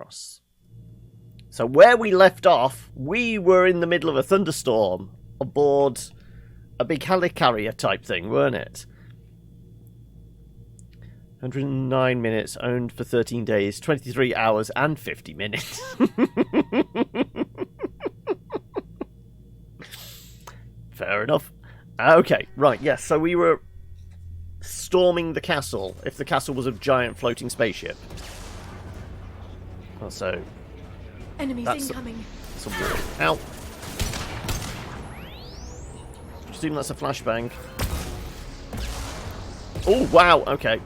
across. So where we left off, we were in the middle of a thunderstorm aboard a big helicarrier type thing, weren't it? 109 minutes, owned for 13 days, 23 hours and 50 minutes. Fair enough. Okay, right, yes, so we were storming the castle, if the castle was a giant floating spaceship. Also, enemies incoming. That's a wall. Ow. I assume that's a flashbang. Oh, wow, okay.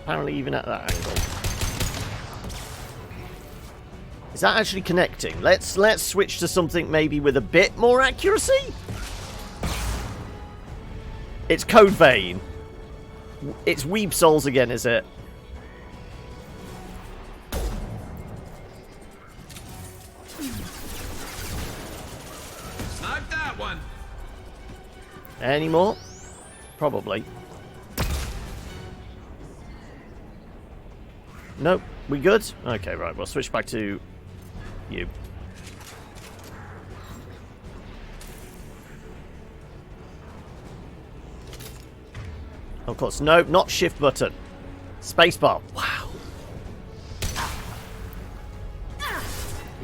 Apparently even at that angle. Is that actually connecting? Let's switch to something maybe with a bit more accuracy. It's Code Vein. It's Weeb Souls again, is it? Snipe that one. Any more? Probably. Nope. We good? Okay, right. We'll switch back to you. Of course. Nope, not shift button. Spacebar. Wow.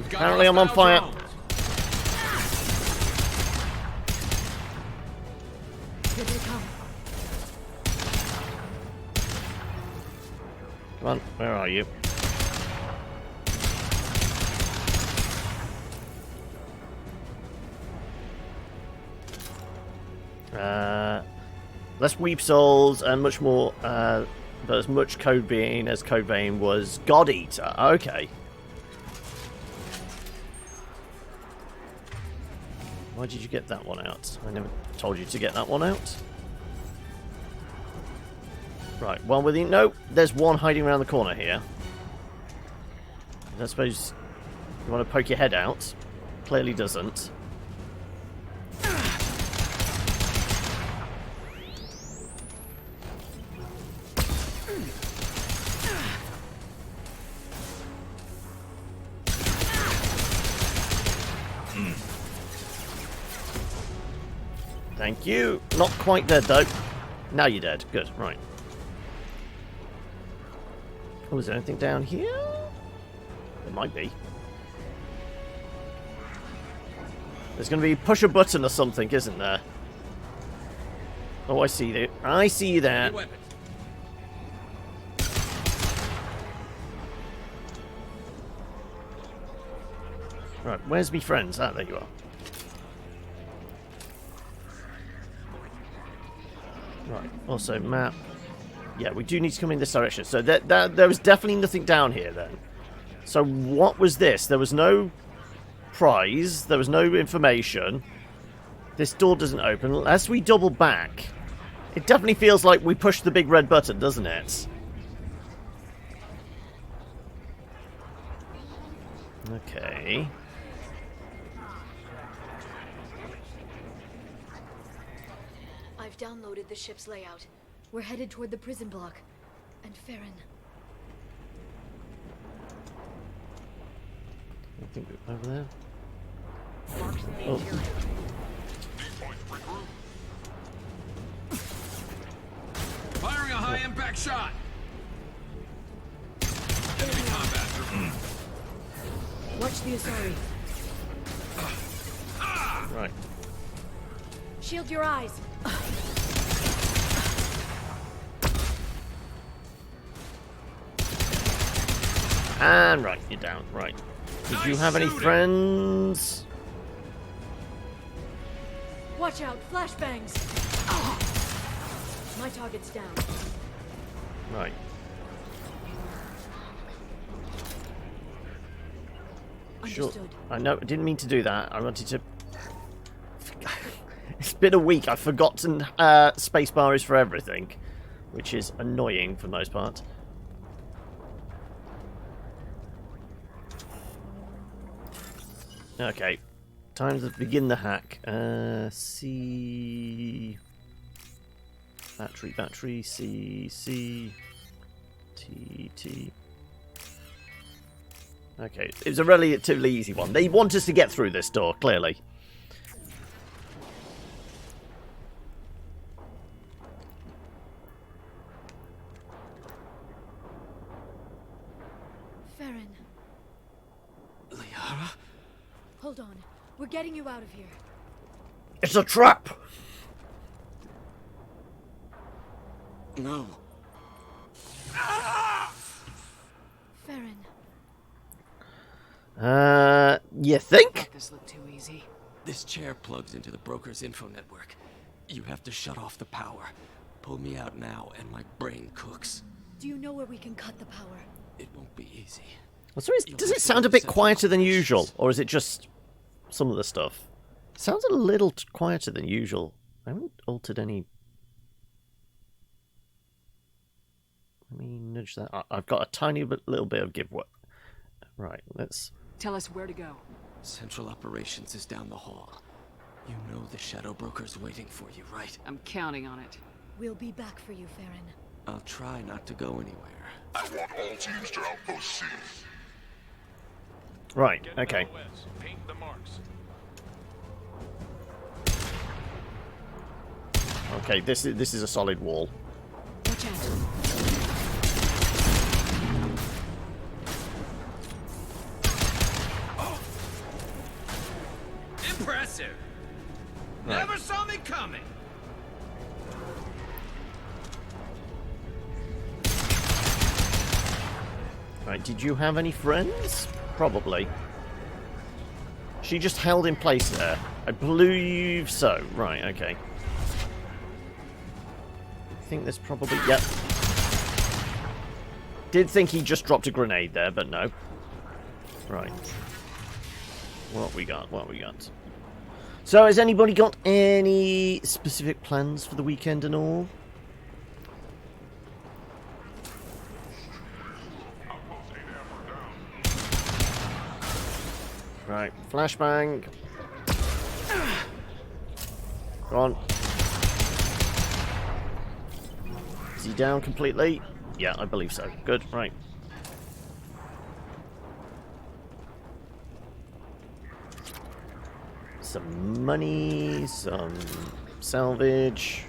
Apparently I'm on fire. Here they come. Come on, where are you? Less Weep Souls and much more, but as much Code Vein as Code Vein was God Eater. Okay. Why did you get that one out? I never told you to get that one out. Right, well, within... No, there's one hiding around the corner here. I suppose you want to poke your head out. Clearly doesn't. Thank you. Not quite dead, though. Now you're dead. Good, right. Oh, is there anything down here? There might be. There's going to be push a button or something, isn't there? Oh, I see you. I see you there. Right, where's me friends? Ah, there you are. Right, also map. Yeah, we do need to come in this direction. So there was definitely nothing down here then. So what was this? There was no prize. There was no information. This door doesn't open. Unless we double back. It definitely feels like we pushed the big red button, doesn't it? Okay. I've downloaded the ship's layout. We're headed toward the prison block. And Farron. I think we're over there. Oh. Firing a high impact shot. Enemy combat. Watch the Asari. Right. Shield your eyes. And right, you're down. Right. Did you have any friends? Watch out, flashbangs. My target's down. Right. Sure. Understood. I know. I didn't mean to do that. I wanted to. It's been a week. I've forgotten spacebar is for everything, which is annoying for the most part. Okay. Time to begin the hack. C... Battery, C, T, T. Okay, it was a relatively easy one. They want us to get through this door, clearly. Farron, Liara? hold on. We're getting you out of here. It's a trap! No. Farron. You think? Let this look too easy. This chair plugs into the broker's info network. You have to shut off the power. Pull me out now, and my brain cooks. Do you know where we can cut the power? It won't be easy. So does it sound a bit quieter than usual? Or is it just some of the stuff? It sounds a little quieter than usual. I haven't altered any... Let me nudge that. I've got a tiny little bit of giveaway. Right, let's... Tell us where to go. Central Operations is down the hall. You know the Shadow Broker's waiting for you, right? I'm counting on it. We'll be back for you, Farron. I'll try not to go anywhere. I want all teams to outpost C. Right, okay. Paint the marks. Okay, this is a solid wall. Watch out. Impressive. Right. Never saw me coming. Right, did you have any friends? Probably. She just held in place there. I believe so. Right, okay. I think there's probably... Yep. Did think he just dropped a grenade there, but no. Right. What we got? What we got? So, has anybody got any specific plans for the weekend and all? Right, flashbang. Go on. Is he down completely? Yeah, I believe so. Good, right. Some money, some salvage.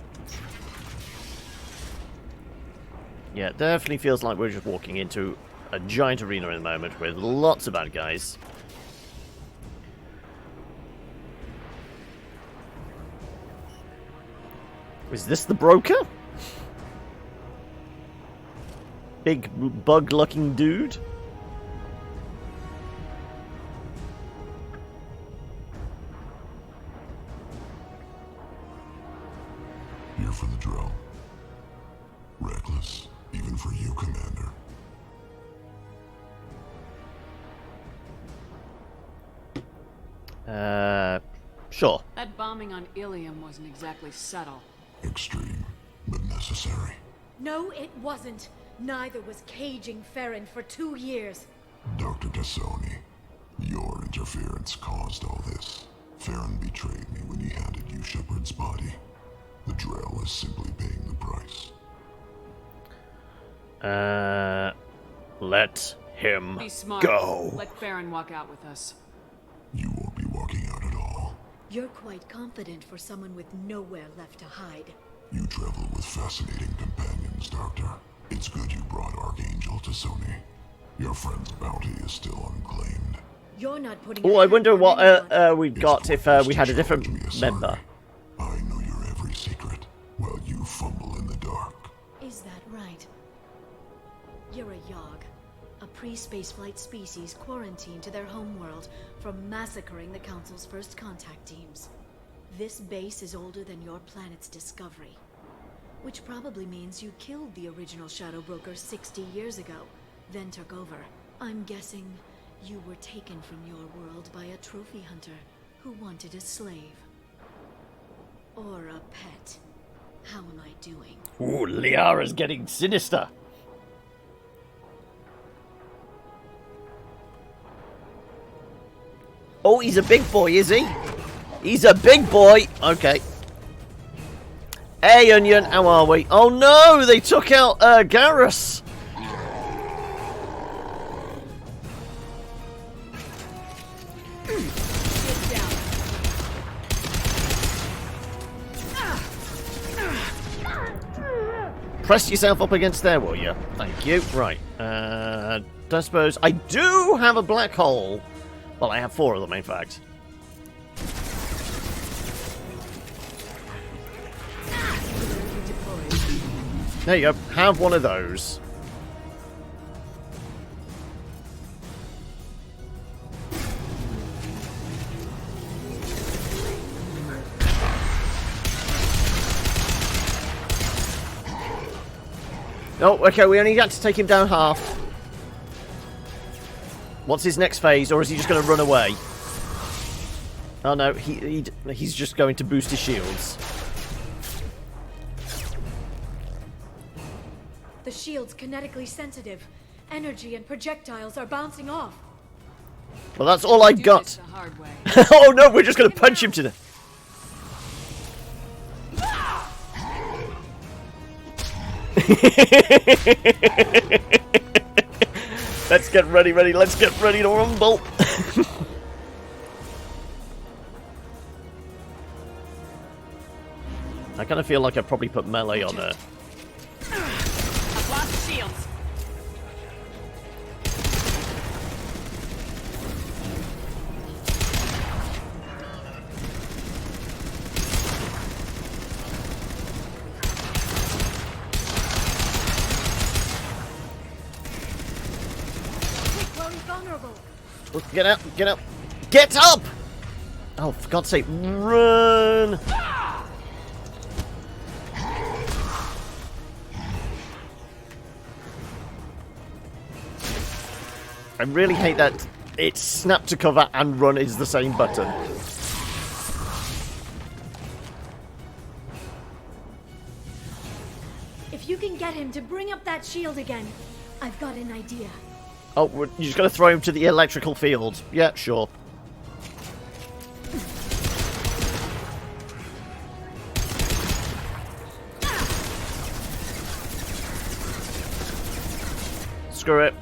Yeah, it definitely feels like we're just walking into a giant arena at the moment with lots of bad guys. Is this the broker? Big bug-looking dude? Here for the drill. Reckless, even for you, Commander. Sure. That bombing on Ilium wasn't exactly subtle. Extreme, but necessary. No, it wasn't. Neither was caging Farron for 2 years. Dr. Tassoni, your interference caused all this. Farron betrayed me when he handed you Shepard's body. The drill is simply paying the price. Let him Be smart. go. Let Farron walk out with us. You won't be walking out at all. You're quite confident for someone with nowhere left to hide. You travel with fascinating companions, Doctor. It's good you brought Archangel Tassoni. Your friend's bounty is still unclaimed. You're not putting. Oh, a I wonder hand on what anyone. we'd got if we had a different member. I know your every secret, while you fumble in the dark. Is that right? You're a Yogg, a pre-spaceflight species quarantined to their homeworld from massacring the Council's first contact teams. This base is older than your planet's discovery, which probably means you killed the original Shadow Broker 60 years ago, then took over. I'm guessing you were taken from your world by a trophy hunter who wanted a slave. Or a pet. How am I doing? Ooh, Liara's getting sinister. Oh, he's a big boy, is he? He's a big boy. Okay. Hey, Onion, how are we? Oh no, they took out Garrus. Press yourself up against there, will you? Thank you. Right. I suppose I do have a black hole. Well, I have 4 of them, in fact. There you go. Have one of those. Oh, okay, we only got to take him down half. What's his next phase, or is he just going to run away? Oh no, he's just going to boost his shields. The shield's kinetically sensitive. Energy and projectiles are bouncing off. Well, that's all I Do got. this the hard way. Oh no, we're just going to punch him to death. Let's get ready, let's get ready to rumble. I kind of feel like I probably put melee on her. I've lost shields. Vulnerable. Get out, get up. Get up! Oh, for God's sake, run! I really hate that it's snap to cover and run is the same button. If you can get him to bring up that shield again, I've got an idea. Oh, you're just going to throw him to the electrical field. Yeah, sure. Screw it.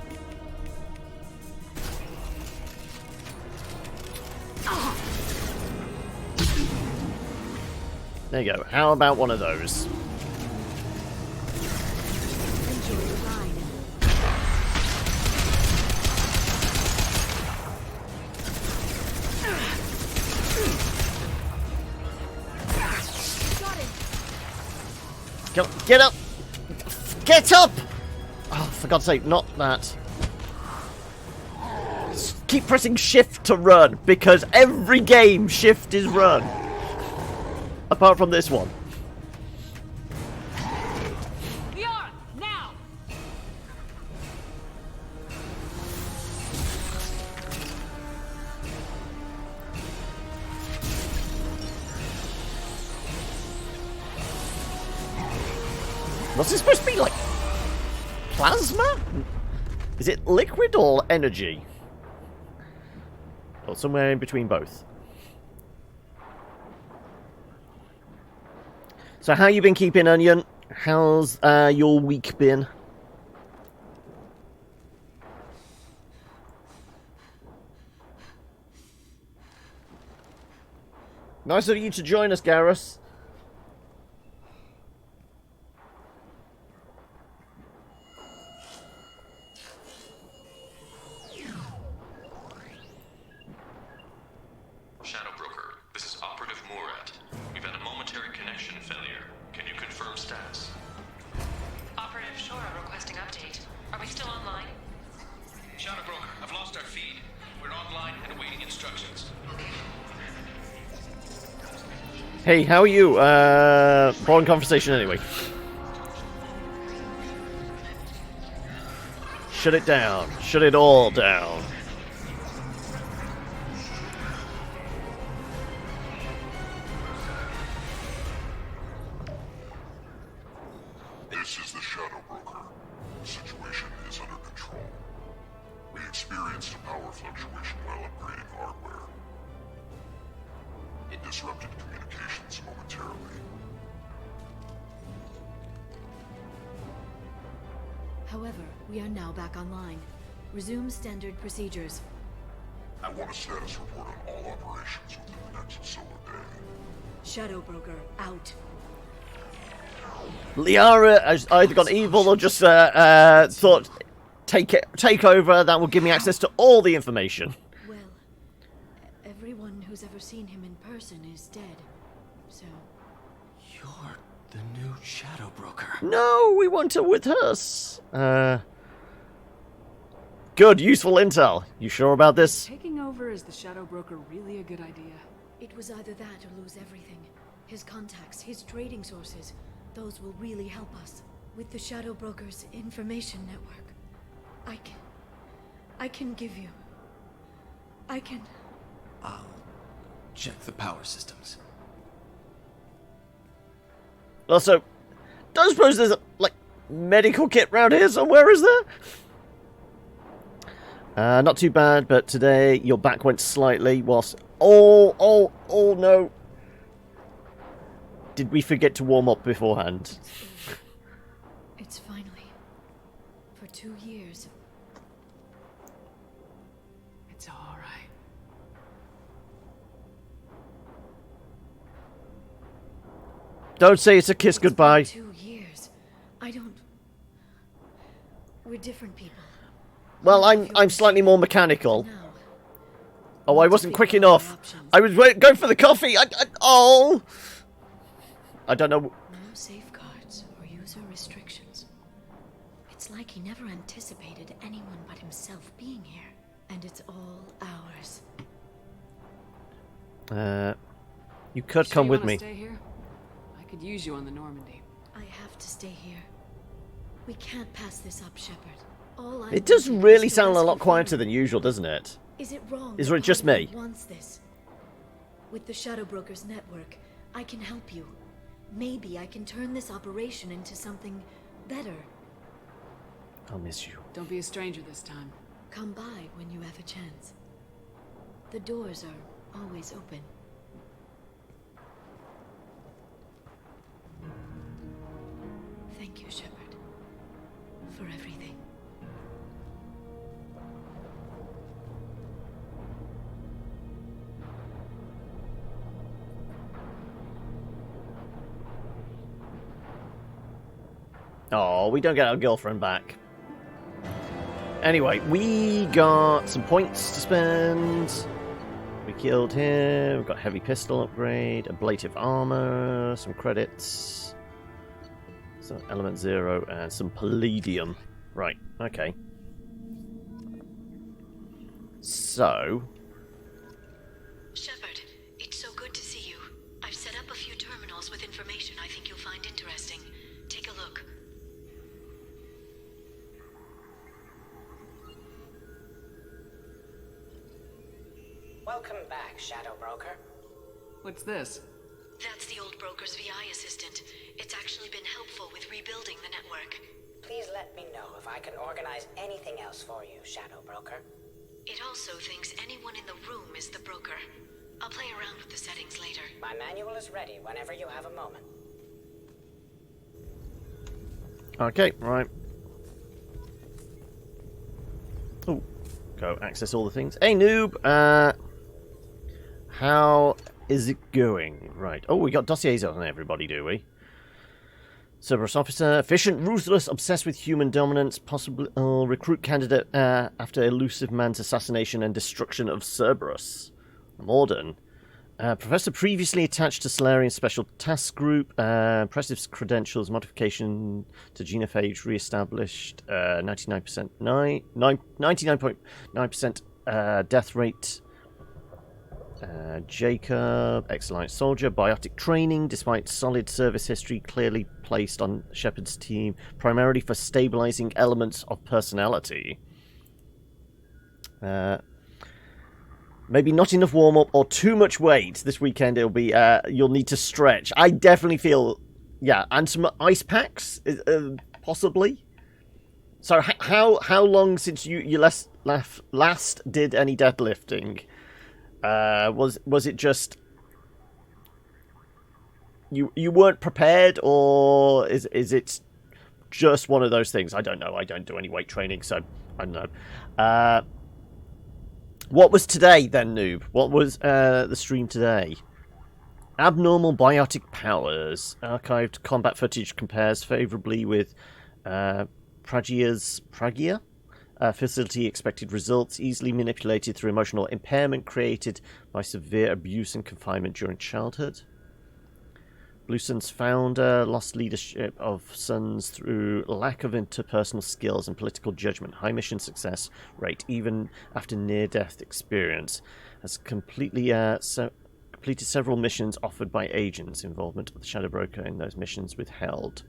There you go. How about one of those? Get up! Get up! Oh, for God's sake, not that. Just keep pressing shift to run, because every game shift is run. Apart from this one. Bjorn, now! What's it supposed to be, like, plasma? Is it liquid or energy? Or somewhere in between both. So how you been keeping, Onion? How's your week been? Nice of you to join us, Garrus. Shadow Broker, this is Operative Murat. We've had a momentary connection failure. Can you confirm status? Operative Shora requesting update. Are we still online? Shadow Broker, I've lost our feed. We're online and awaiting instructions. Hey, how are you? Boring conversation anyway. Shut it down. Shut it all down. This is the Shadow Broker. The situation is under control. We experienced a power fluctuation while upgrading hardware. It disrupted communications momentarily. However, we are now back online. Resume standard procedures. I want a status report on all operations within the next solar day. Shadow Broker, out. Liara has either gone evil or just thought, take over. That will give me access to all the information. Well, everyone who's ever seen him in person is dead. So, You're the new Shadow Broker. No, we want her with us. Good, useful intel. You sure about this? Taking over as the Shadow Broker really a good idea? it was either that or lose everything. His contacts, his trading sources, those will really help us. With the Shadow Broker's information network, I can give you... I'll check the power systems. Also, don't suppose there's a, medical kit round here somewhere, is there? Not too bad, but today your back went slightly whilst... Oh, no. Did we forget to warm up beforehand? It's finally... For 2 years. It's all right. Don't say it's a kiss goodbye. 2 years. I don't... We're different people. Well, I'm slightly more mechanical. Now, Oh, I wasn't quick enough. I was going for the coffee. Oh! I don't know. no safeguards or user restrictions. It's like he never anticipated anyone but himself being here. And it's all ours. You could Sure come you with wanna me. Stay here? I could use you on the Normandy. I have to stay here. We can't pass this up, Shepard. All I It does wanted really was to sound a lot rescue quieter Farron. than usual, doesn't it? Is it wrong? Is that it just part of me? Wants this? With the Shadow Broker's network, I can help you. Maybe I can turn this operation into something better. I'll miss you. Don't be a stranger this time. Come by when you have a chance. The doors are always open. Thank you, Shepard, for everything. Oh, we don't get our girlfriend back. Anyway, we got some points to spend. We killed him. We've got heavy pistol upgrade, ablative armor, some credits, some element 0, and some palladium. Right, okay. So... Shepard, it's so good to see you. I've set up a few terminals with information I think you'll find interesting. Take a look. Welcome back, Shadow Broker. What's this? That's the old broker's VI assistant. It's actually been helpful with rebuilding the network. Please let me know if I can organize anything else for you, Shadow Broker. It also thinks anyone in the room is the broker. I'll play around with the settings later. My manual is ready whenever you have a moment. Okay, right. Oh, go access all the things. Hey, noob! How is it going? Right. Oh, we got dossiers on everybody, do we? Cerberus officer, efficient, ruthless, obsessed with human dominance, possible recruit candidate after elusive man's assassination and destruction of Cerberus. Morden. Professor previously attached to Solarian Special Task Group. Impressive credentials, modification to genophage re-established. 99.9% death rate. Jacob, excellent soldier, biotic training, despite solid service history, clearly placed on Shepard's team, primarily for stabilizing elements of personality. Maybe not enough warm-up or too much weight. This weekend it'll be, you'll need to stretch. I definitely feel, yeah, and some ice packs, possibly. So how long since you last did any deadlifting? Was it just you weren't prepared, or is it just one of those things? I don't know. I don't do any weight training, so I don't know. What was today then, noob? What was the stream today? Abnormal biotic powers. Archived combat footage compares favourably with Pragia. Facility expected results easily manipulated through emotional impairment created by severe abuse and confinement during childhood. Blue Sun's founder lost leadership of Suns through lack of interpersonal skills and political judgment. High mission success rate even after near-death experience. Has completed several missions offered by agents. Involvement of the Shadow Broker in those missions withheld.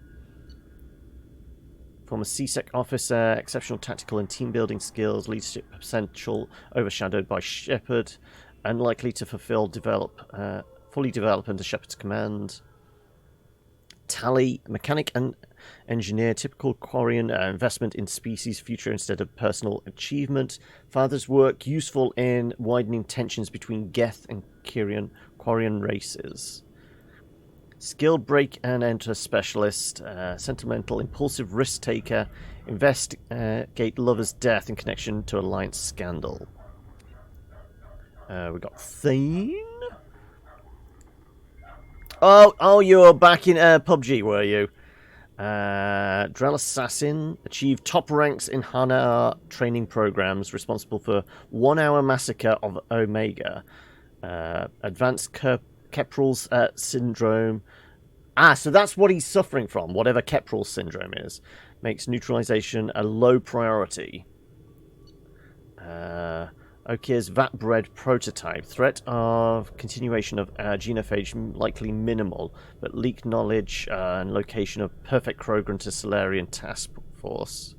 Former CSEC officer, exceptional tactical and team-building skills, leadership potential overshadowed by Shepard, unlikely to fully develop under Shepard's command. Tally, mechanic and engineer, typical Quarian investment in species future instead of personal achievement. Father's work useful in widening tensions between Geth and Quarian races. Skilled break and enter specialist, sentimental, impulsive risk taker, investigate lover's death in connection to Alliance scandal. We got Thane. Oh, you were back in PUBG, were you? Drell Assassin achieved top ranks in Hana training programs, responsible for 1 hour massacre of Omega. Advanced Kepral's syndrome. So that's what he's suffering from, whatever Kepral's syndrome is. Makes neutralization a low priority. Okir's vat-bred prototype. Threat of continuation of genophage likely minimal, but leaked knowledge and location of perfect Krogan to Solarian task force.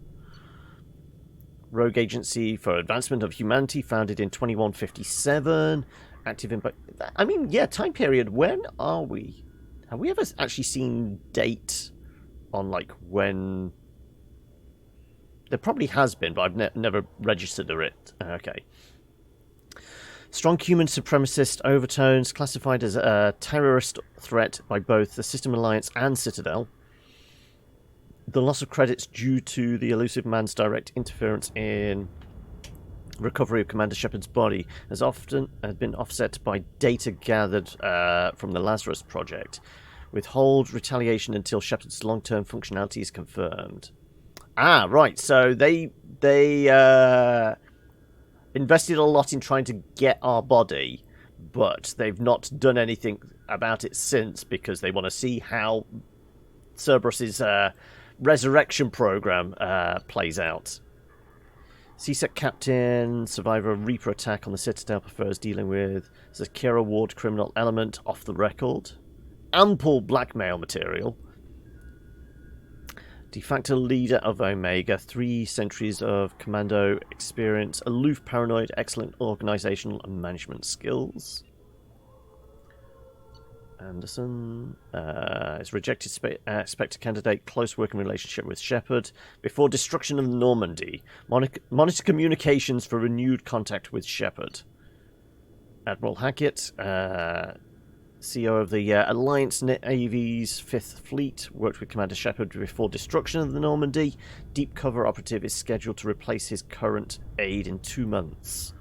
Rogue Agency for Advancement of Humanity, founded in 2157. Active in... I mean, yeah, time period. When are we? Have we ever actually seen date on, like, when... There probably has been, but I've never registered it. Okay. Strong human supremacist overtones, classified as a terrorist threat by both the System Alliance and Citadel. The loss of credits due to the elusive man's direct interference in recovery of Commander Shepard's body has often been offset by data gathered from the Lazarus project. Withhold retaliation until Shepard's long-term functionality is confirmed. Right. So they invested a lot in trying to get our body, but they've not done anything about it since because they want to see how Cerberus's resurrection program plays out. CSEC captain, survivor of Reaper attack on the Citadel, prefers dealing with Zakira Ward criminal element off the record. Ample blackmail material. De facto leader of Omega, 3 centuries of commando experience, aloof, paranoid, excellent organizational and management skills. Anderson is rejected Spectre candidate, close working relationship with Shepard before destruction of Normandy. Monitor communications for renewed contact with Shepard. Admiral Hackett, CEO of the Alliance Navy's 5th Fleet, worked with Commander Shepard before destruction of the Normandy. Deep cover operative is scheduled to replace his current aide in 2 months.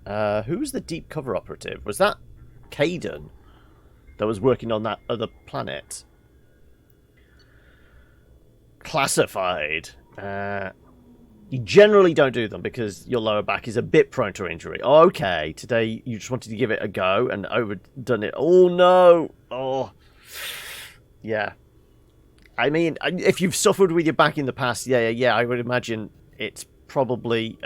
Who's the deep cover operative? Was that Caden that was working on that other planet? Classified. You generally don't do them because your lower back is a bit prone to injury. Oh, okay, today you just wanted to give it a go and overdone it. Oh, no. Oh, yeah. I mean, if you've suffered with your back in the past, yeah, I would imagine it's probably...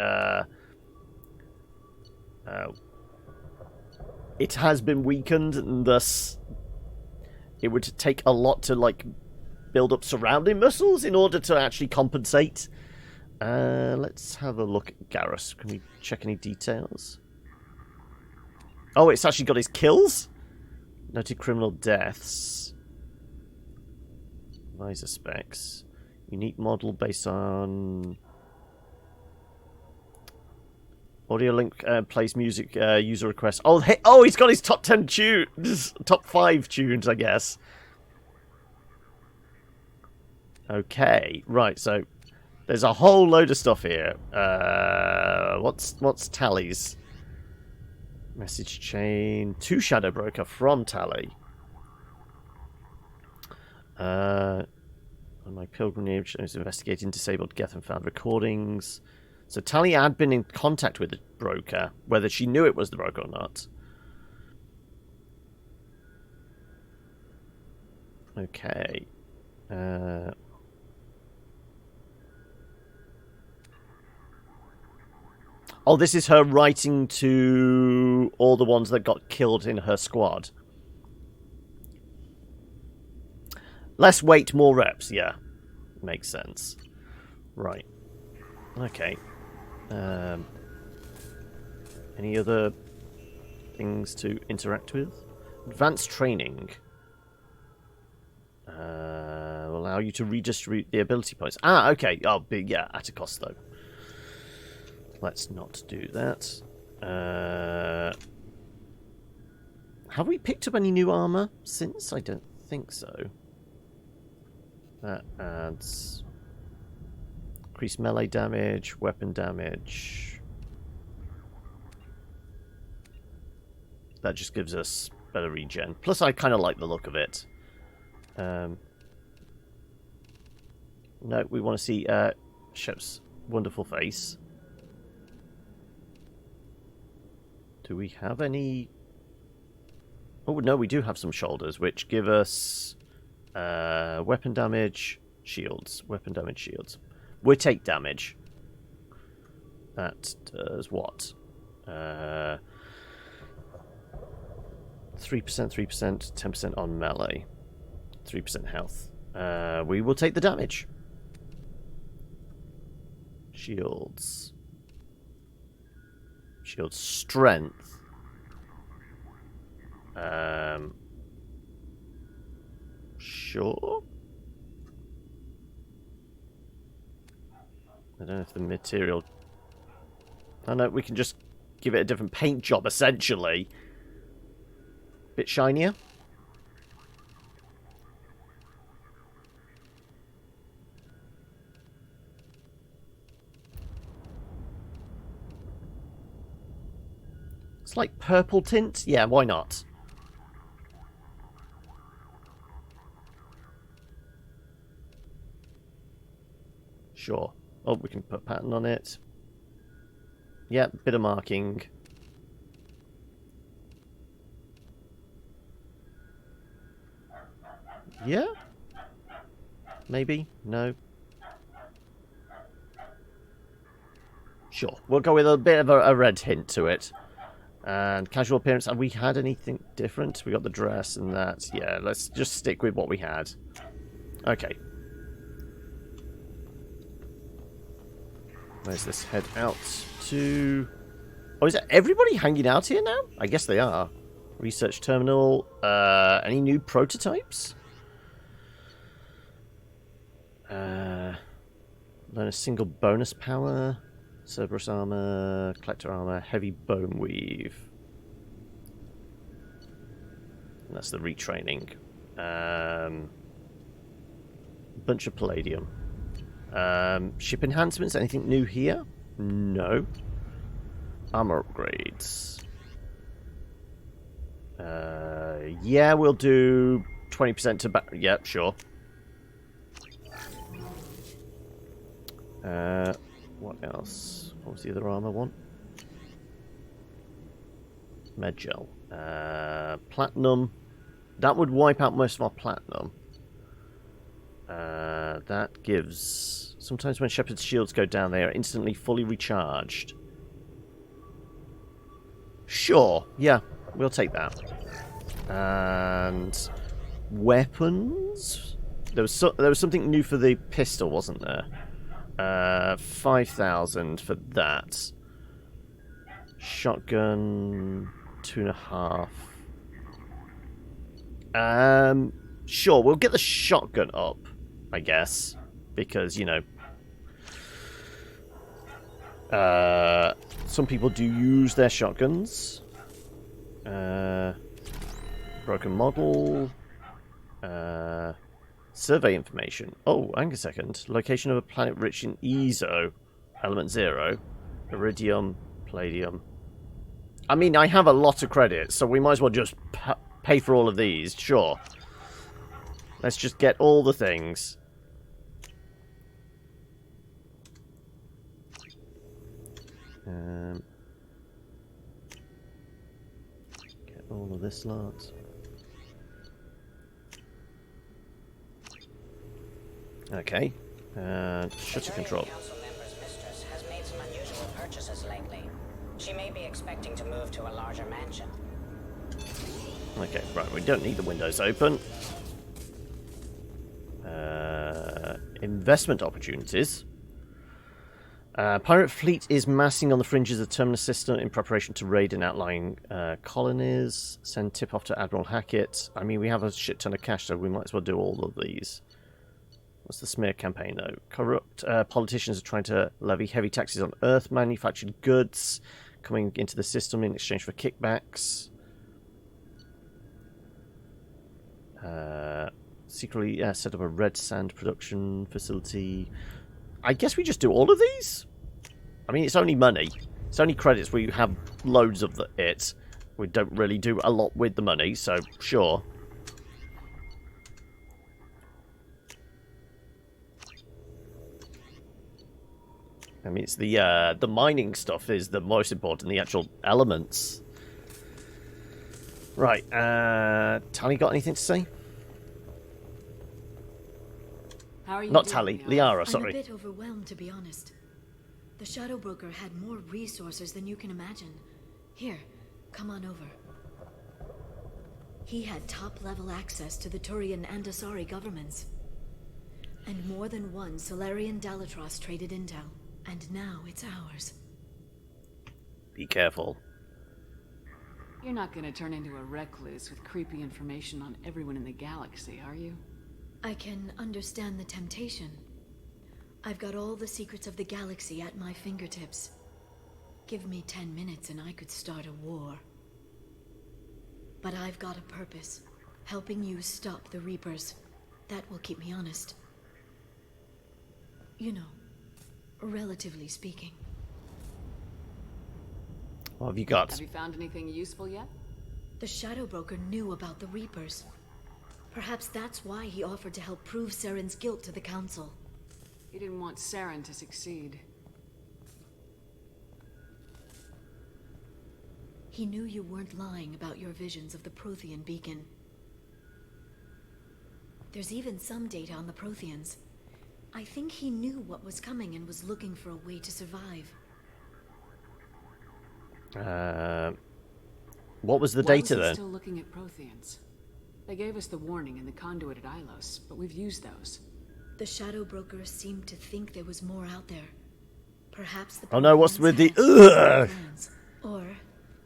it has been weakened, and thus it would take a lot to, like, build up surrounding muscles in order to actually compensate. Let's have a look at Garrus. Can we check any details? Oh, it's actually got his kills? Noted criminal deaths. Visor specs. Unique model based on... Audio link plays music user requests. Oh, hey, oh, he's got his top 10 tunes, top 5 tunes, I guess. Okay, right. So there's a whole load of stuff here. What's Tally's message chain? To Shadow Broker from Tally. On my pilgrimage, I was investigating disabled Geth and found recordings. So Tally had been in contact with the broker, whether she knew it was the broker or not. Okay. Oh, this is her writing to all the ones that got killed in her squad. Less weight, more reps. Yeah, makes sense. Right. Okay. Any other things to interact with? Advanced training. Will allow you to redistribute the ability points. Ah, okay. Oh, big, yeah, at a cost though. Let's not do that. Have we picked up any new armor since? I don't think so. That adds increased melee damage, weapon damage. That just gives us better regen. Plus, I kind of like the look of it. No, we want to see Shep's wonderful face. Do we have any? Oh no, we do have some shoulders, which give us weapon damage, shields. Weapon damage, shields. We take damage. That does what? 3%, 3%, 10% on melee. 3% health. We will take the damage. Shields. Shield strength. Sure. I don't know if the material... I know we can just give it a different paint job, essentially. Bit shinier. It's like purple tint. Yeah, why not? Sure. Oh, we can put pattern on it. Yeah, bit of marking. Yeah? Maybe? No? Sure. We'll go with a bit of a red hint to it. And casual appearance. Have we had anything different? We got the dress and that. Yeah, let's just stick with what we had. Okay. Where's this head out to? Oh, is that everybody hanging out here now? I guess they are. Research terminal. Any new prototypes? Learn a single bonus power. Cerberus armor, collector armor, heavy bone weave. And that's the retraining. Bunch of palladium. Ship enhancements, anything new here? No. Armor upgrades. Yeah, we'll do 20% to back. Yep, sure. What else? What was the other armor one? Medgel. Platinum. That would wipe out most of our platinum. That gives... Sometimes when Shepherd's shields go down, they are instantly fully recharged. Sure. Yeah, we'll take that. And... weapons? There was something new for the pistol, wasn't there? 5,000 for that. Shotgun, 2.5. Sure, we'll get the shotgun up, I guess, because, you know, Some people do use their shotguns. Broken model. Survey information. Oh, hang a second. Location of a planet rich in EZO. Element 0. Iridium. Palladium. I mean, I have a lot of credits, so we might as well just pay for all of these. Sure. Let's just get all the things. Get all of this lot. Okay. Shutter control. Council member's mistress has made some unusual purchases lately. She may be expecting to move to a larger mansion. Okay, right, we don't need the windows open. Investment opportunities. Pirate fleet is massing on the fringes of the Terminus system in preparation to raid and outlying colonies. Send tip off to Admiral Hackett. I mean, we have a shit ton of cash, so we might as well do all of these. What's the smear campaign, though? Corrupt politicians are trying to levy heavy taxes on Earth manufactured goods coming into the system in exchange for kickbacks. Secretly set up a red sand production facility. I guess we just do all of these? I mean, it's only money. It's only credits. We have loads of it. We don't really do a lot with the money, so sure. I mean, it's the mining stuff is the most important, the actual elements. Right, Tally got anything to say? How are you Not doing, Tally, Liara? Liara, sorry. I'm a bit overwhelmed, to be honest. The Shadow Broker had more resources than you can imagine. Here, come on over. He had top-level access to the Turian and Asari governments. And more than one Solarian Dalatros traded intel. And now it's ours. Be careful. You're not gonna turn into a recluse with creepy information on everyone in the galaxy, are you? I can understand the temptation. I've got all the secrets of the galaxy at my fingertips. Give me 10 minutes and I could start a war. But I've got a purpose. Helping you stop the Reapers. That will keep me honest. You know, relatively speaking. What have you got? Have you found anything useful yet? The Shadow Broker knew about the Reapers. Perhaps that's why he offered to help prove Saren's guilt to the Council. He didn't want Saren to succeed. He knew you weren't lying about your visions of the Prothean beacon. There's even some data on the Protheans. I think he knew what was coming and was looking for a way to survive. What was the Why data was he then? still looking at Protheans? They gave us the warning in the conduit at Ilos, but we've used those. The Shadow Broker seemed to think there was more out there. Perhaps the Oh no, what's Protheans with the had secret plans. Or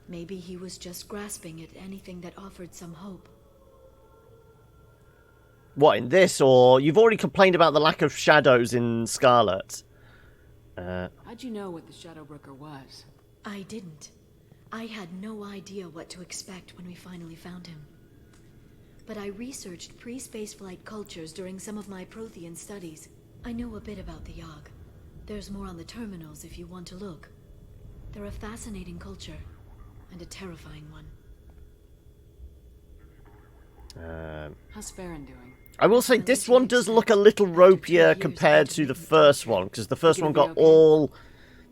maybe he was just grasping at anything that offered some hope. What, in this, or you've already complained about the lack of shadows in Scarlet? How'd you know what the Shadow Broker was? I didn't. I had no idea what to expect when we finally found him. But I researched pre-spaceflight cultures during some of my Prothean studies. I know a bit about the Yogg. There's more on the terminals if you want to look. They're a fascinating culture, and a terrifying one. How's Farron doing? I will say this one does look a little ropier compared to the first one, because the first one got all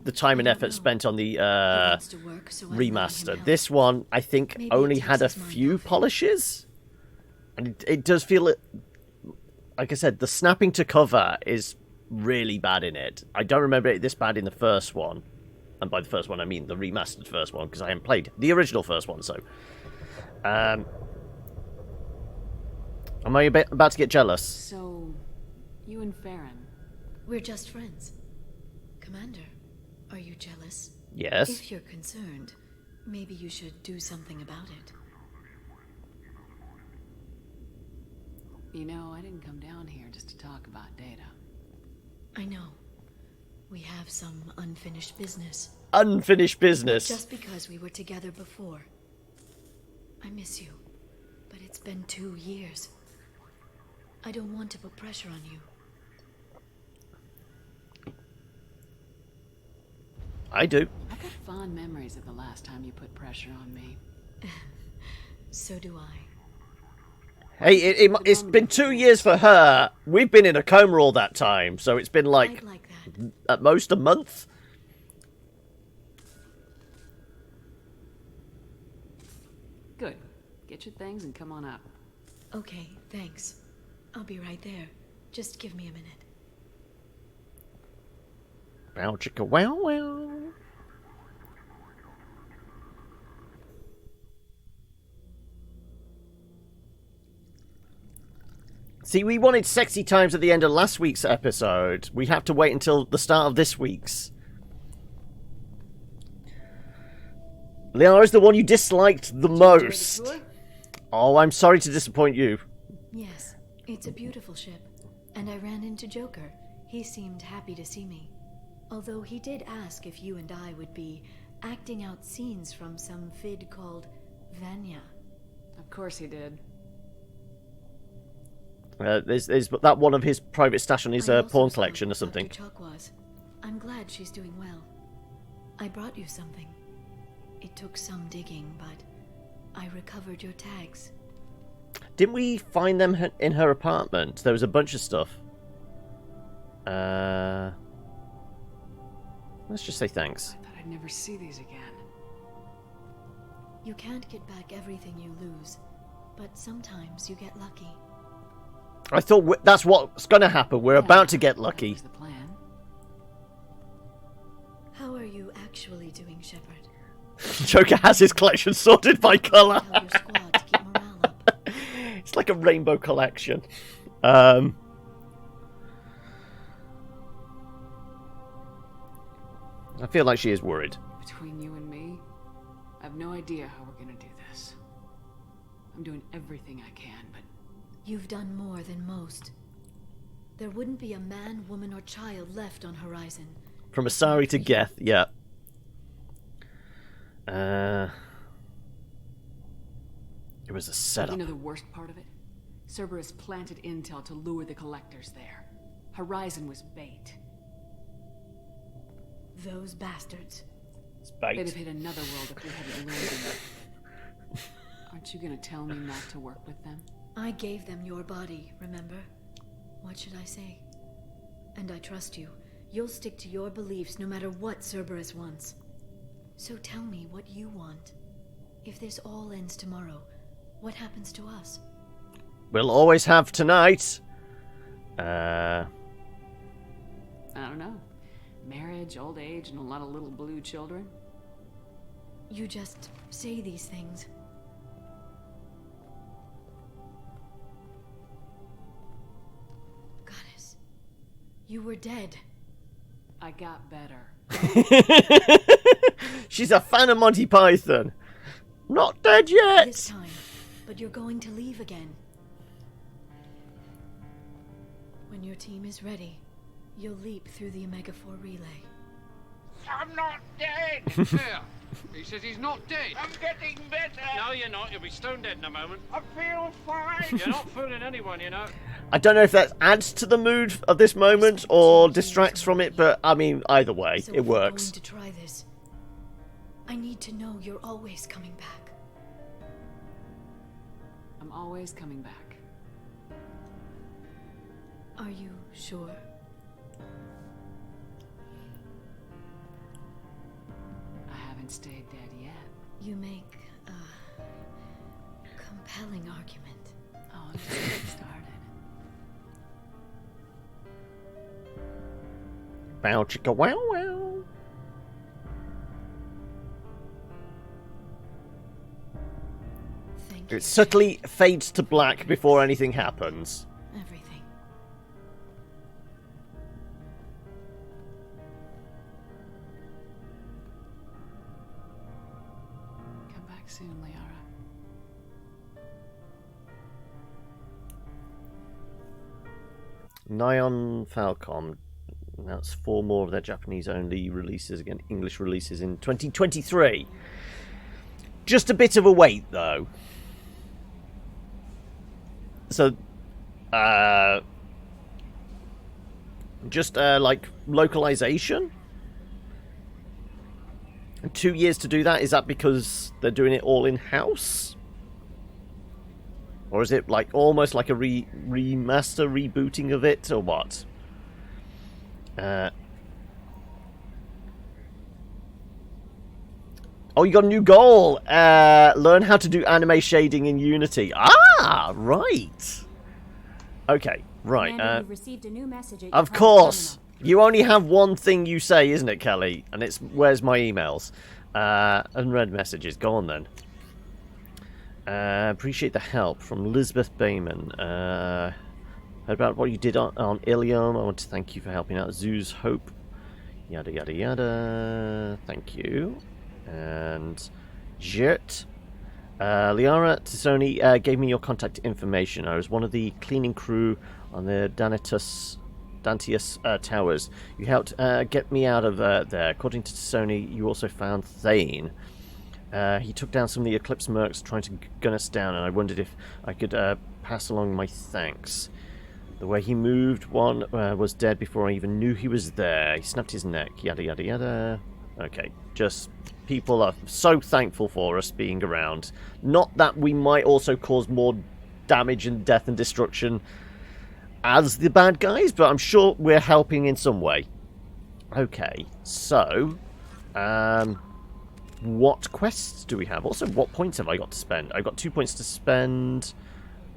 the time and effort spent on the remaster. This one, I think, only had a few polishes. And it does feel, like I said, the snapping to cover is really bad in it. I don't remember it this bad in the first one. And by the first one, I mean the remastered first one, because I haven't played the original first one, so... am I about to get jealous? So, you and Farron. We're just friends. Commander, are you jealous? Yes. If you're concerned, maybe you should do something about it. You know, I didn't come down here just to talk about data. I know. We have some unfinished business. Unfinished business. Just because we were together before. I miss you, but it's been 2 years. I don't want to put pressure on you. I do. I've got fond memories of the last time you put pressure on me. So do I. Hey, it's been 2 years for her. We've been in a coma all that time, so it's been like I'd like that. at most a month. Good. Get your things and come on up. Okay, thanks. I'll be right there. Just give me a minute. Bow chicka wow wow. See, we wanted sexy times at the end of last week's episode. We have to wait until the start of this week's. Liara's the one you disliked the most. Oh, I'm sorry to disappoint you. Yes, it's a beautiful ship. And I ran into Joker. He seemed happy to see me. Although he did ask if you and I would be acting out scenes from some vid called Vanya. Of course he did. There's that one of his private stash on his porn collection or something. Dr. Chokwas. I'm glad she's doing well. I brought you something. It took some digging, but I recovered your tags. Didn't we find them in her apartment? There was a bunch of stuff. Let's just say thanks. I thought I'd never see these again. You can't get back everything you lose, but sometimes you get lucky. I thought that's what's going to happen. We're about to get lucky. That was the plan. How are you actually doing, Shepard? Joker has his collection sorted by colour. Tell your squad to keep morale up. It's like a rainbow collection. I feel like she is worried. Between you and me, I have no idea how we're gonna do this. I'm doing everything I can, but... You've done more than most. There wouldn't be a man, woman, or child left on Horizon. From Asari to Geth, yeah. It was a setup. You know the worst part of it? Cerberus planted intel to lure the collectors there. Horizon was bait. Those bastards. It's bait. They'd have hit another world if we hadn't lured them. Aren't you gonna tell me not to work with them? I gave them your body, remember? What should I say? And I trust you. You'll stick to your beliefs no matter what Cerberus wants. So tell me what you want. If this all ends tomorrow, what happens to us? We'll always have tonight. I don't know. Marriage, old age, and a lot of little blue children? You just say these things. Goddess, you were dead. I got better. She's a fan of Monty Python. Not dead yet. This time, but you're going to leave again. When your team is ready, you'll leap through the Omega-4 relay. I'm not dead! There! He says he's not dead! I'm getting better! No, you're not. You'll be stone dead in a moment. I feel fine! You're not fooling anyone, you know. I don't know if that adds to the mood of this moment or distracts from it, but I mean, either way, So it if we're works. going to try this, I need to know you're always coming back. I'm always coming back. Are you sure? I haven't stayed dead yet. You make a compelling argument. Oh, just getting started. Bow chicka wow wow. Thank you. It subtly fades to black before anything happens. Everything. Come back soon, Liara. Nyon Falcom. announced 4 more of their Japanese-only releases, again, English releases in 2023. Just a bit of a wait, though. So, just, like, localization? 2 years to do that? Is that because they're doing it all in-house? Or is it, like, almost like a remaster, rebooting of it, or what? Oh, you got a new goal! Learn how to do anime shading in Unity. Ah, right! Okay, right. Commander, you've received a new message at your Of course! You only have one thing you say, isn't it, Kelly? And it's, where's my emails? Unread messages. Go on, then. Appreciate the help from Lisbeth Bayman. Heard about what you did on Ilium. I want to thank you for helping out Zoo's Hope. Yada, yada, yada. Thank you. And Jert. Liara Tisoni gave me your contact information. I was one of the cleaning crew on the Dantius Towers. You helped get me out of there. According to Tisoni, you also found Thane. He took down some of the Eclipse mercs trying to gun us down, and I wondered if I could pass along my thanks. The way he moved, one was dead before I even knew he was there. He snapped his neck. Yada, yada, yada. Okay, just people are so thankful for us being around. Not that we might also cause more damage and death and destruction as the bad guys, but I'm sure we're helping in some way. Okay, so what quests do we have? Also, what points have I got to spend? I've got 2 points to spend.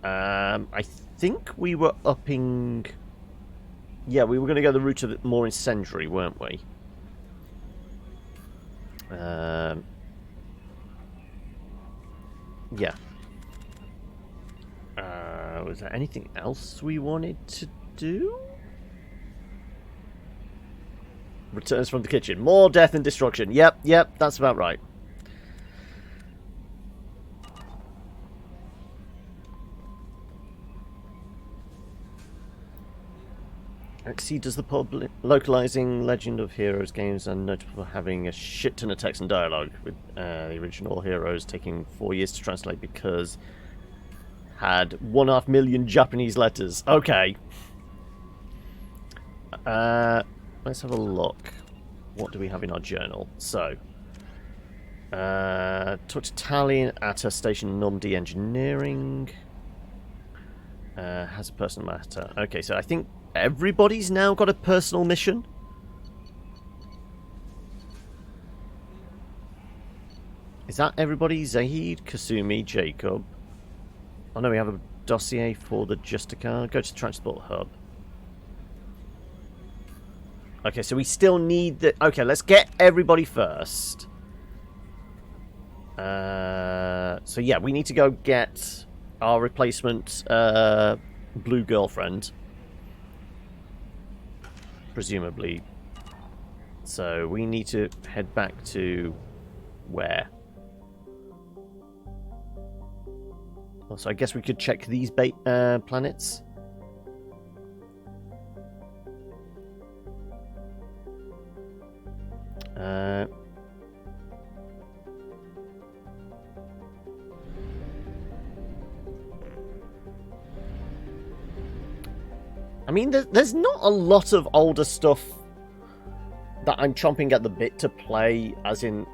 I think we were upping... Yeah, we were going to go the route of more incendiary, weren't we? Yeah. Was there anything else we wanted to do? Returns from the kitchen. More death and destruction. Yep, that's about right. Actually, does the pub localizing Legend of Heroes games are notable for having a shit ton of text and dialogue, with the original Heroes taking 4 years to translate because had 1.5 million Japanese letters. Okay. Let's have a look. What do we have in our journal? So, talk to Tallinn at a station Normandy Engineering. Has a personal matter. Okay, so I think everybody's now got a personal mission. Is that everybody? Zahid, Kasumi, Jacob. Oh no, we have a dossier for the Justicar. Go to the transport hub. Okay, so we still need the... Okay, let's get everybody first. So yeah, we need to go get our replacement blue girlfriend. Presumably. So we need to head back to... where? Also, I guess we could check these planets. I mean, there's not a lot of older stuff that I'm chomping at the bit to play, as in...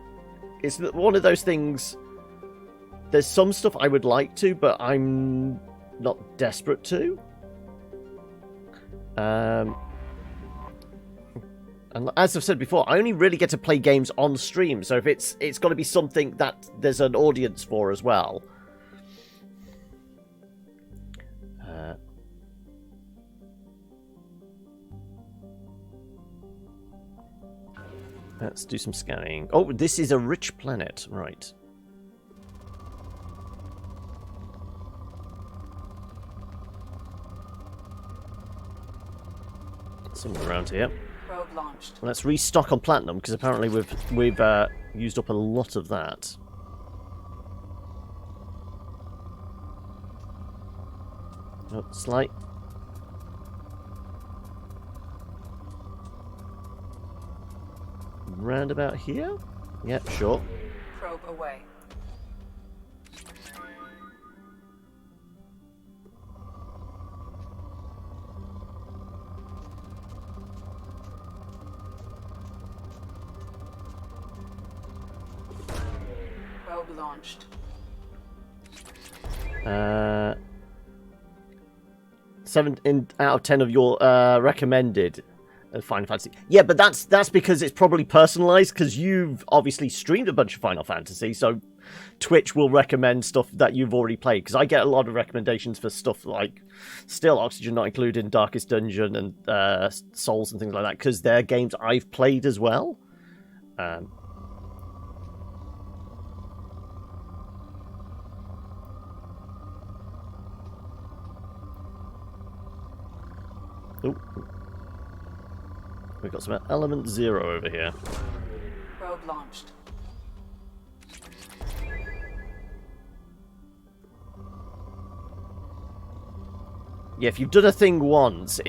It's one of those things... There's some stuff I would like to, but I'm not desperate to. And as I've said before, I only really get to play games on stream, so if it's got to be something that there's an audience for as well. Let's do some scanning. Oh, this is a rich planet, right. Somewhere around here. Probe launched. Let's restock on platinum, because apparently we've used up a lot of that. Oh, slight. round about here? Yep, sure. Probe away. Probe launched. 7 out of 10 of your recommended Final Fantasy. Yeah, but that's because it's probably personalized, because you've obviously streamed a bunch of Final Fantasy, so Twitch will recommend stuff that you've already played. Because I get a lot of recommendations for stuff like Still Oxygen not included, Darkest Dungeon, and Souls and things like that, because they're games I've played as well. Oh. We've got some Element Zero over here. Probe launched. Yeah, if you've done a thing once,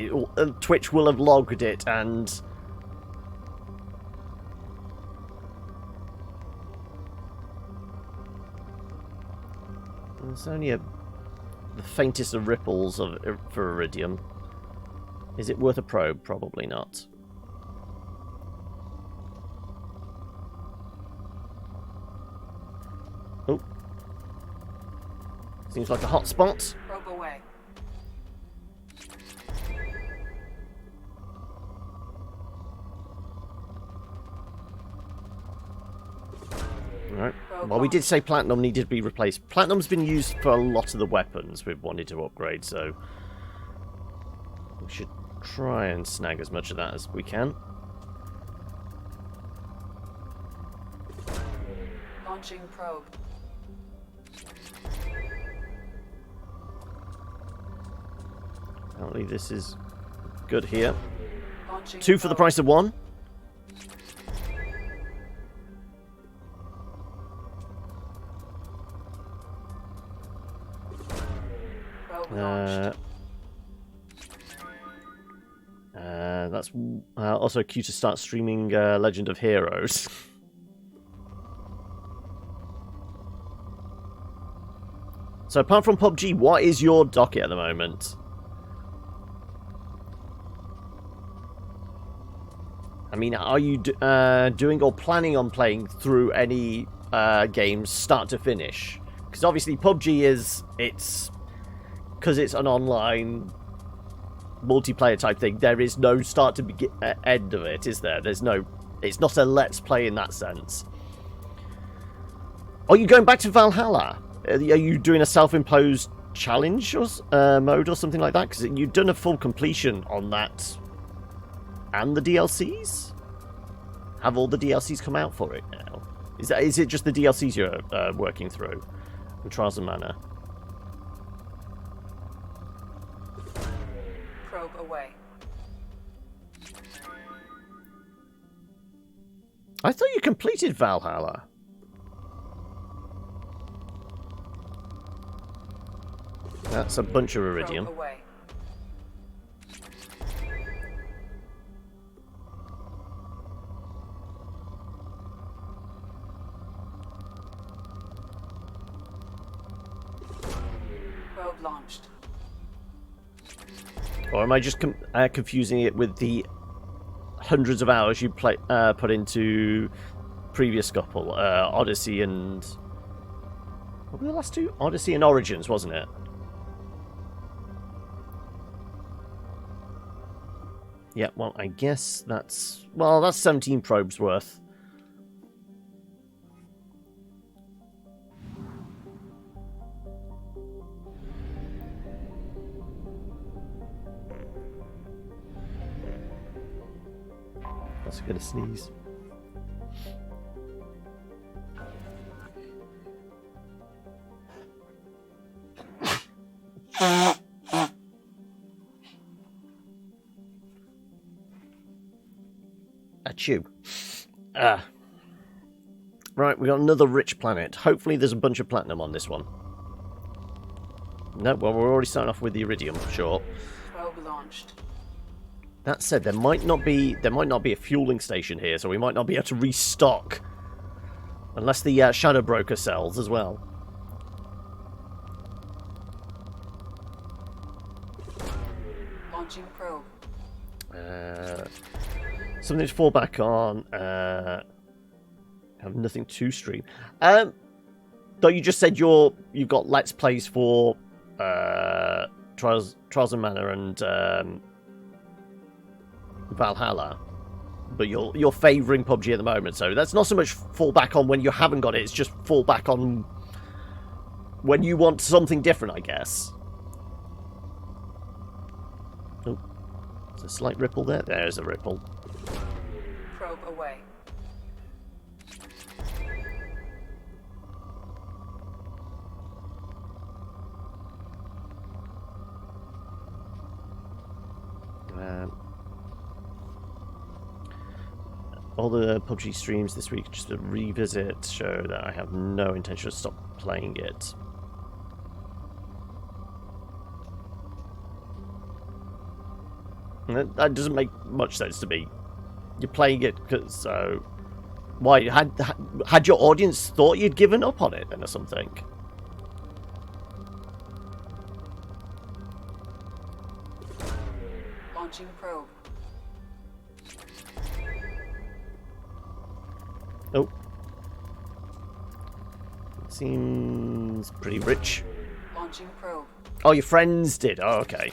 Twitch will have logged it, and there's only the faintest of ripples for Iridium. Is it worth a probe? Probably not. Oh. Seems like a hot spot. Probe away. Right. Well, we did say Platinum needed to be replaced. Platinum's been used for a lot of the weapons we've wanted to upgrade, so we should try and snag as much of that as we can. Launching probe. Apparently this is good here. Launching 2 for the price of 1. Probe launched. That's also cue to start streaming Legend of Heroes. So apart from PUBG, what is your docket at the moment? I mean, are you doing or planning on playing through any games start to finish? Because obviously PUBG because it's an online multiplayer type thing, there is no start to end of it, is there? It's not a let's play in that sense. Are you going back to Valhalla? Are you doing a self-imposed challenge or mode or something like that? Because you've done a full completion on that and the DLCs? Have all the DLCs come out for it now? Is it just the DLCs you're working through? And Trials of Mana? Probe away. I thought you completed Valhalla. That's a bunch of Iridium. Probe away. Probe launched. Or am I just confusing it with the hundreds of hours you put into previous couple, Odyssey and what were the last two? Odyssey and Origins, wasn't it? Yeah, well, I guess that's 17 probes worth. That's gonna sneeze. Achoo. Right, we got another rich planet. Hopefully there's a bunch of platinum on this one. No, well, we're already starting off with the Iridium, sure. Probe launched. That said, there might not be a fueling station here, so we might not be able to restock unless the Shadow Broker sells as well. Launching probe. Something to fall back on. Have nothing to stream. Though you just said you've got Let's Plays for Trials of Mana and Valhalla, but you're favouring PUBG at the moment, so that's not so much fall back on when you haven't got it, it's just fall back on when you want something different, I guess. Oh, there's a slight ripple there. There's a ripple. Probe away. All the PUBG streams this week, just to revisit, show that I have no intention of stop playing it. And that doesn't make much sense to me. You're playing it because so. Why had your audience thought you'd given up on it then or something? Launching probe. Oh. Seems pretty rich. Launching probe. Oh, your friends did. Oh, okay.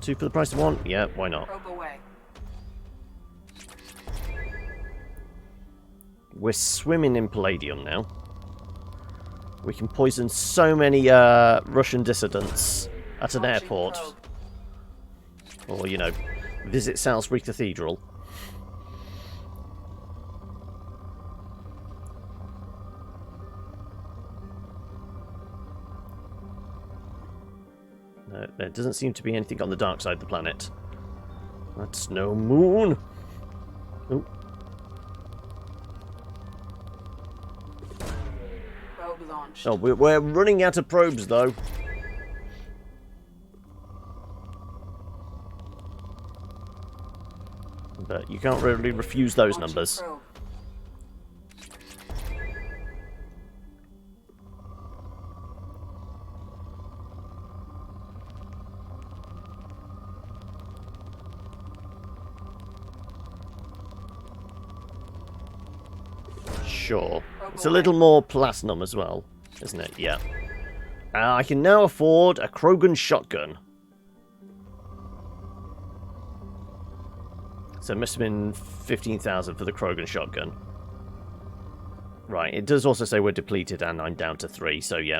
Two for the price of one? Yeah, why not? Probe away. We're swimming in palladium now. We can poison so many Russian dissidents at an airport. Or, you know, visit Salisbury Cathedral. No, there doesn't seem to be anything on the dark side of the planet. That's no moon. Oh. Probe launched. Oh, we're running out of probes, though. But you can't really refuse those numbers. Probe. Sure. It's a little more platinum as well, isn't it? Yeah. I can now afford a Krogan shotgun. So it must have been 15,000 for the Krogan shotgun. Right, it does also say we're depleted and I'm down to 3, so yeah.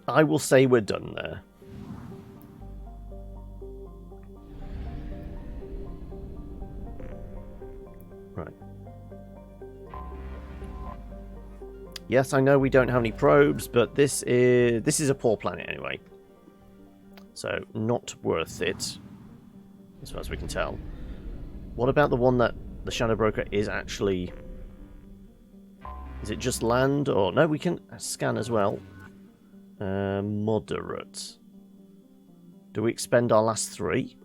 I will say we're done there. Right. Yes, I know we don't have any probes, but this is a poor planet anyway. So, not worth it, as far as we can tell. What about the one that the Shadow Broker is actually... Is it just land? Or no, we can scan as well. Moderate. Do we expend our last 3?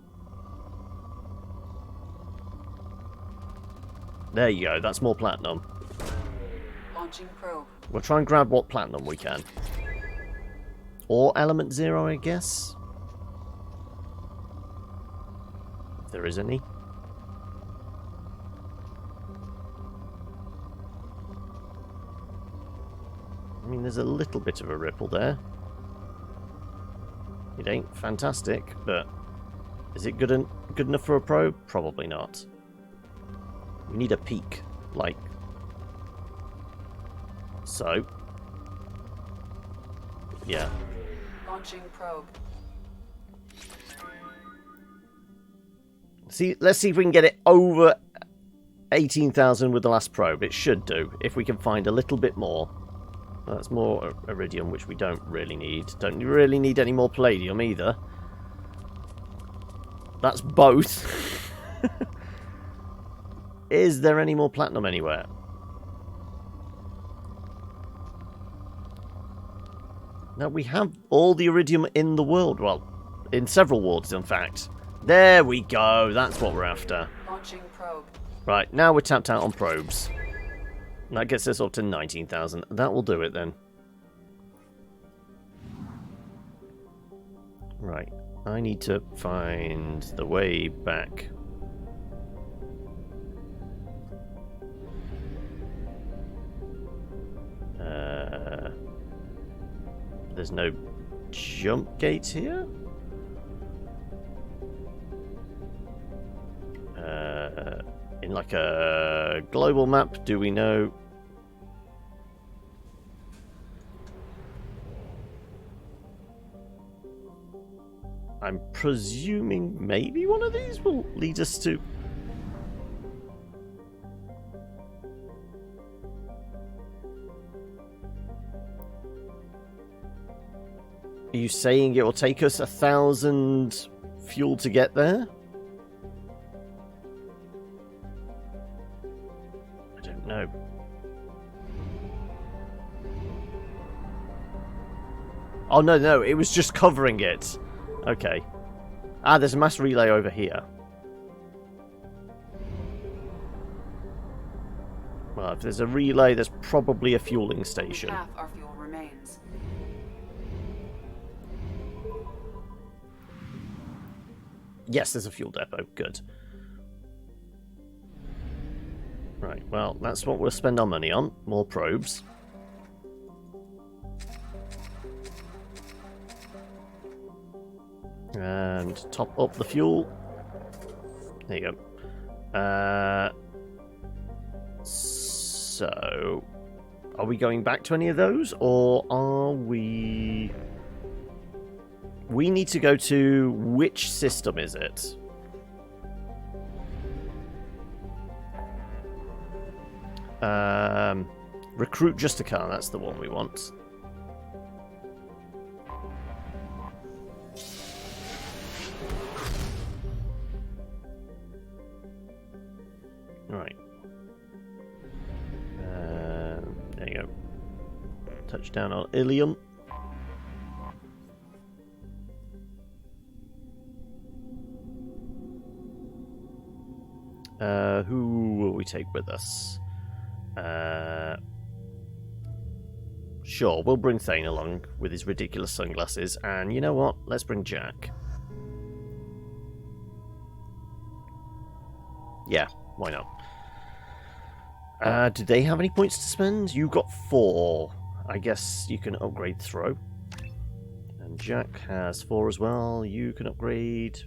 There you go, that's more platinum. Launching probe. We'll try and grab what platinum we can. Or element 0, I guess. If there is any. I mean, there's a little bit of a ripple there. It ain't fantastic, but is it good enough for a probe? Probably not. We need a peak, like so. Yeah. Launching probe. See, let's see if we can get it over 18,000 with the last probe. It should do, if we can find a little bit more. That's more iridium, which we don't really need. Don't really need any more palladium either. That's both. Is there any more platinum anywhere? Now we have all the iridium in the world. Well, in several worlds, in fact. There we go. That's what we're after. Launching probe. Right, now we're tapped out on probes. That gets us up to 19,000. That will do it then. Right, I need to find the way back. There's no jump gates here? In like a global map, do we know? I'm presuming maybe one of these will lead us to... Are you saying it will take us 1,000 fuel to get there? I don't know. Oh, no, it was just covering it. Okay. Ah, there's a mass relay over here. Well, if there's a relay, there's probably a fueling station. Half our fuel remains. Yes, there's a fuel depot. Good. Right, well, that's what we'll spend our money on. More probes. And top up the fuel. There you go. So, are we going back to any of those, or are we... We need to go to... Which system is it? Recruit Justicar, that's the one we want. Right. There you go. Touchdown on Ilium. Who will we take with us? Sure, we'll bring Thane along with his ridiculous sunglasses, and you know what? Let's bring Jack. Yeah, why not? Do they have any points to spend? You got 4. I guess you can upgrade throw. And Jack has 4 as well. You can upgrade...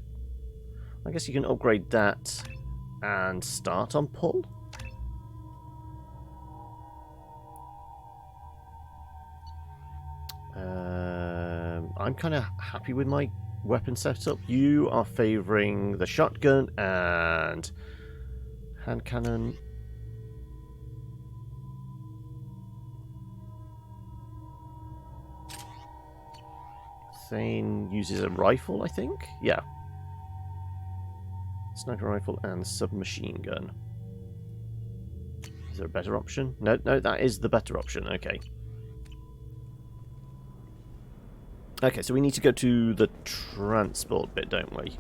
I guess you can upgrade that and start on pull. I'm kind of happy with my weapon setup. You are favouring the shotgun and hand cannon. Thane uses a rifle, I think? Yeah. Sniper rifle and submachine gun. Is there a better option? No, that is the better option. Okay. Okay, so we need to go to the transport bit, don't we?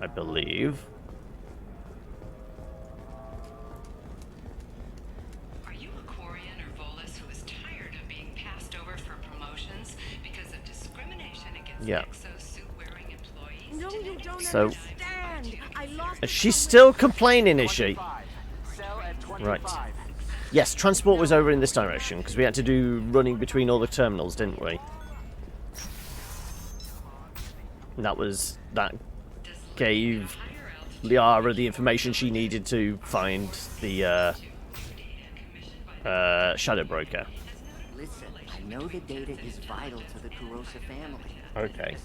I believe. Are you a Quarian or Volus who is tired of being passed over for promotions because of discrimination against exosuit-wearing employees? No, you don't So, understand. I lost she's still complaining, is she? Right. Yes, transport was over in this direction, because we had to do running between all the terminals, didn't we? That gave Liara the information she needed to find the Shadow Broker. Listen, I know the data is vital to the Kurosa family. Okay. The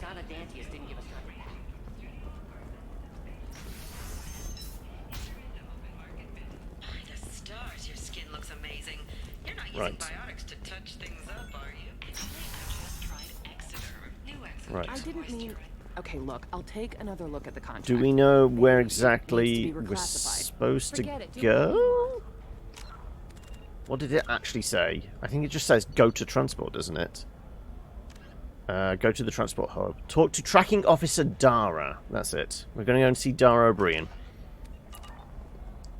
stars, your skin looks amazing. You're not using Right. biotics to touch things up, are you? Actually, I just tried Exoderm. New Exoderm. Right. I didn't mean... Okay, look, I'll take another look at the contract. Do we know where exactly we're supposed to go? What did it actually say? I think it just says go to transport, doesn't it? Go to the transport hub. Talk to Tracking Officer Dara. That's it. We're going to go and see Dara O'Brien.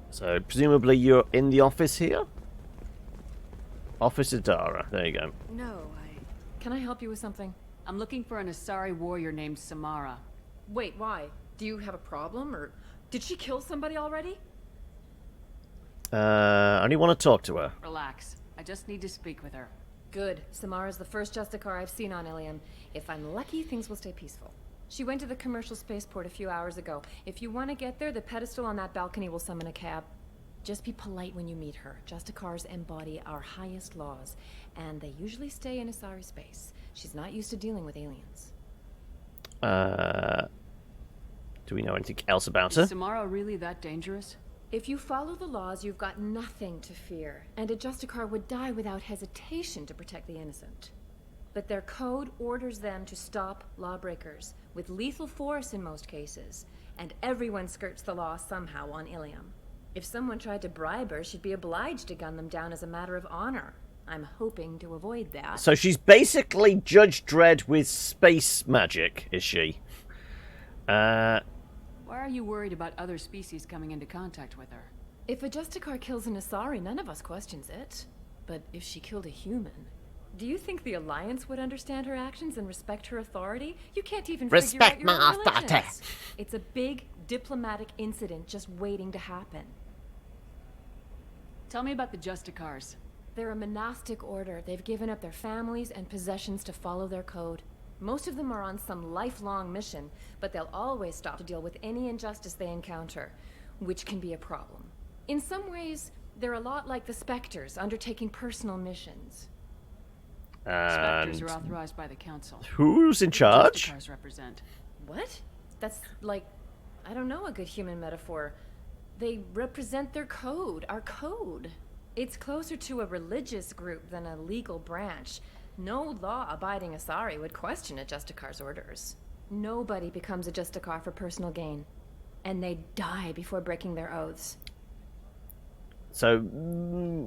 So, presumably you're in the office here? Officer Dara. There you go. No, Can I help you with something? I'm looking for an Asari warrior named Samara. Wait, why? Do you have a problem, or did she kill somebody already? I only want to talk to her. Relax. I just need to speak with her. Good. Samara's the first Justicar I've seen on Ilium. If I'm lucky, things will stay peaceful. She went to the commercial spaceport a few hours ago. If you want to get there, the pedestal on that balcony will summon a cab. Just be polite when you meet her. Justicars embody our highest laws, and they usually stay in Asari space. She's not used to dealing with aliens. Do we know anything else about her? Is Samara really that dangerous? If you follow the laws, you've got nothing to fear, and a Justicar would die without hesitation to protect the innocent. But their code orders them to stop lawbreakers, with lethal force in most cases, and everyone skirts the law somehow on Ilium. If someone tried to bribe her, she'd be obliged to gun them down as a matter of honor. I'm hoping to avoid that. So she's basically Judge Dredd with space magic, is she? Why are you worried about other species coming into contact with her? If a Justicar kills an Asari, none of us questions it. But if she killed a human, do you think the Alliance would understand her actions and respect her authority? You can't even figure out your own religions. It's a big diplomatic incident just waiting to happen. Tell me about the Justicars. They're a monastic order. They've given up their families and possessions to follow their code. Most of them are on some lifelong mission, but they'll always stop to deal with any injustice they encounter, which can be a problem. In some ways, they're a lot like the Spectres, undertaking personal missions. Spectres are authorized by the Council. Who's in charge? Justicars represent. What? That's like, I don't know, a good human metaphor. They represent their code, our code. It's closer to a religious group than a legal branch. No law-abiding Asari would question a Justicar's orders. Nobody becomes a Justicar for personal gain. And they die before breaking their oaths. So,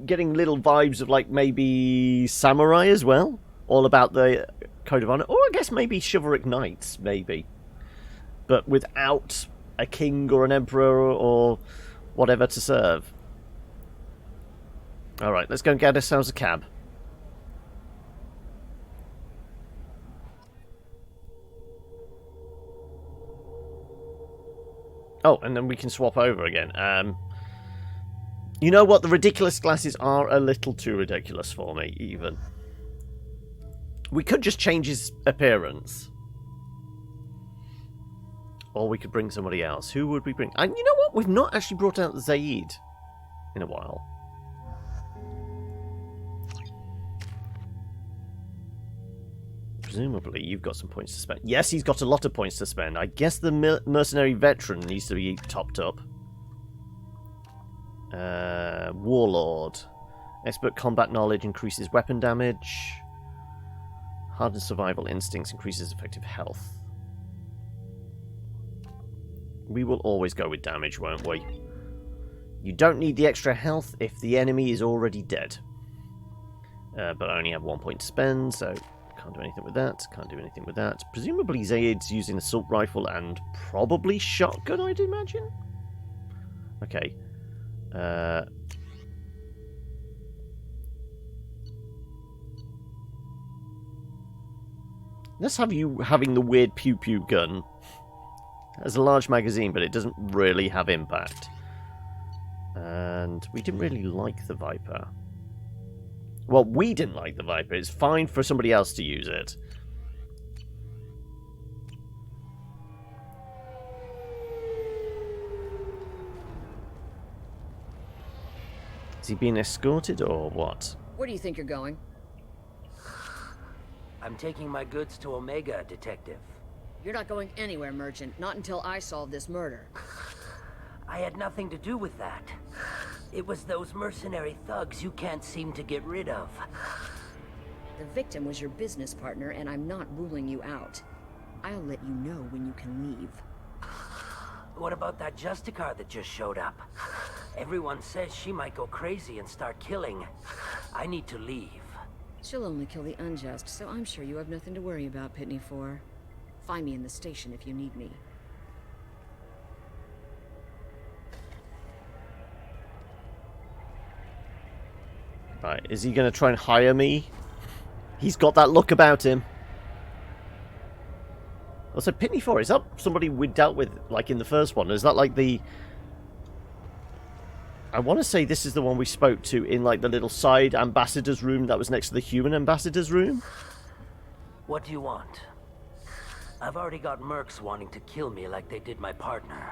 getting little vibes of, like, maybe samurai as well? All about the code of honor? Or I guess maybe chivalric knights, maybe. But without a king or an emperor or whatever to serve. Alright, let's go and get ourselves a cab. Oh, and then we can swap over again. You know what? The ridiculous glasses are a little too ridiculous for me, even. We could just change his appearance. Or we could bring somebody else. Who would we bring? And you know what? We've not actually brought out Zaid in a while. Presumably, you've got some points to spend. Yes, he's got a lot of points to spend. I guess the mercenary veteran needs to be topped up. Warlord. Expert combat knowledge increases weapon damage. Hardened survival instincts increases effective health. We will always go with damage, won't we? You don't need the extra health if the enemy is already dead. But I only have 1 point to spend, so can't do anything with that. Can't do anything with that. Presumably Zaid's using assault rifle and probably shotgun, I'd imagine. Okay. Let's have you having the weird pew-pew gun. It has a large magazine, but it doesn't really have impact. And we didn't really like the Viper. Well, we didn't like the Viper. It's fine for somebody else to use it. Is he being escorted or what? Where do you think you're going? I'm taking my goods to Omega, Detective. You're not going anywhere, Merchant. Not until I solve this murder. I had nothing to do with that. It was those mercenary thugs you can't seem to get rid of. The victim was your business partner, and I'm not ruling you out. I'll let you know when you can leave. What about that Justicar that just showed up? Everyone says she might go crazy and start killing. I need to leave. She'll only kill the unjust, so I'm sure you have nothing to worry about, Pitney 4. Find me in the station if you need me. Right, is he going to try and hire me? He's got that look about him. Also, Pitney 4, is that somebody we dealt with, like, in the first one? Is that, like, the... I want to say this is the one we spoke to in, like, the little side ambassador's room that was next to the human ambassador's room? What do you want? I've already got mercs wanting to kill me like they did my partner.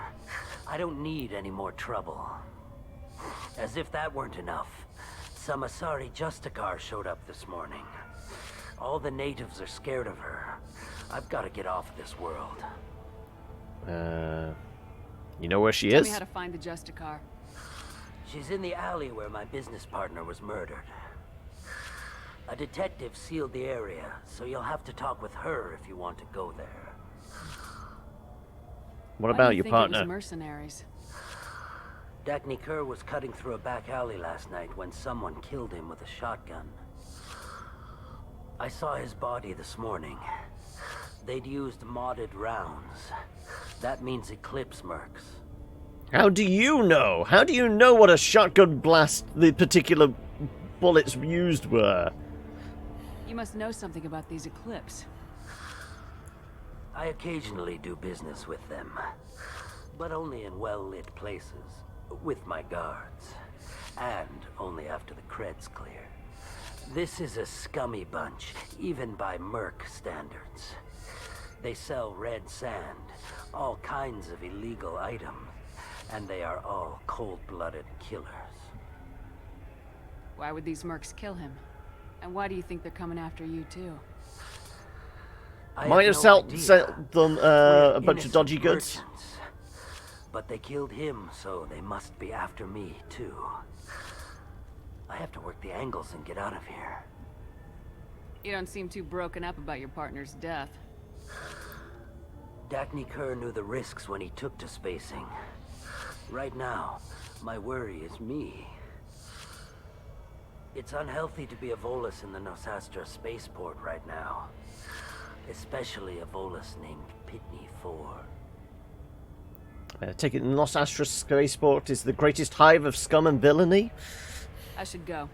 I don't need any more trouble. As if that weren't enough, some Asari Justicar showed up this morning. All the natives are scared of her. I've got to get off this world. You know where she Tell is? me how to find the Justicar. She's in the alley where my business partner was murdered. A detective sealed the area, so you'll have to talk with her if you want to go there. What about your partner? It was mercenaries? Dagny Kerr was cutting through a back alley last night when someone killed him with a shotgun. I saw his body this morning. They'd used modded rounds. That means Eclipse mercs. How do you know? How do you know what a shotgun blast the particular bullets used were? You must know something about these Eclipse. I occasionally do business with them, but only in well-lit places, with my guards, and only after the cred's clear. This is a scummy bunch, even by merc standards. They sell red sand, all kinds of illegal items, and they are all cold-blooded killers. Why would these mercs kill him? And why do you think they're coming after you, too? Might have sold them a bunch of dodgy goods. But they killed him, so they must be after me, too. I have to work the angles and get out of here. You don't seem too broken up about your partner's death. Dagny Kerr knew the risks when he took to spacing. Right now, my worry is me. It's unhealthy to be a Volus in the Nosastra spaceport right now. Especially a Volus named Pitney 4. Take it Los Astra Spaceport is the greatest hive of scum and villainy? I should go.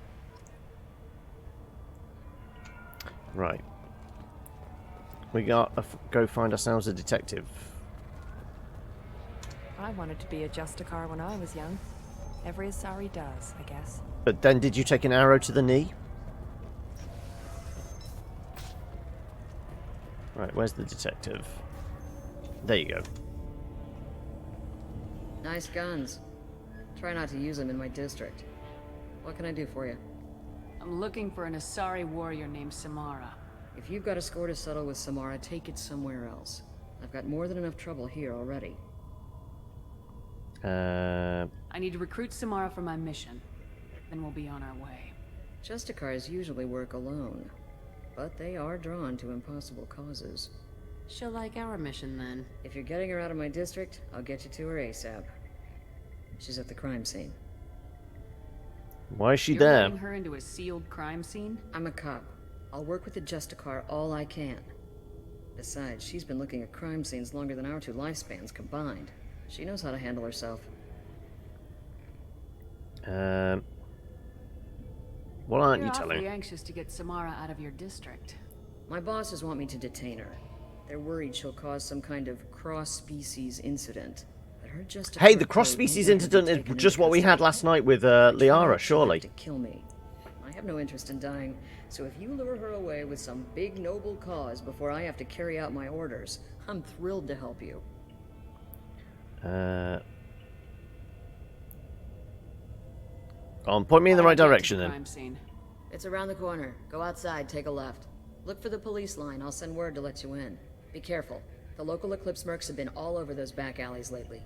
Right. We got to go find ourselves a detective. I wanted to be a Justicar when I was young. Every Asari does, I guess. But then did you take an arrow to the knee? Right, where's the detective? There you go. Nice guns. Try not to use them in my district. What can I do for you? I'm looking for an Asari warrior named Samara. If you've got a score to settle with Samara, take it somewhere else. I've got more than enough trouble here already. I need to recruit Samara for my mission. Then we'll be on our way. Justicars usually work alone, but they are drawn to impossible causes. She'll like our mission, then. If you're getting her out of my district, I'll get you to her ASAP. She's at the crime scene. Why is she You're there? letting her into a sealed crime scene? I'm a cop. I'll work with the Justicar all I can. Besides, she's been looking at crime scenes longer than our two lifespans combined. She knows how to handle herself. What aren't You're you telling awfully me? anxious to get Samara out of your district. My bosses want me to detain her. They're worried she'll cause some kind of cross-species incident. But her Justicar Hey, the cross-species incident is just what we had last night with Liara, surely. To kill me. I have no interest in dying, so if you lure her away with some big noble cause before I have to carry out my orders, I'm thrilled to help you. Point me in the right direction then. Crime scene. It's around the corner. Go outside, take a left. Look for the police line. I'll send word to let you in. Be careful. The local Eclipse mercs have been all over those back alleys lately.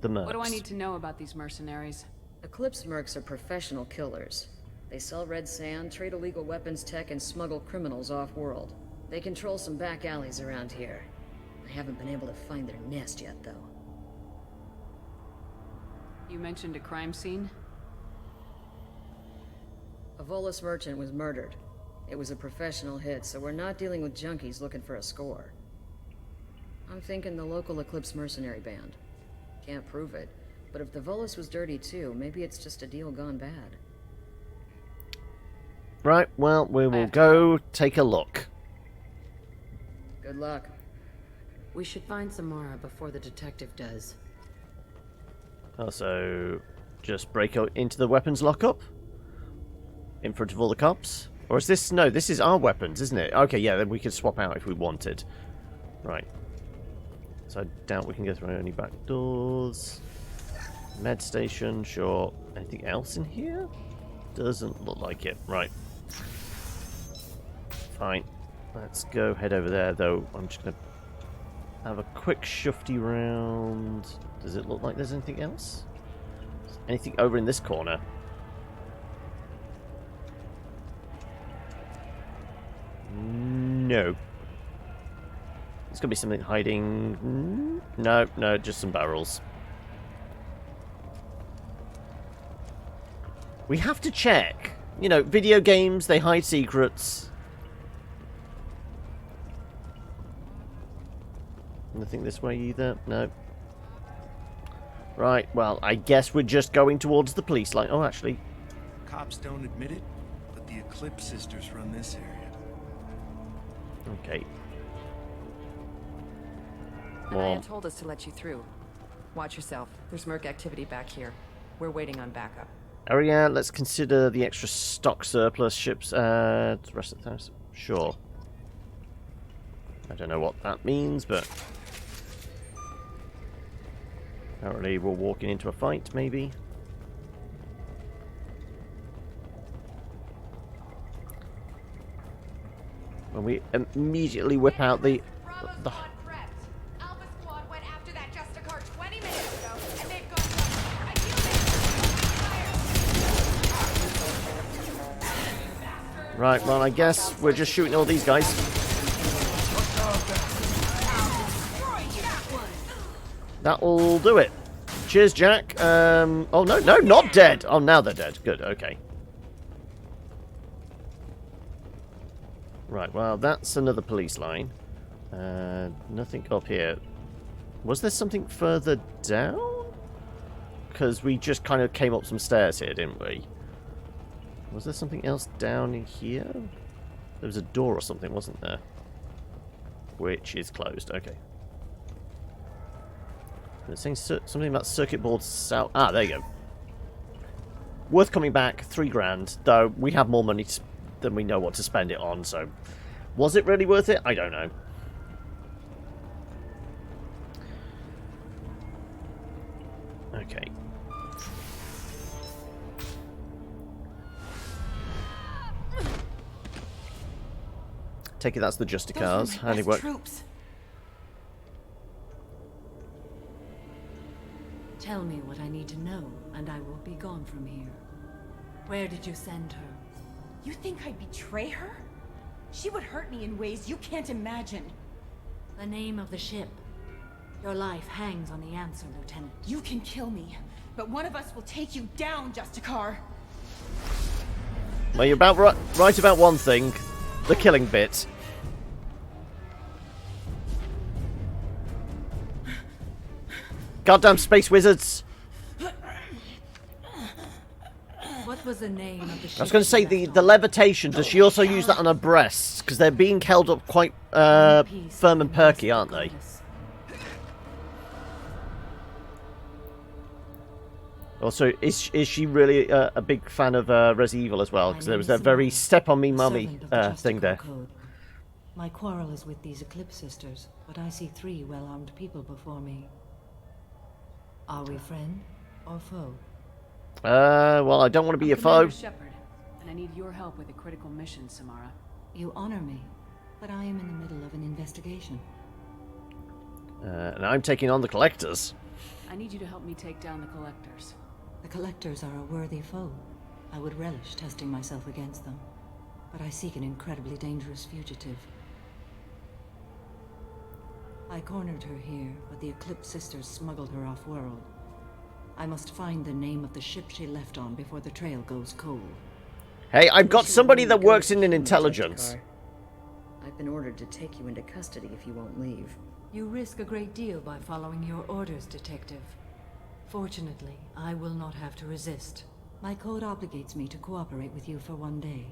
The mercs. What do I need to know about these mercenaries? Eclipse mercs are professional killers. They sell red sand, trade illegal weapons tech, and smuggle criminals off-world. They control some back alleys around here. I haven't been able to find their nest yet, though. You mentioned a crime scene? A Volus merchant was murdered. It was a professional hit, so we're not dealing with junkies looking for a score. I'm thinking the local Eclipse mercenary band. Can't prove it, but if the Volus was dirty too, maybe it's just a deal gone bad. Right, well, we will go take a look. Good luck. We should find Samara before the detective does. Also, just break out into the weapons lockup? In front of all the cops? Or is this... No, this is our weapons, isn't it? Okay, yeah, then we could swap out if we wanted. Right. So I doubt we can go through any back doors. Med station, sure. Anything else in here? Doesn't look like it. Right. Fine. Let's go head over there, though. I'm just going to have a quick shufty round. Does it look like there's anything else? Anything over in this corner? No. There's going to be something hiding. No, no, just some barrels. We have to check. You know, video games, they hide secrets. Nothing this way either. No. Right, well, I guess we're just going towards the police line. Oh, actually. Cops don't admit it, but the Eclipse sisters run this area. Okay. Anaya told us to let you through. Watch yourself. There's Merc activity back here. We're waiting on backup. Area, let's consider the extra stock surplus ships. The rest of the time. Sure. I don't know what that means, but apparently we're walking into a fight, maybe. When we immediately whip out the Right, well, I guess we're just shooting all these guys. That'll do it. Cheers, Jack. Oh, no, no, not dead. Oh, now they're dead. Good, okay. Right, well, that's another police line. Nothing up here. Was there something further down? Because we just kind of came up some stairs here, didn't we? Was there something else down in here? There was a door or something, wasn't there? Which is closed. Okay. They're saying something about circuit boards south. Ah, there you go. Worth coming back. 3 grand. Though we have more money than we know what to spend it on. So, was it really worth it? I don't know. Okay. Take it that's the Justicars. Handiwork. Troops. Tell me what I need to know, and I will be gone from here. Where did you send her? You think I'd betray her? She would hurt me in ways you can't imagine. The name of the ship. Your life hangs on the answer, Lieutenant. You can kill me, but one of us will take you down, Justicar. Well, you're about right about one thing. The killing bit. Goddamn space wizards! What was the name of the ship? I was going to say the levitation. Does she also use that on her breasts? Because they're being held up quite firm and perky, aren't they? Also, is she really a big fan of Resident Evil as well? Because there was that very step on me mummy thing there. My quarrel is with these Eclipse sisters, but I see 3 well-armed people before me. Are we friend or foe? Well, I don't want to be a foe. Shepard, and I need your help with a critical mission, Samara. You honor me, but I am in the middle of an investigation. And I'm taking on the Collectors. I need you to help me take down the Collectors. The Collectors are a worthy foe. I would relish testing myself against them, but I seek an incredibly dangerous fugitive. I cornered her here, but the Eclipse sisters smuggled her off-world. I must find the name of the ship she left on before the trail goes cold. Hey, I've got somebody that works in an intelligence. I've been ordered to take you into custody if you won't leave. You risk a great deal by following your orders, Detective. Fortunately, I will not have to resist. My code obligates me to cooperate with you for 1 day.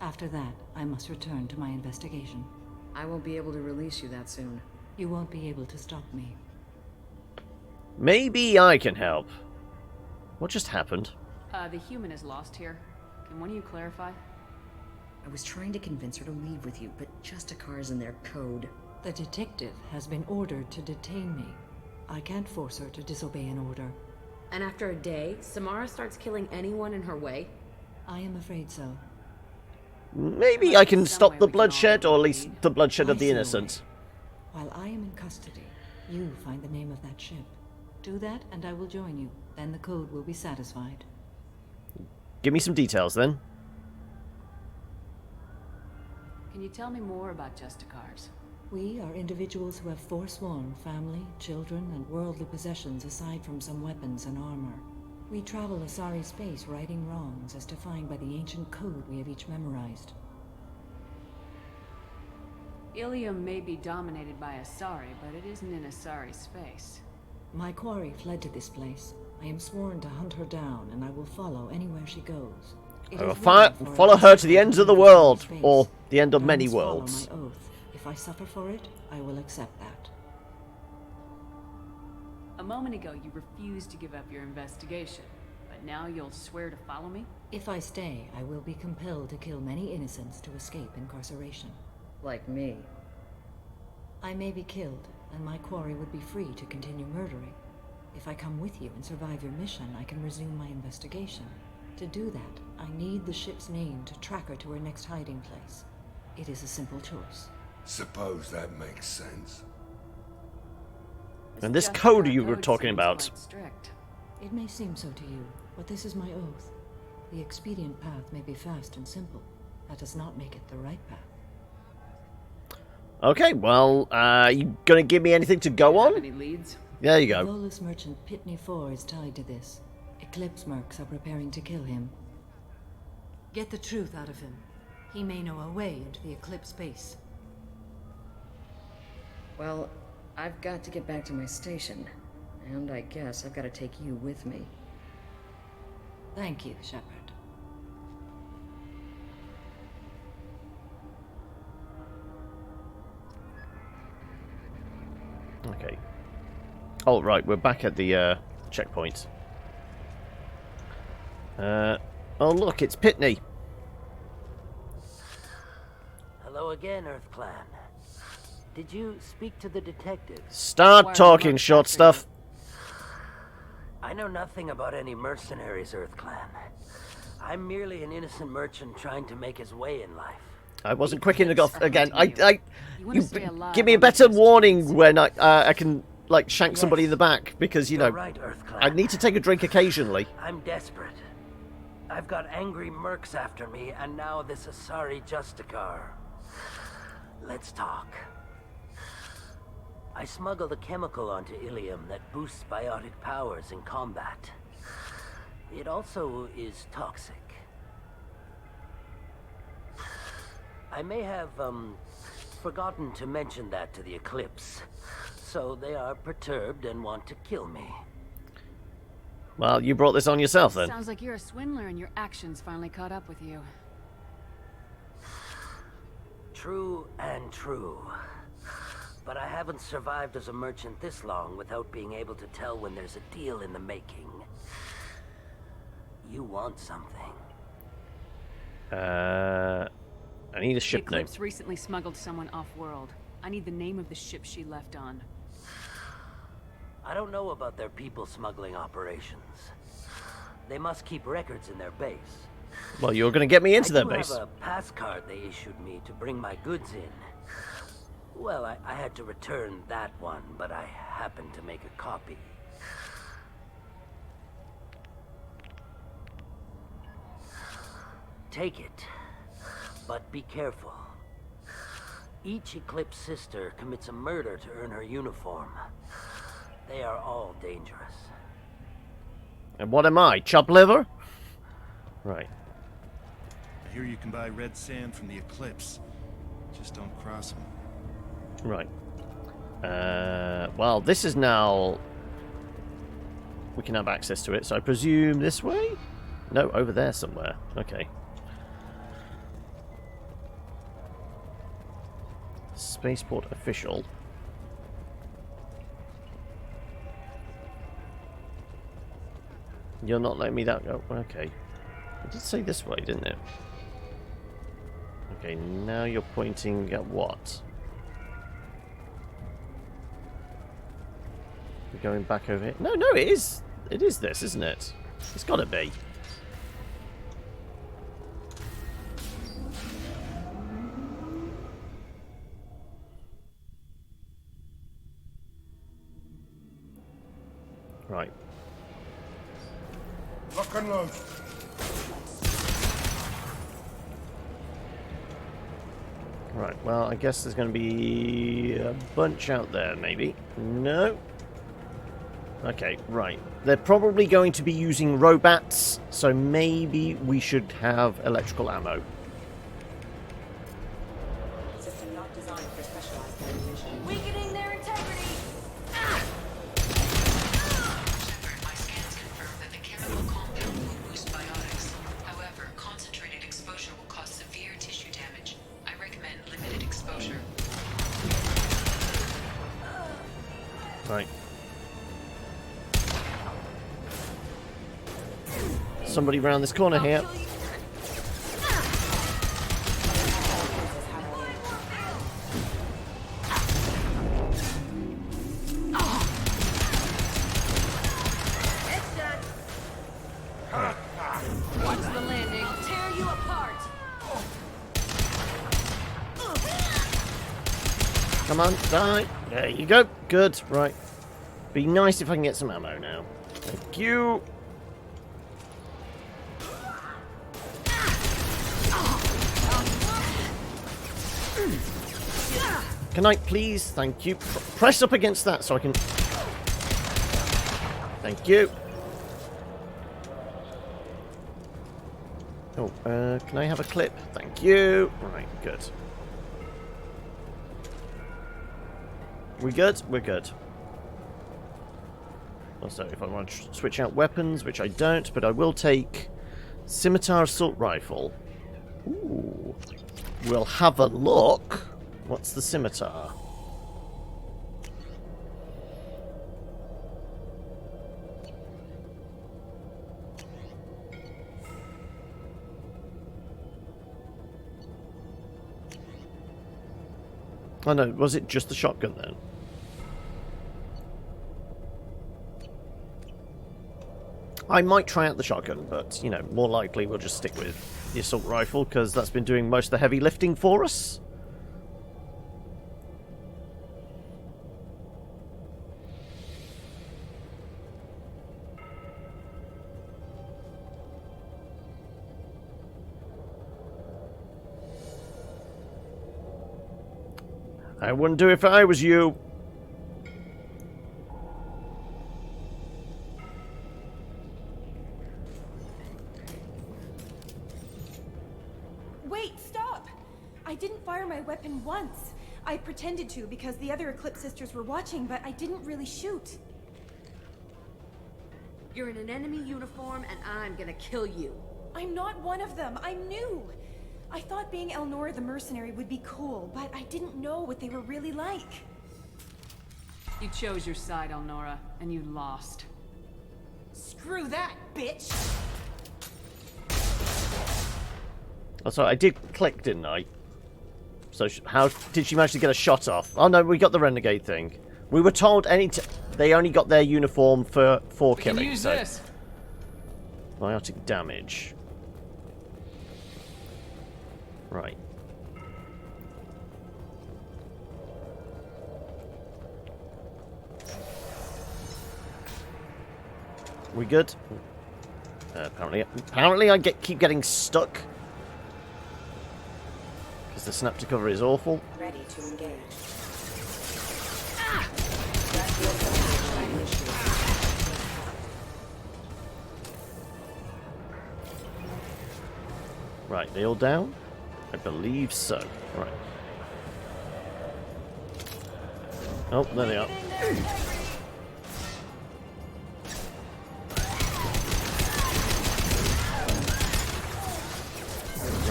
After that, I must return to my investigation. I won't be able to release you that soon. You won't be able to stop me. Maybe I can help. What just happened? The human is lost here. Can one of you clarify? I was trying to convince her to leave with you, but Justicar's in their code. The detective has been ordered to detain me. I can't force her to disobey an order. And after a day, Samara starts killing anyone in her way? I am afraid so. Maybe I can stop the bloodshed, or at least the bloodshed of the innocent. While I am in custody, you find the name of that ship. Do that, and I will join you. Then the code will be satisfied. Give me some details, then. Can you tell me more about Justicars? We are individuals who have forsworn family, children, and worldly possessions aside from some weapons and armor. We travel Asari space righting wrongs as defined by the ancient code we have each memorized. Ilium may be dominated by Asari, but it isn't in Asari space. My quarry fled to this place. I am sworn to hunt her down, and I will follow anywhere she goes. I will follow her to the ends of the world, or the end of many worlds. Follow my oath. If I suffer for it, I will accept that. A moment ago, you refused to give up your investigation, but now you'll swear to follow me? If I stay, I will be compelled to kill many innocents to escape incarceration. Like me. I may be killed, and my quarry would be free to continue murdering. If I come with you and survive your mission, I can resume my investigation. To do that, I need the ship's name to track her to her next hiding place. It is a simple choice. Suppose that makes sense. And this code you were talking about. Strict. It may seem so to you, but this is my oath. The expedient path may be fast and simple. That does not make it the right path. Okay, well, you gonna give me anything to go on? Any leads? There you go. The Volus merchant Pitney 4 is tied to this. Eclipse mercs are preparing to kill him. Get the truth out of him. He may know a way into the Eclipse base. Well, I've got to get back to my station. And I guess I've got to take you with me. Thank you, Shepard. Okay. Oh, right, we're back at the checkpoint. Oh, look, it's Pitney. Hello again, Earth Clan. Did you speak to the detective? Start talking, short stuff. I know nothing about any mercenaries, Earth Clan. I'm merely an innocent merchant trying to make his way in life. I wasn't quick enough again. You give me a better warning when I can, like, shank somebody in the back, because, you know, right, Earth Clan. I need to take a drink occasionally. I'm desperate. I've got angry mercs after me, and now this Asari Justicar. Let's talk. I smuggled a chemical onto Ilium that boosts biotic powers in combat. It also is toxic. I may have, forgotten to mention that to the Eclipse, so they are perturbed and want to kill me. Well, you brought this on yourself, then. Sounds like you're a swindler and your actions finally caught up with you. True and true. But I haven't survived as a merchant this long without being able to tell when there's a deal in the making. You want something. I need a ship the name. Eclipse recently smuggled someone off-world. I need the name of the ship she left on. I don't know about their people smuggling operations. They must keep records in their base. Well, you're going to get me into their base. I have a pass card they issued me to bring my goods in. Well, I had to return that one, but I happened to make a copy. Take it, but be careful. Each Eclipse sister commits a murder to earn her uniform. They are all dangerous. And what am I? Chop liver? Right. I hear you can buy red sand from the Eclipse. Just don't cross them. Right. Well, this is now... We can have access to it, so I presume this way? No, over there somewhere. Okay. Spaceport official. You're not letting me that go. Okay. It did say this way, didn't it? Okay, now you're pointing at what? We're going back over here. No, no, it is. It is this, isn't it? It's got to be. Right. Lock and load. Right, well, I guess there's going to be a bunch out there, maybe. No. Okay, right. They're probably going to be using robats, so maybe we should have electrical ammo. System not designed for specialized ammunition. Weakening their integrity! Shepard, my scans confirm that the chemical compound will boost biotics. However, concentrated exposure will cause severe tissue damage. I recommend limited exposure. Right. Somebody round this corner here. Watch the landing. Tear you apart. Come on, die. There you go. Good. Right. Be nice if I can get some ammo now. Thank you. Can I please? Thank you. Press up against that so I can... Thank you. Oh, can I have a clip? Thank you. Right, good. We good? We're good. Also, if I want to switch out weapons, which I don't, but I will take Scimitar Assault Rifle. Ooh. We'll have a look. What's the scimitar? Oh no, was it just the shotgun then? I might try out the shotgun, but, you know, more likely we'll just stick with the assault rifle, because that's been doing most of the heavy lifting for us. I wouldn't do it if I was you. Wait, stop! I didn't fire my weapon once. I pretended to because the other Eclipse sisters were watching, but I didn't really shoot. You're in an enemy uniform, and I'm gonna kill you. I'm not one of them. I'm new. I thought being Elnora the mercenary would be cool, but I didn't know what they were really like. You chose your side, Elnora, and you lost. Screw that, bitch! Oh, sorry, I did click, didn't I? So how did she manage to get a shot off? Oh no, we got the renegade thing. We were told they only got their uniform for killing. Use this. Biotic damage. Right. We good? Apparently I keep getting stuck. Because the snap to cover is awful. Ready to engage. Right. Right, they all down? I believe so. Right. Oh, there they are.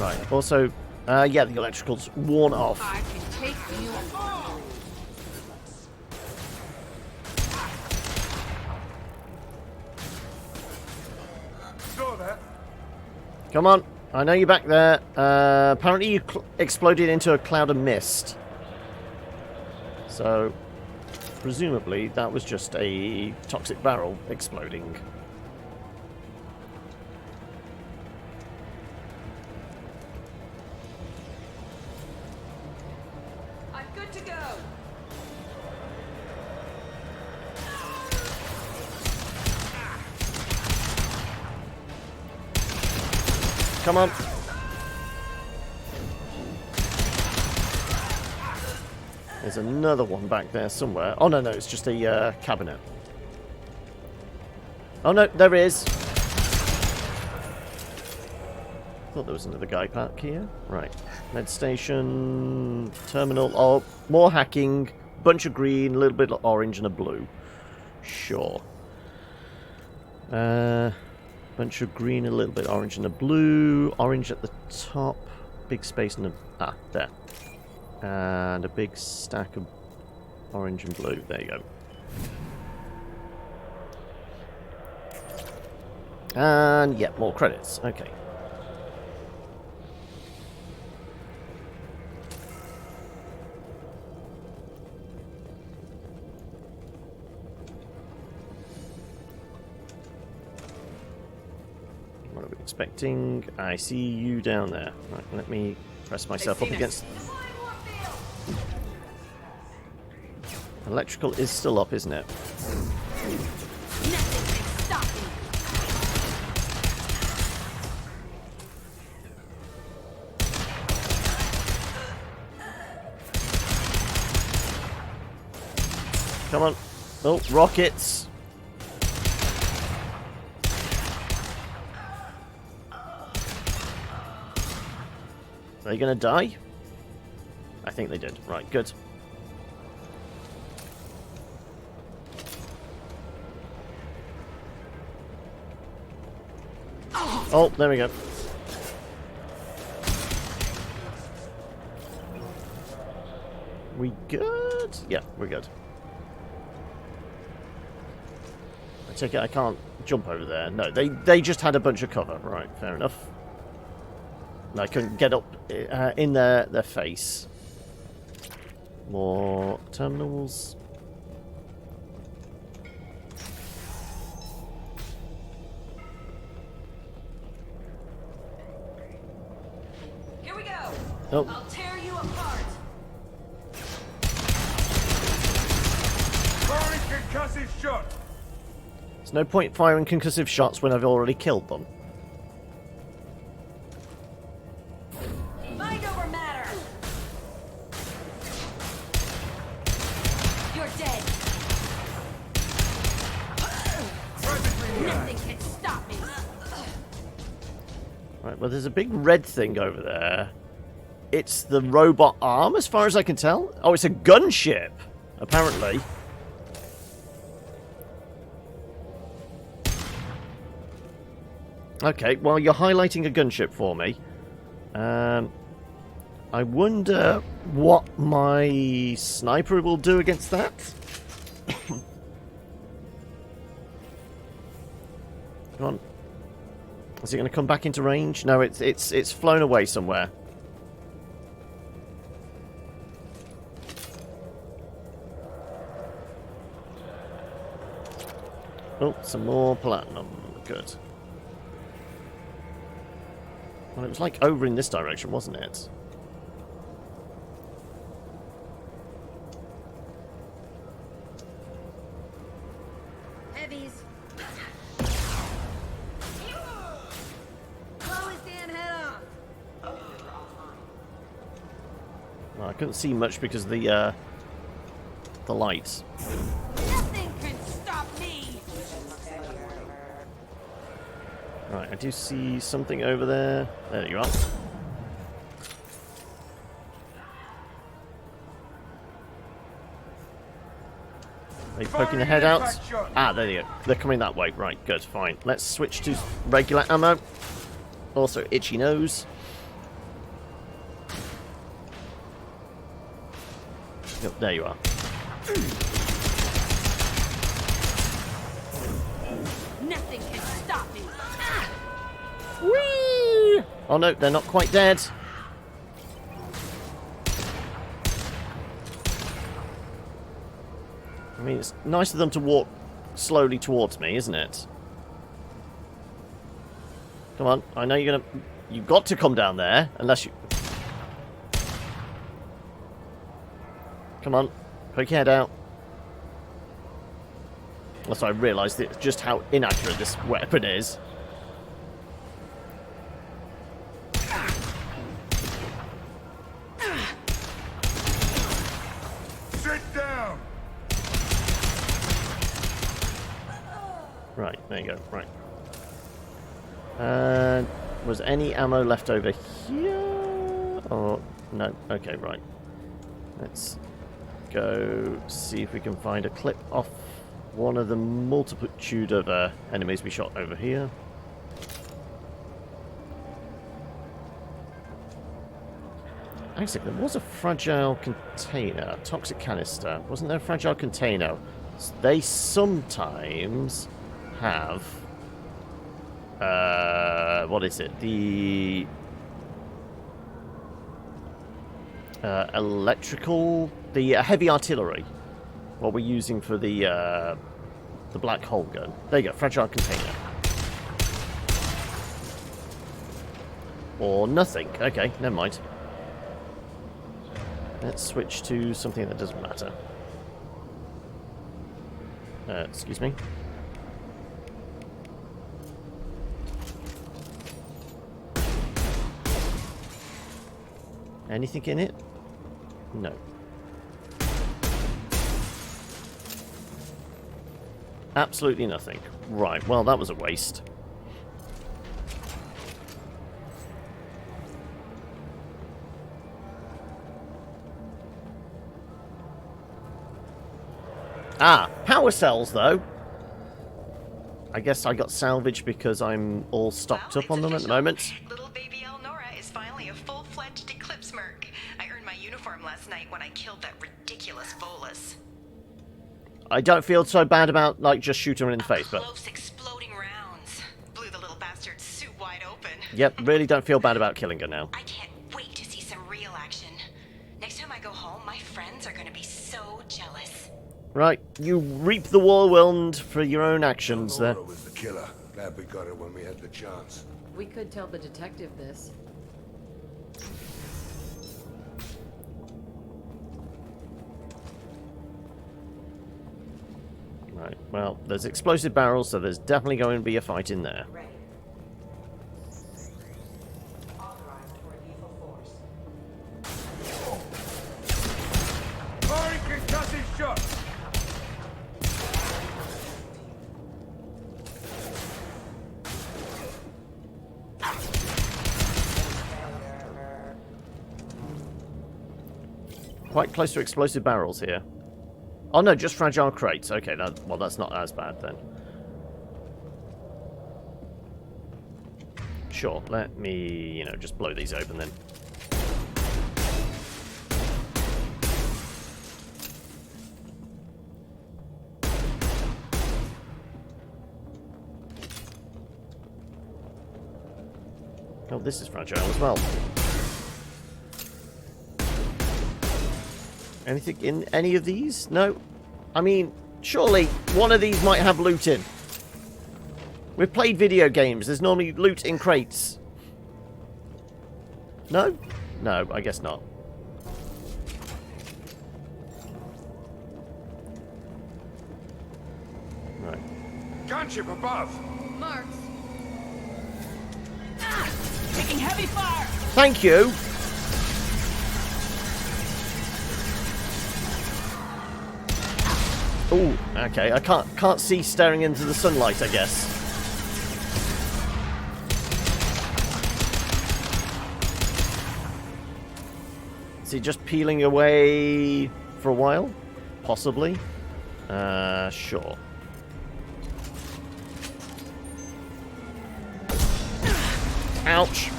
Right, also, yeah, the electrical's worn off. I can take you on. Saw that. Come on, I know you're back there. Apparently you exploded into a cloud of mist. So, presumably that was just a toxic barrel exploding. I'm good to go. Come on. There's another one back there somewhere. Oh, no, it's just a cabinet. Oh, no, there is. Thought there was another guy back here. Right. Med station, terminal. Oh, more hacking. Bunch of green, a little bit of orange and a blue. Sure. Bunch of green, a little bit orange and a blue. Orange at the top. Big space and a... Ah, there. And a big stack of orange and blue. There you go. And, yeah, more credits. Okay. What are we expecting? I see you down there. Right, let me press myself up against... Electrical is still up, isn't it? Come on. Oh, rockets. Are they going to die? I think they did. Right, good. Oh, there we go. We good? Yeah, we're good. I take it I can't jump over there. No, they just had a bunch of cover. Right, fair enough. And I couldn't get up in their face. More terminals. Here we go. Oh. I'll tear you apart. Firing concussive shot. There's no point firing concussive shots when I've already killed them. Mind over matter. You're dead. Nothing can stop me. Right, well, there's a big red thing over there. It's the robot arm, as far as I can tell. Oh, it's a gunship, apparently. Okay, well, you're highlighting a gunship for me. I wonder what my sniper will do against that. Come on. Is it going to come back into range? No, it's flown away somewhere. Oh, some more platinum. Good. Well, it was like over in this direction, wasn't it? Heavies. Blow his damn head off. Well, I couldn't see much because of the lights. Nothing can stop me. Right, I do see something over there. There you are. Are you poking the head out? Ah, there you go. They're coming that way. Right, good, fine. Let's switch to regular ammo. Also, itchy nose. Yep, there you are. Nothing can stop me. Ah! Whee! Oh no, they're not quite dead. I mean, it's nice of them to walk slowly towards me, isn't it? Come on, I know you're gonna... You've got to come down there, unless you... Come on, poke your head out. Also, I realised just how inaccurate this weapon is. Sit down. Right, there you go. Right. Was any ammo left over here? Oh, no. Okay, right. Let's go see if we can find a clip off one of the multitude of enemies we shot over here. Actually, there was a fragile container, toxic canister. Wasn't there a fragile container? They sometimes have... what is it? The... electrical... The heavy artillery. What we're using for the black hole gun. There you go, fragile container. Or nothing. Okay, never mind. Let's switch to something that doesn't matter. Excuse me. Anything in it? No. Absolutely nothing. Right, well, that was a waste. Ah, power cells, though. I guess I got salvaged because I'm all stocked up on them at the moment. Little baby Elnora is finally a full-fledged Eclipse merc. I earned my uniform last night when I killed that ridiculous bolus. I don't feel so bad about, like, just shooting her in the face, but... Close exploding rounds. Blew the little bastard's suit wide open. Yep, really don't feel bad about killing her now. I can't wait to see some real action. Next time I go home, my friends are going to be so jealous. Right, you reap the whirlwind for your own actions there. Was the killer. Glad we got her when we had the chance. We could tell the detective this. Right, well, there's explosive barrels, so there's definitely going to be a fight in there. Firing concussive shot. Quite close to explosive barrels here. Oh no, just fragile crates. Okay, well, that's not as bad then. Sure, let me, just blow these open then. Oh, this is fragile as well. Anything in any of these? No. I mean, surely one of these might have loot in. We've played video games. There's normally loot in crates. No? No, I guess not. Right. Gunship above. Marks. Taking heavy fire! Thank you! Ooh, okay. I can't see staring into the sunlight, I guess. Is he just peeling away for a while? Possibly. Sure. Ouch.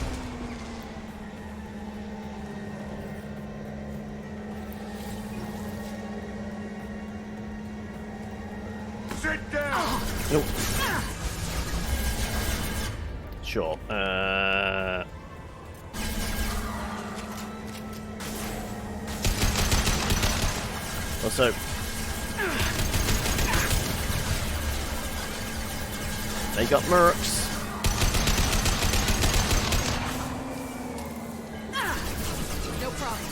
Sit down! Nope. Sure. Also, they got mercs. No problem.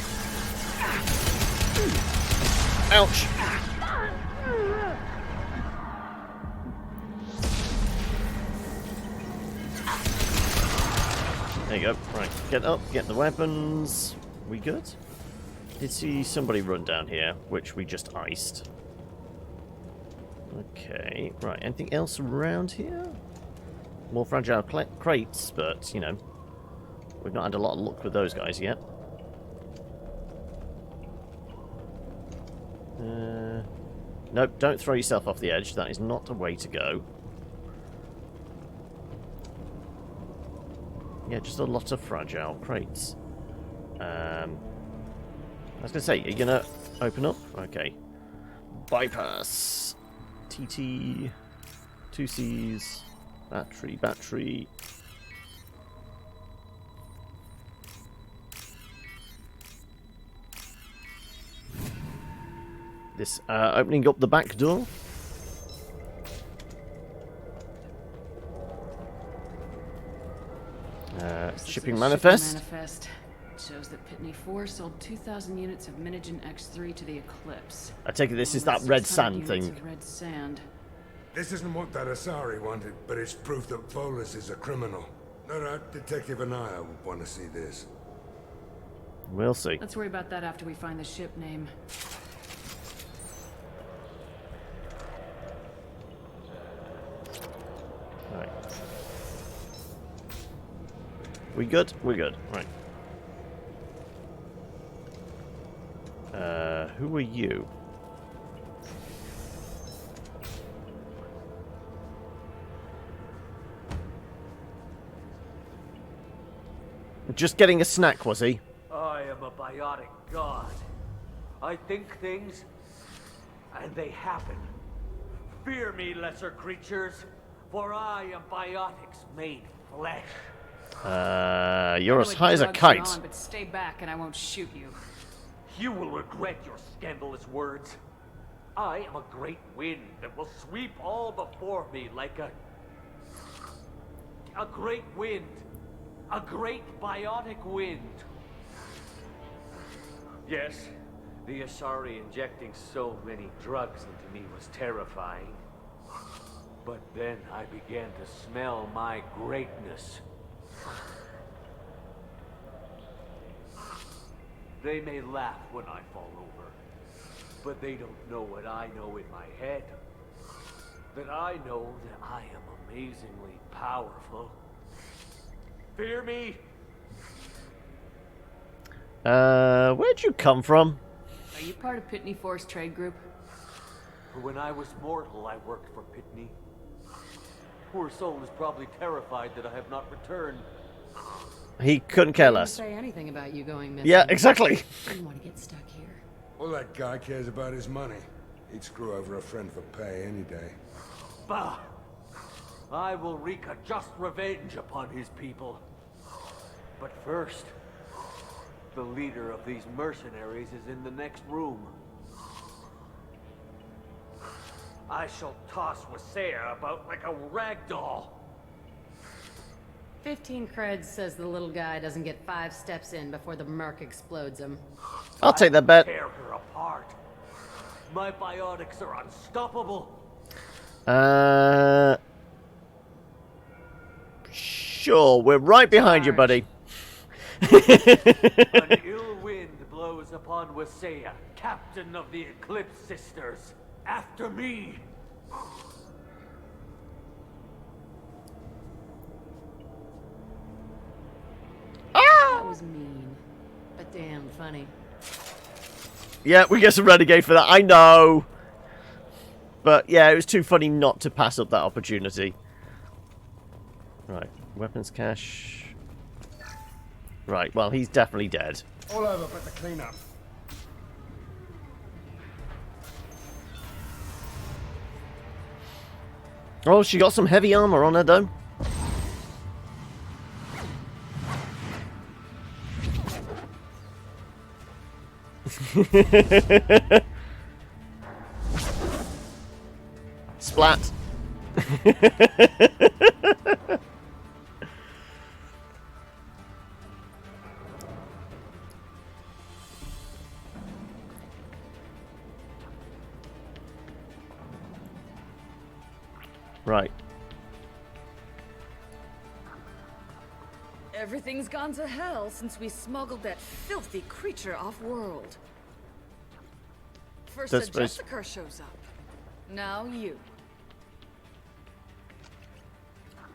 Ouch. There you go. Right, get up, get the weapons. We good? Did see somebody run down here, which we just iced. Okay, right. Anything else around here? More fragile crates, but, you know, we've not had a lot of luck with those guys yet. Nope, don't throw yourself off the edge. That is not the way to go. Yeah, just a lot of fragile crates. I was going to say, are you going to open up? Okay. Bypass. TT. 2Cs. Battery. This, opening up the back door. Shipping manifest. It shows that Pitney 4 sold 2,000 units of Minigen X3 to the Eclipse. I take it this is that red sand thing. Red sand. This isn't what that Asari wanted, but it's proof that Volus is a criminal. No doubt Detective and I would want to see this. We'll see. Let's worry about that after we find the ship name. Right. We good? We're good. Right. Who are you? Just getting a snack, was he? I am a biotic god. I think things, and they happen. Fear me, lesser creatures, for I am biotics made flesh. You're as high as a kite. On, but stay back and I won't shoot you. You will regret your scandalous words. I am a great wind that will sweep all before me like a great wind. A great biotic wind. Yes, the Asari injecting so many drugs into me was terrifying. But then I began to smell my greatness. They may laugh when I fall over, but they don't know what I know in my head. That I know that I am amazingly powerful. Fear me? Where'd you come from? Are you part of Pitney 4's trade group? When I was mortal, I worked for Pitney. Poor soul is probably terrified that I have not returned. He couldn't care less. Didn't say anything about you going missing. Yeah, exactly. Didn't want to get stuck here. All that guy cares about is money. He'd screw over a friend for pay any day. Bah! I will wreak a just revenge upon his people. But first, the leader of these mercenaries is in the next room. I shall toss Wasea about like a rag doll. 15 creds says the little guy doesn't get 5 steps in before the merc explodes him. I'll take that bet. Tear her apart. My biotics are unstoppable. Sure, we're right behind you, buddy. An ill wind blows upon Wasea, captain of the Eclipse Sisters. After me. That was mean, but damn funny. Yeah, we get some renegade for that. I know. But yeah, it was too funny not to pass up that opportunity. Right, weapons cache. Right, well, he's definitely dead. All over but the cleanup. Oh, she got some heavy armor on her, though. Splat. Right. Everything's gone to hell since we smuggled that filthy creature off-world. First, That's a Jessica shows up. Now you.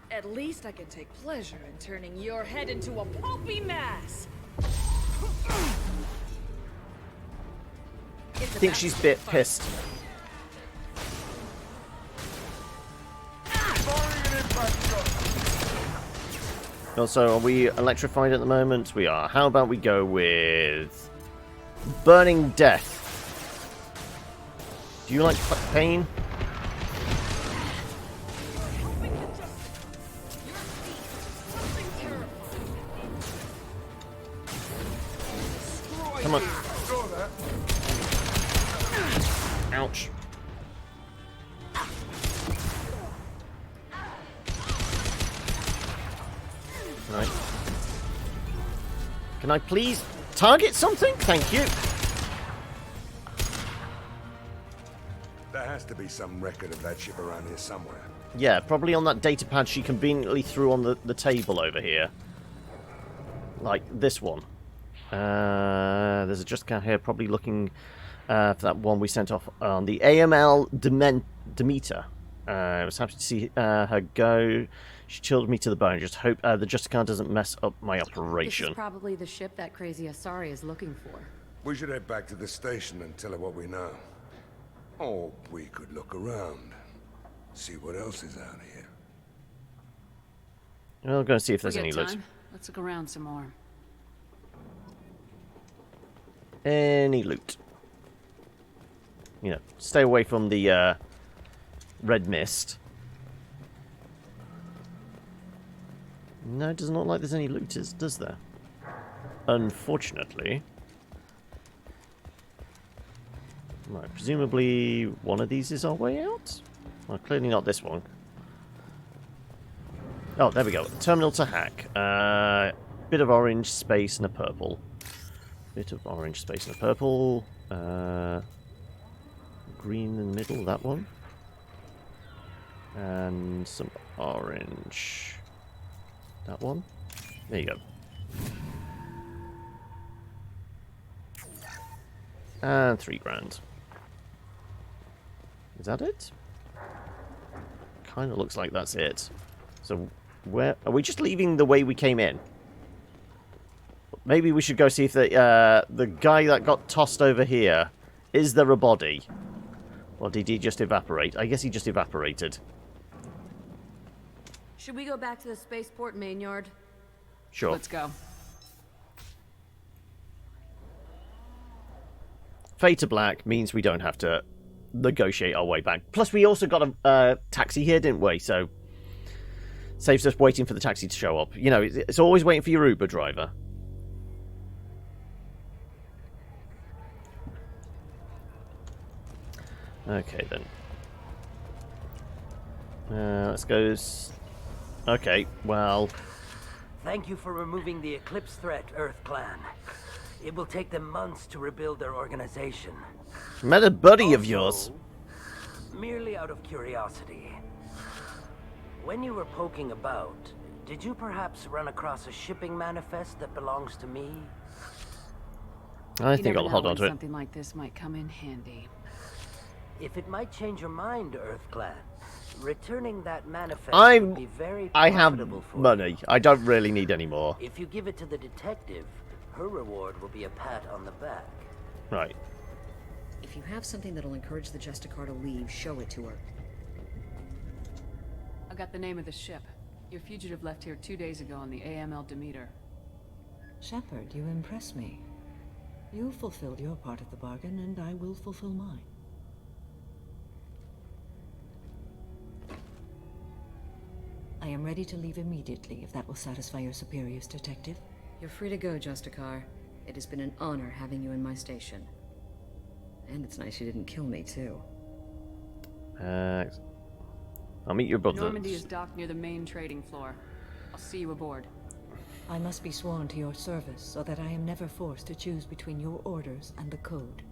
At least I can take pleasure in turning your head into a pulpy mass. I think she's a bit pissed. Also, are we electrified at the moment? We are. How about we go with Burning Death? Do you like pain? Come on. Ouch. Right. Can I please target something? Thank you. There has to be some record of that ship around here somewhere. Yeah, probably on that data pad she conveniently threw on the table over here. Like this one. There's a just count here, probably looking for that one we sent off on the AML Demeter. I was happy to see her go. She chilled me to the bone. Just hope the Justicar doesn't mess up my operation. This is probably the ship that crazy Asari is looking for. We should head back to the station and tell her what we know. Or we could look around. See what else is out here. We'll go and see if there's Forget any loot. time. Let's look around some more. Any loot. You know, stay away from the red mist. No, it does not like there's any loot, does there? Unfortunately. Right, presumably one of these is our way out? Well, clearly not this one. Oh, there we go. Terminal to hack. Bit of orange, space, and a purple. Bit of orange, space, and a purple. Green in the middle, that one. And some orange. That one. There you go. And $3,000. Is that it? Kind of looks like that's it. So, where are we? Just leaving the way we came in? Maybe we should go see if the guy that got tossed over here, is there a body? Or did he just evaporate? I guess he just evaporated. Should we go back to the spaceport main yard? Sure. Let's go. Fade to black means we don't have to negotiate our way back. Plus, we also got a taxi here, didn't we? So, saves us waiting for the taxi to show up. You know, it's always waiting for your Uber driver. Okay, then. Let's go... Okay, well... Thank you for removing the Eclipse threat, Earth Clan. It will take them months to rebuild their organization. Met a buddy of yours. Merely out of curiosity. When you were poking about, did you perhaps run across a shipping manifest that belongs to me? I think I'll hold on to it. Something like this might come in handy. If it might change your mind, Earth Clan, returning that manifest would be very I have profitable for money. you. I don't really need any more. If you give it to the detective, her reward will be a pat on the back. Right. If If you have something that'll encourage the Justicar to leave, show it to her. I got the name of the ship. Your fugitive left here 2 days ago on the AML Demeter. Shepard, you impress me. You fulfilled your part of the bargain, and I will fulfill mine. I am ready to leave immediately, if that will satisfy your superiors, Detective. You're free to go, Justicar. It has been an honor having you in my station. And it's nice you didn't kill me, too. I'll meet your brother. Normandy is docked near the main trading floor. I'll see you aboard. I must be sworn to your service, so that I am never forced to choose between your orders and the Code.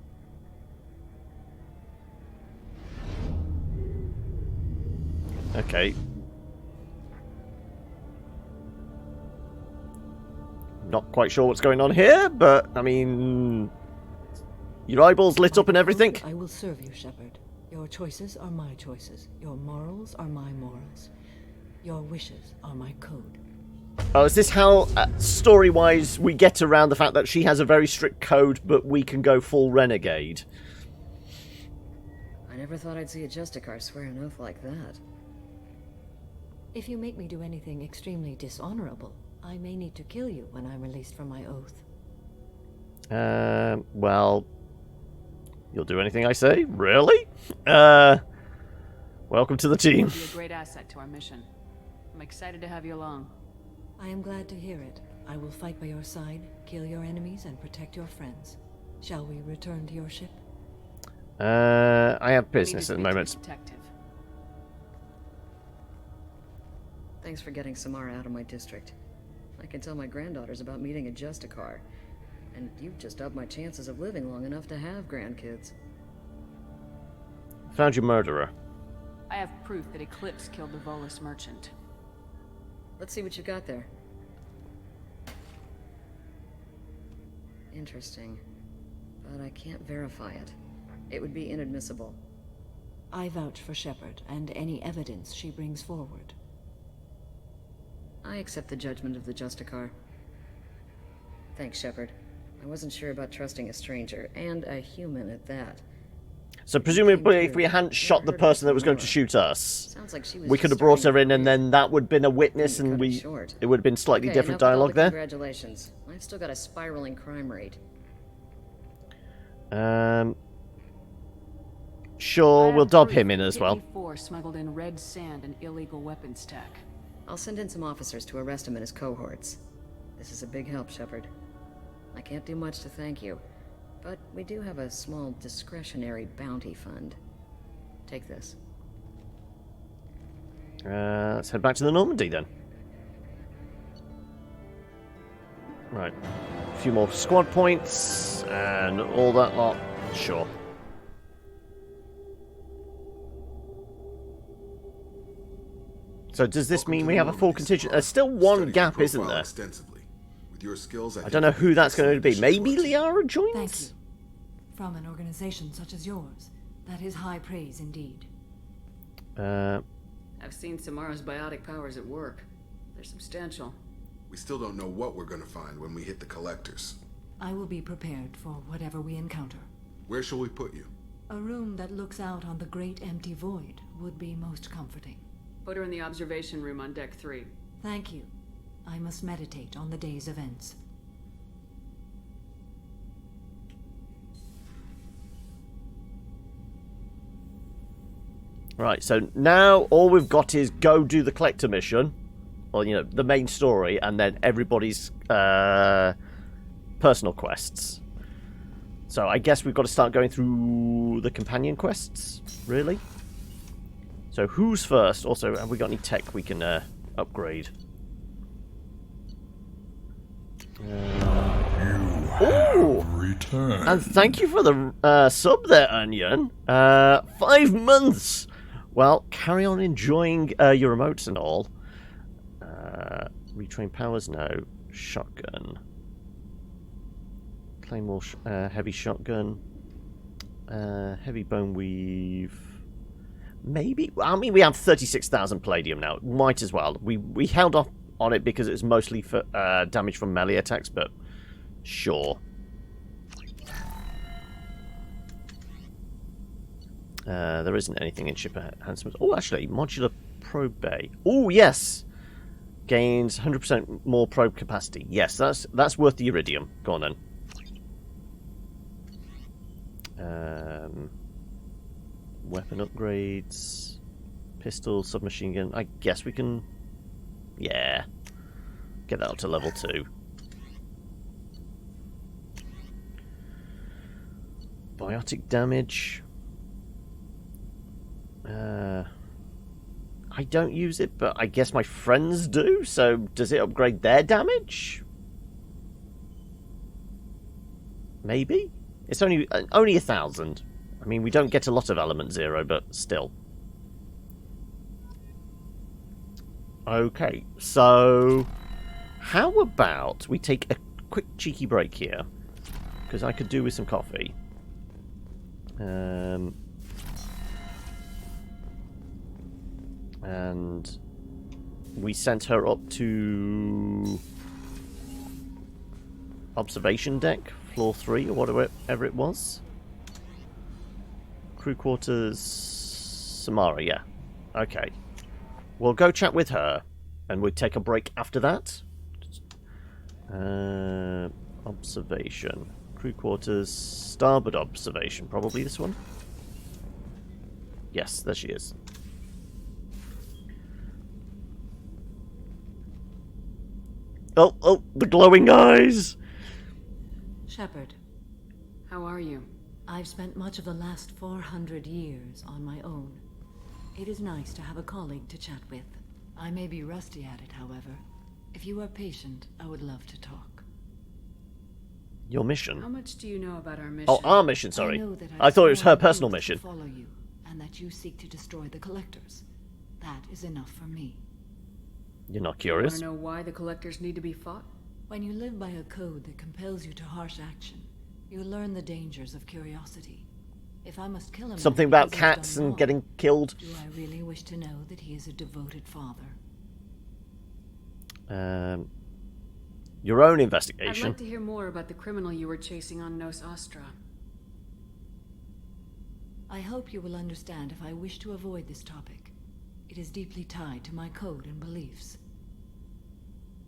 Okay. Not quite sure what's going on here, but, I mean... Your eyeballs lit up and everything? I will serve you, Shepard. Your choices are my choices. Your morals are my morals. Your wishes are my code. Oh, is this how, story-wise, we get around the fact that she has a very strict code, but we can go full renegade? I never thought I'd see a Justicar swear an oath like that. If you make me do anything extremely dishonorable, I may need to kill you when I'm released from my oath. Well... You'll do anything I say? Really? Welcome to the team. You'll be a great asset to our mission. I'm excited to have you along. I am glad to hear it. I will fight by your side, kill your enemies, and protect your friends. Shall we return to your ship? I have business at the moment. Detective. Thanks for getting Samara out of my district. I can tell my granddaughters about meeting a Justicar. And you've just upped my chances of living long enough to have grandkids. Found your murderer. I have proof that Eclipse killed the Volus merchant. Let's see what you got there. Interesting. But I can't verify it. It would be inadmissible. I vouch for Shepard and any evidence she brings forward. I accept the judgment of the Justicar. Thanks, Shepard. I wasn't sure about trusting a stranger, and a human at that. So presumably if we hadn't shot the person that was going to shoot us, we could have brought her in and then that would have been a witness and it would have been slightly different dialogue there. Congratulations. I've still got a spiraling crime rate. Sure, we'll dob him in as well. 4 smuggled in red sand and illegal weapons tech. I'll send in some officers to arrest him and his cohorts. This is a big help, Shepard. I can't do much to thank you, but we do have a small discretionary bounty fund. Take this. Let's head back to the Normandy then. Right. A few more squad points and all that lot. Sure. So does this mean we have a full contingent? There's still one gap, isn't there? With your skills, I don't know who that's going to be. Maybe Liara joins? Thank you. From an organization such as yours, that is high praise indeed. I've seen Samara's biotic powers at work. They're substantial. We still don't know what we're going to find when we hit the collectors. I will be prepared for whatever we encounter. Where shall we put you? A room that looks out on the great empty void would be most comforting. Put her in the observation room on deck 3. Thank you. I must meditate on the day's events. Right, so now all we've got is go do the collector mission, or, you know, the main story, and then everybody's personal quests. So I guess we've got to start going through the companion quests, really? So who's first? Also, have we got any tech we can upgrade? You have returned. And thank you for the sub there, Onion. 5 months! Well, carry on enjoying your emotes and all. Retrain powers? No. Shotgun. Claymore, heavy shotgun. Heavy bone weave. Maybe? I mean, we have 36,000 palladium now. Might as well. We held off on it because it was mostly for damage from melee attacks, but sure. There isn't anything in ship enhancements. Oh, actually, modular probe bay. Oh, yes! Gains 100% more probe capacity. Yes, that's worth the iridium. Go on then. Weapon upgrades. Pistol, submachine gun. I guess we can... Yeah. Get that up to level 2. Biotic damage. I don't use it, but I guess my friends do, so does it upgrade their damage? Maybe? It's only 1,000. I mean, we don't get a lot of element 0, but still. Okay, so how about we take a quick cheeky break here? Because I could do with some coffee. And we sent her up to observation deck, floor 3 or whatever it was. Crew quarters, Samara, yeah. Okay. We'll go chat with her, and we'll take a break after that. Observation. Crew quarters, starboard observation. Probably this one. Yes, there she is. Oh, the glowing eyes! Shepard. How are you? I've spent much of the last 400 years on my own. It is nice to have a colleague to chat with. I may be rusty at it, however. If you are patient, I would love to talk. Your mission? How much do you know about our mission? Oh, our mission, sorry. I know that I thought it was her personal mission. Follow you, and that you seek to destroy the Collectors. That is enough for me. You're not curious? Want to know why the Collectors need to be fought? When you live by a code that compels you to harsh action, you learn the dangers of curiosity. If I must kill him, something about cats and getting killed. Do I really wish to know that he is a devoted father? Your own investigation. I'd like to hear more about the criminal you were chasing on Nos Astra. I hope you will understand if I wish to avoid this topic. It is deeply tied to my code and beliefs.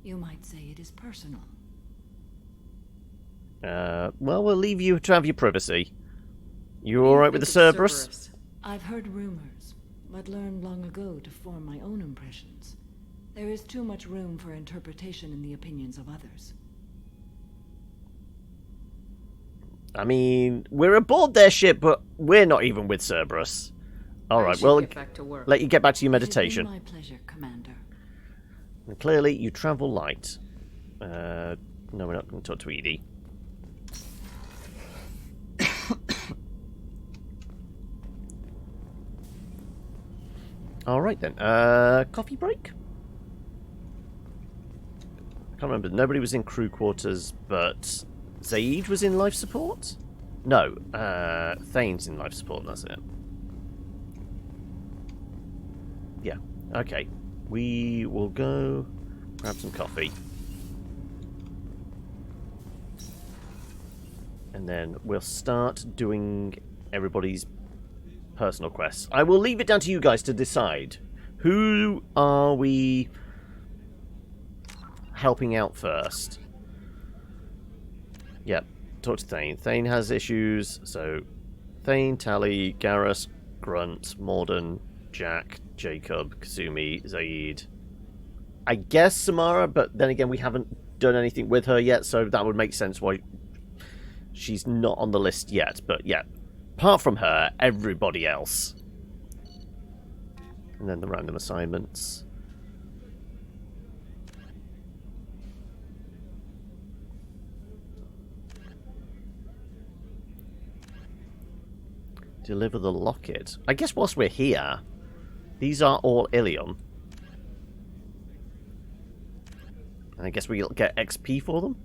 You might say it is personal. Well, we'll leave you to have your privacy. You alright with the Cerberus? I've heard rumors, but learned long ago to form my own impressions. There is too much room for interpretation in the opinions of others. I mean, we're aboard their ship, but we're not even with Cerberus. Alright, well, let you get back to your meditation. My pleasure, Commander. And clearly, you travel light. No, we're not going to talk to Edie. Alright then, coffee break? I can't remember, nobody was in crew quarters, but Zaid was in life support? No, Thane's in life support, that's it. Yeah, okay. We will go grab some coffee. And then we'll start doing everybody's personal quests. I will leave it down to you guys to decide. Who are we helping out first? Yep, talk to Thane. Thane has issues, so Thane, Tally, Garrus, Grunt, Morden, Jack, Jacob, Kasumi, Zaid. I guess Samara, but then again we haven't done anything with her yet, so that would make sense why she's not on the list yet. But yeah, apart from her, everybody else. And then the random assignments. Deliver the locket. I guess whilst we're here, these are all Ilium. And I guess we'll get XP for them.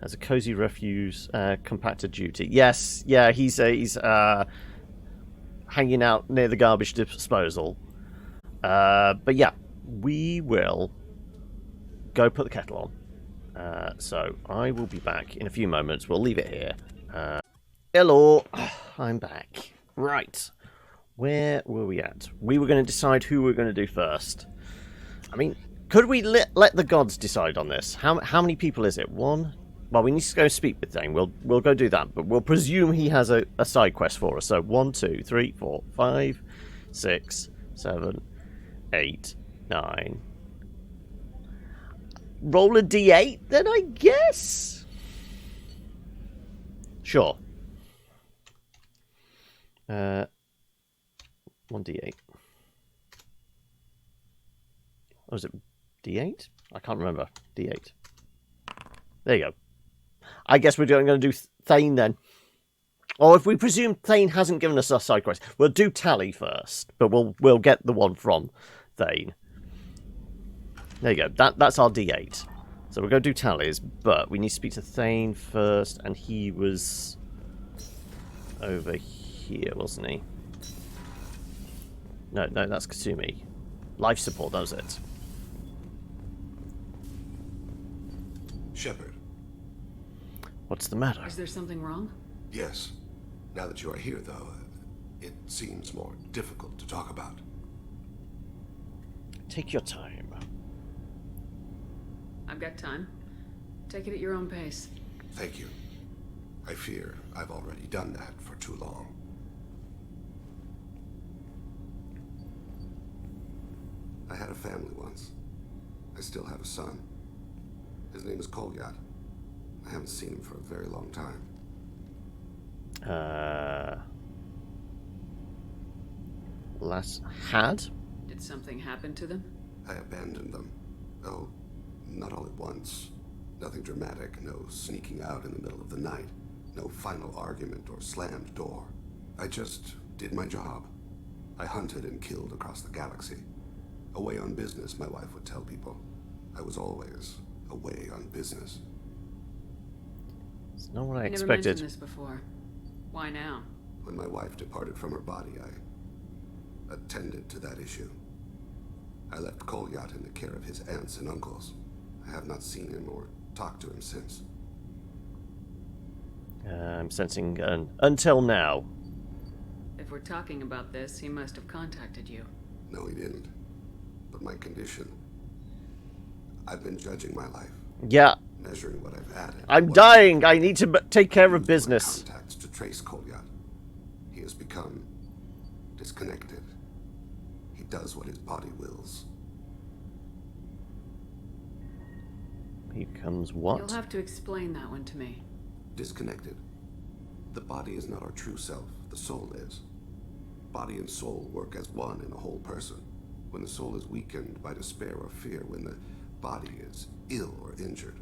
As a cozy refuge, compactor duty. Yes, yeah, he's hanging out near the garbage disposal. But yeah, we will go put the kettle on. So I will be back in a few moments. We'll leave it here. Hello, I'm back. Right, where were we at? We were going to decide who we are going to do first. I mean, could we let the gods decide on this? How many people is it? One? Well, we need to go speak with Thane. We'll go do that, but we'll presume he has a side quest for us. So 1, 2, 3, 4, 5, 6, 7, 8, 9. Roll a d8 then, I guess? Sure. 1d8. Or was it d8? I can't remember. d8. There you go. I guess we're going to do Thane then. Or if we presume Thane hasn't given us a side quest, we'll do Tally first, but we'll get the one from Thane. There you go. That's our d8. So we're going to do Tallies, but we need to speak to Thane first, and he was over here, wasn't he? No, that's Kasumi. Life support, that was it. Shepard. What's the matter? Is there something wrong? Yes. Now that you are here, though, it seems more difficult to talk about. Take your time. I've got time. Take it at your own pace. Thank you. I fear I've already done that for too long. I had a family once. I still have a son. His name is Kolyat. I haven't seen him for a very long time. Had? Did something happen to them? I abandoned them. Oh, not all at once. Nothing dramatic, no sneaking out in the middle of the night, no final argument or slammed door. I just did my job. I hunted and killed across the galaxy. Away on business, my wife would tell people. I was always away on business. It's not what I never expected. mentioned this before. Why now? When my wife departed from her body, I attended to that issue. I left Kolyat in the care of his aunts and uncles. I have not seen him or talked to him since. I'm sensing until now. If we're talking about this, he must have contacted you. No, he didn't. But my condition... I've been judging my life. Yeah. Measuring what I've added. I'm dying. I need to take care of business. Contacts to trace Kolyat. He has become disconnected. He does what his body wills. He becomes what? You'll have to explain that one to me. Disconnected. The body is not our true self. The soul is. Body and soul work as one in a whole person. When the soul is weakened by despair or fear, when the body is ill or injured,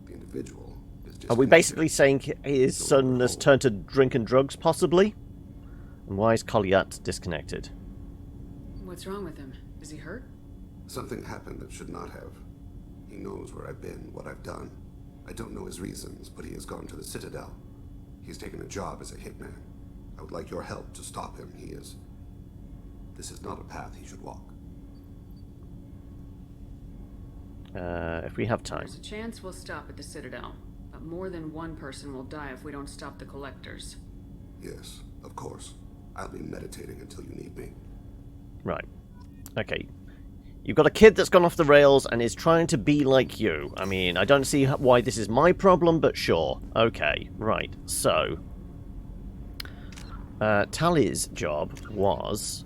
the individual is disconnected. Are we basically saying his son has turned to drink and drugs, possibly? And why is Kolyat disconnected? What's wrong with him? Is he hurt? Something happened that should not have. He knows where I've been, what I've done. I don't know his reasons, but he has gone to the Citadel. He's taken a job as a hitman. I would like your help to stop him. This is not a path he should walk. If we have time. There's a chance we'll stop at the Citadel, but more than one person will die if we don't stop the collectors. Yes, of course. I'll be meditating until you need me. Right. Okay. You've got a kid that's gone off the rails and is trying to be like you. I mean, I don't see why this is my problem, but sure. Okay, right. So, Tally's job was...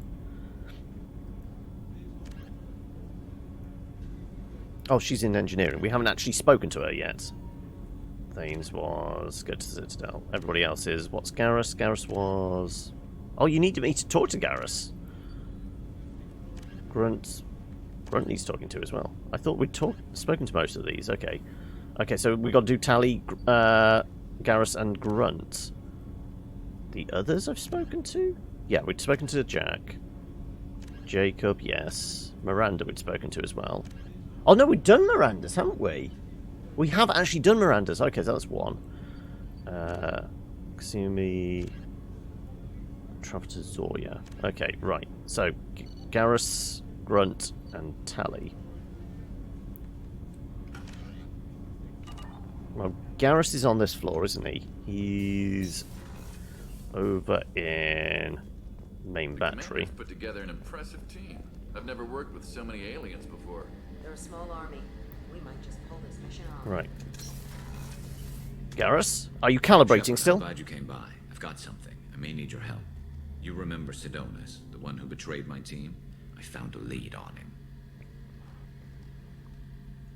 Oh, she's in engineering. We haven't actually spoken to her yet. Thane's was... Go to the Citadel. Everybody else is... What's Garrus? Garrus was... Oh, you need me to talk to Garrus. Grunt needs talking to as well. I thought we'd spoken to most of these. Okay. Okay, so we got to do Tally, Garrus, and Grunt. The others I've spoken to? Yeah, we'd spoken to Jack. Jacob, yes. Miranda we'd spoken to as well. Oh no, we've done Miranda's, haven't we? We have actually done Miranda's. Okay, so that's one. Kasumi... Travel to Zoya. Okay, right. So, Garrus, Grunt, and Tally. Well, Garrus is on this floor, isn't he? He's over in main battery. Put together an impressive team. I've never worked with so many aliens before. They're a small army. We might just pull this mission off. Right. Garrus, are you calibrating Shepard, still? I'm glad you came by. I've got something. I may need your help. You remember Sidonus, the one who betrayed my team? I found a lead on him.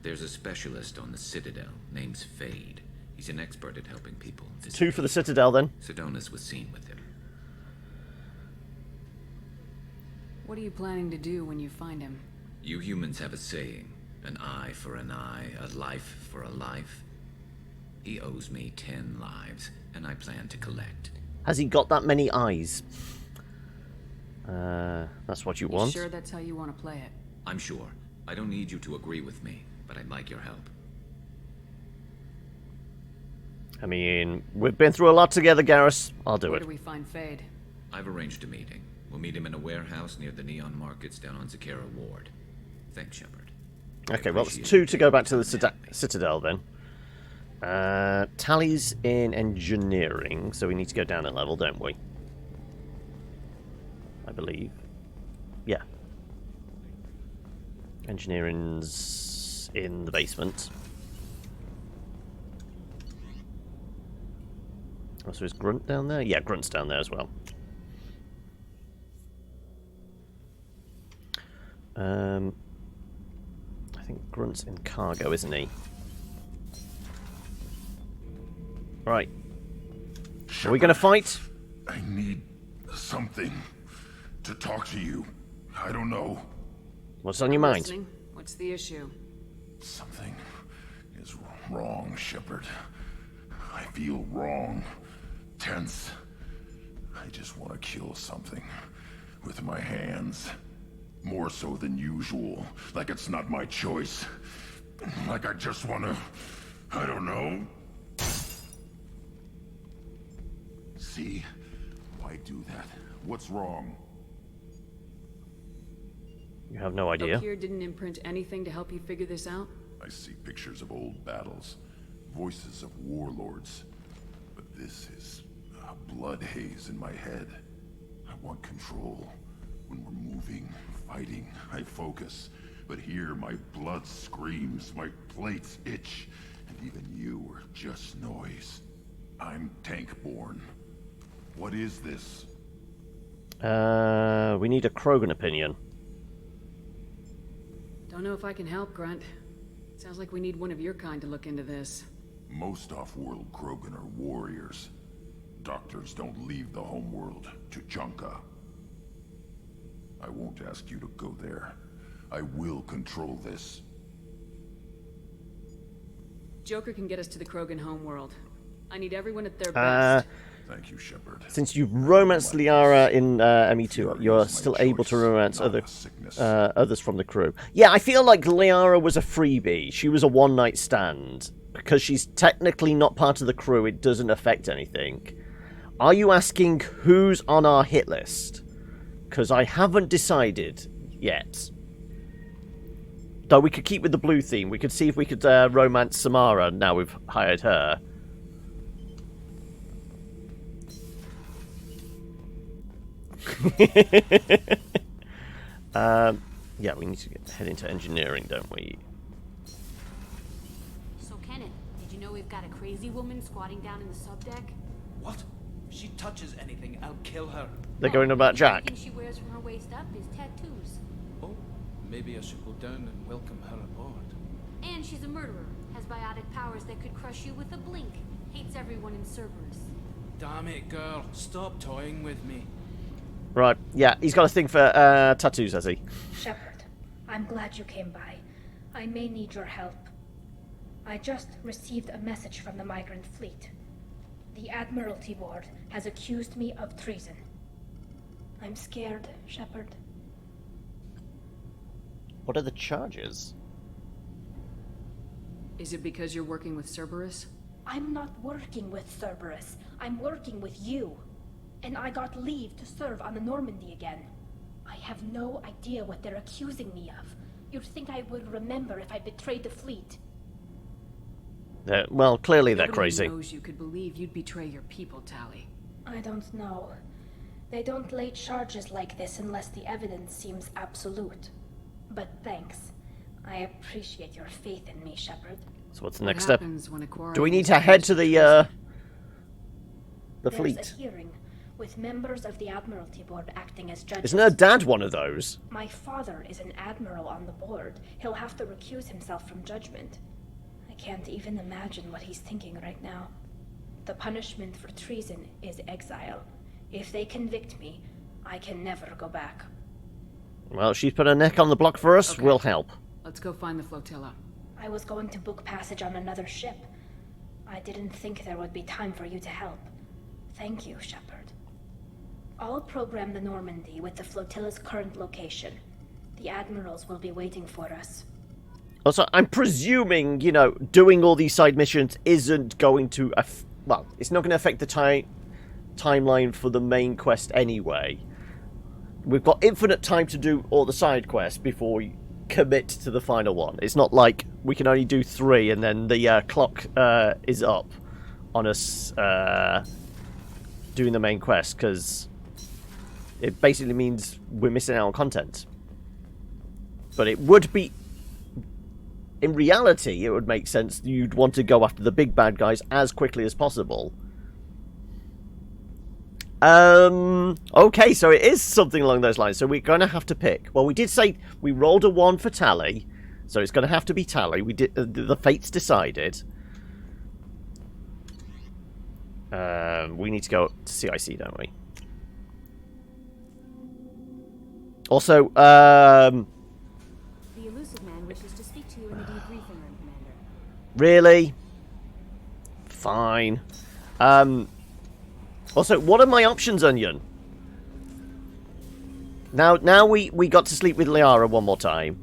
There's a specialist on the Citadel, name's Fade. He's an expert at helping people. 2 for the Citadel, then. Sidonus was seen with him. What are you planning to do when you find him? You humans have a saying, an eye for an eye, a life for a life. He owes me 10 lives, and I plan to collect. Has he got that many eyes? That's what you want? Sure that's how you want to play it? I'm sure. I don't need you to agree with me, but I'd like your help. I mean, we've been through a lot together, Garrus. I'll do Where it. do we find Fade? I've arranged a meeting. We'll meet him in a warehouse near the Neon Markets down on Zakera Ward. Thanks, Shepard. Okay, well, it's 2 to go back to the Citadel, then. Tally's in engineering, so we need to go down a level, don't we? I believe. Yeah. Engineering's in the basement. Oh, so is Grunt down there? Yeah, Grunt's down there as well. I think Grunt's in cargo, isn't he? Right. Are we going to fight? I need something to talk to you. I don't know. What's on your mind? Listening. What's the issue? Something is wrong, Shepard. I feel wrong. Tense. I just want to kill something with my hands. More so than usual. Like it's not my choice. Like I just want to... I don't know. See? Why do that? What's wrong? You have no idea. Up here didn't imprint anything to help you figure this out? I see pictures of old battles. Voices of warlords. But this is a blood haze in my head. I want control. When we're moving, fighting, I focus. But here, my blood screams, my plates itch, and even you are just noise. I'm tank-born. What is this? We need a Krogan opinion. Don't know if I can help, Grunt. Sounds like we need one of your kind to look into this. Most off-world Krogan are warriors. Doctors don't leave the homeworld to Junka. I won't ask you to go there. I will control this. Joker can get us to the Krogan homeworld. I need everyone at their best. Thank you, Shepard. Since you've romanced Liara in ME2, you're still able to romance others from the crew. Yeah, I feel like Liara was a freebie. She was a one-night stand. Because she's technically not part of the crew, it doesn't affect anything. Are you asking who's on our hit list? Because I haven't decided yet. Though we could keep with the blue theme. We could see if we could romance Samara now we've hired her. Yeah, we need to head into engineering, don't we? So, Kenneth, did you know we've got a crazy woman squatting down in the subdeck? What? If she touches anything, I'll kill her. They're going about Jack. The thing she wears from her waist up is tattoos. Oh, maybe I should go down and welcome her aboard. And she's a murderer, has biotic powers that could crush you with a blink, hates everyone in Cerberus. Damn it, girl. Stop toying with me. Right, yeah, he's got a thing for tattoos, has he? Shepard, I'm glad you came by. I may need your help. I just received a message from the migrant fleet. The Admiralty Board has accused me of treason. I'm scared, Shepard. What are the charges? Is it because you're working with Cerberus? I'm not working with Cerberus. I'm working with you. And I got leave to serve on the Normandy again. I have no idea what they're accusing me of. You'd think I would remember if I betrayed the fleet. Well, clearly they're Nobody crazy. knows you could believe you'd betray your people, Tally. I don't know. They don't lay charges like this unless the evidence seems absolute. But thanks. I appreciate your faith in me, Shepard. So what's the next step? Do Do we need to head to the fleet? There's a hearing with members of the Admiralty Board acting as judges. Isn't her dad one of those? My father is an admiral on the board. He'll have to recuse himself from judgment. I can't even imagine what he's thinking right now. The punishment for treason is exile. If they convict me, I can never go back. Well, she's put her neck on the block for us. Okay. We'll help. Let's go find the flotilla. I was going to book passage on another ship. I didn't think there would be time for you to help. Thank you, Shepard. I'll program the Normandy with the flotilla's current location. The admirals will be waiting for us. Also, I'm presuming, you know, doing all these side missions isn't going to... well, it's not going to affect the timeline for the main quest anyway. We've got infinite time to do all the side quests before we commit to the final one. It's not like we can only do 3 and then the clock is up on us doing the main quest, because it basically means we're missing out on content. But it would be... In reality, it would make sense you'd want to go after the big bad guys as quickly as possible. Okay, so it is something along those lines. So we're going to have to pick. Well, we did say we rolled a 1 for Tally, so it's going to have to be Tally. We did the fate's decided. We need to go to CIC, don't we? Also, The elusive man wishes to speak to you in the debriefing room, Commander. really? Fine. Also, what are my options, Onion? Now we got to sleep with Liara one more time.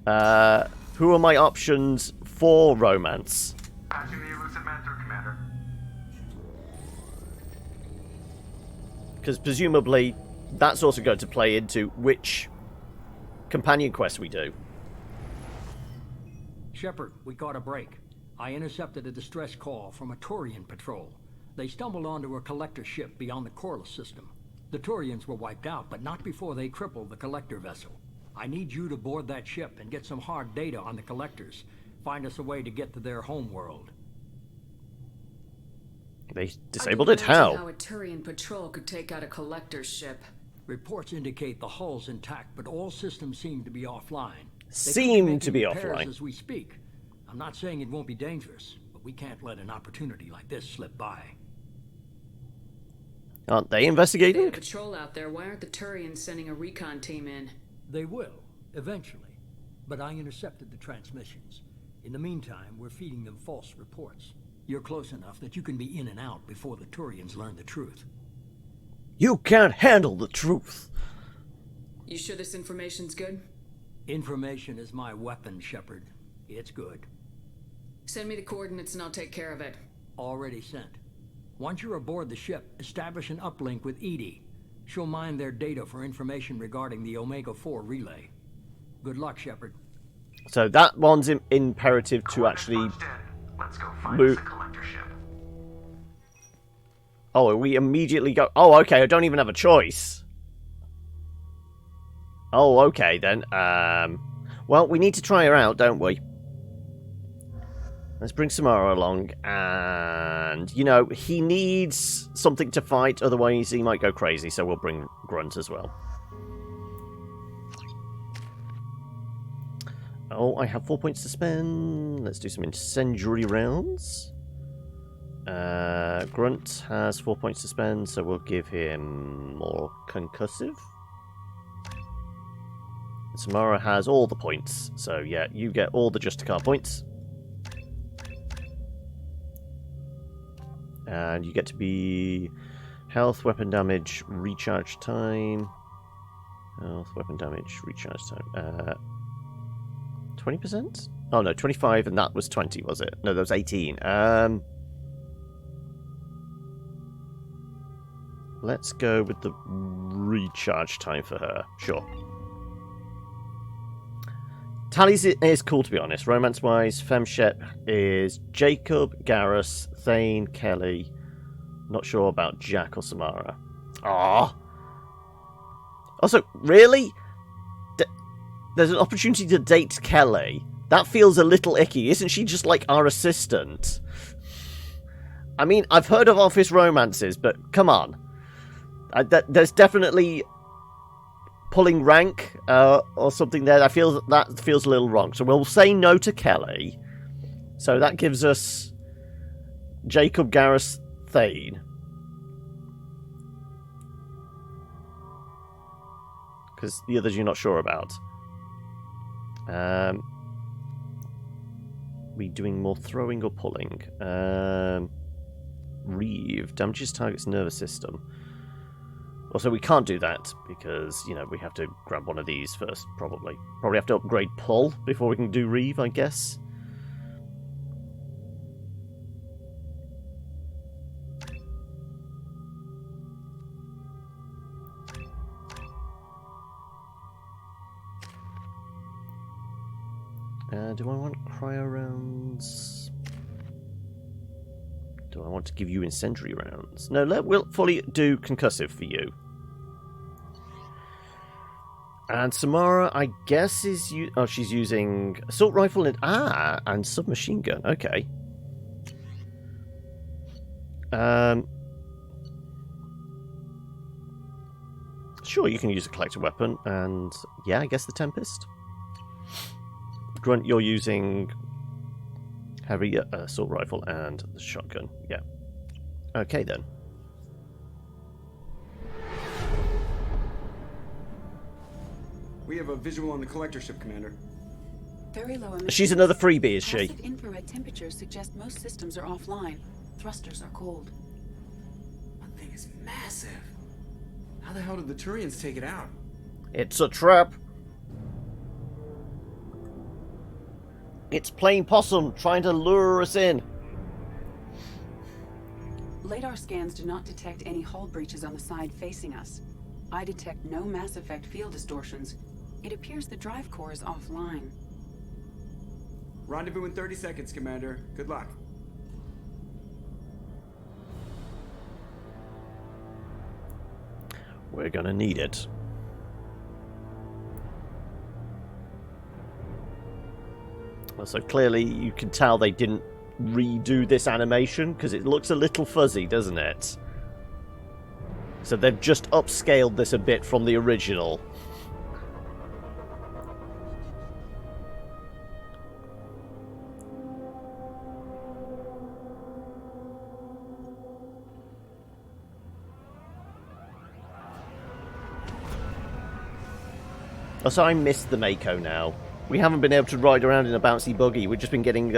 Who are my options for romance? Passing the elusive man through, Commander. Because presumably that's also going to play into which companion quest we do. Shepard, we caught a break. I intercepted a distress call from a Turian patrol. They stumbled onto a collector ship beyond the Corliss system. The Turians were wiped out, but not before they crippled the collector vessel. I need you to board that ship and get some hard data on the collectors. Find us a way to get to their homeworld. They disabled it? How? How a Turian patrol could take out a collector's ship. Reports indicate the hull's intact, but all systems seem to be offline. Seem to be repairs offline. as we speak. I'm not saying it won't be dangerous, but we can't let an opportunity like this slip by. Aren't they They investigating? had a patrol out there. Why aren't the Turians sending a recon team in? They will, eventually. But I intercepted the transmissions. In the meantime, we're feeding them false reports. You're close enough that you can be in and out before the Turians learn the truth. You can't handle the truth. You sure this information's good? Information is my weapon, Shepard. It's good. Send me the coordinates and I'll take care of it. Already sent. Once you're aboard the ship, establish an uplink with Edie. She'll mine their data for information regarding the Omega-4 relay. Good luck, Shepard. So that one's imperative to actually Let's go find move. the collector ship. Oh, we immediately go... Oh, okay, I don't even have a choice. Oh, okay, then. Well, we need to try her out, don't we? Let's bring Samara along, and, you know, he needs something to fight, otherwise he might go crazy, so we'll bring Grunt as well. Oh, I have 4 points to spend. Let's do some incendiary rounds. Grunt has 4 points to spend, so we'll give him more concussive. Samara has all the points, so yeah, you get all the Justicar points. And you get to be health, weapon damage, recharge time. Health, weapon damage, recharge time. 20%? Oh no, 25, and that was 20, was it? No, that was 18. Let's go with the recharge time for her. Sure. Tally's is cool, to be honest. Romance-wise, Femshep is Jacob, Garrus, Thane, Kelly. Not sure about Jack or Samara. Ah. Also, really? There's an opportunity to date Kelly. That feels a little icky. Isn't she just like our assistant? I mean, I've heard of office romances, but come on. There's definitely pulling rank or something there. That feels a little wrong. So we'll say no to Kelly. So that gives us Jacob, Garrus, Thane. Because the others you're not sure about. We doing more throwing or pulling? Reeve damages target's nervous system. Also, we can't do that because, you know, we have to grab one of these first, probably. Probably have to upgrade pull before we can do Reeve, I guess. Do I want cryo rounds? Do I want to give you incendiary rounds? No, we'll fully do concussive for you. And Samara, I guess, is she's using assault rifle and submachine gun. Okay. Sure, you can use a collector weapon, and yeah, I guess the Tempest. Grunt, you're using heavy assault rifle and the shotgun. Yeah. Okay then. We have a visual on the collector ship, Commander. Very low emissions. She's another freebie, is she? Passive infrared temperatures suggest most systems are offline. Thrusters are cold. That thing is massive. How the hell did the Turians take it out? It's a trap. It's plain possum trying to lure us in. LADAR scans do not detect any hull breaches on the side facing us. I detect no Mass Effect field distortions. It appears the drive core is offline. Rendezvous in 30 seconds, Commander. Good luck. We're gonna need it. So clearly you can tell they didn't redo this animation because it looks a little fuzzy, doesn't it? So they've just upscaled this a bit from the original. Also, I miss the Mako now. We haven't been able to ride around in a bouncy buggy. We've just been getting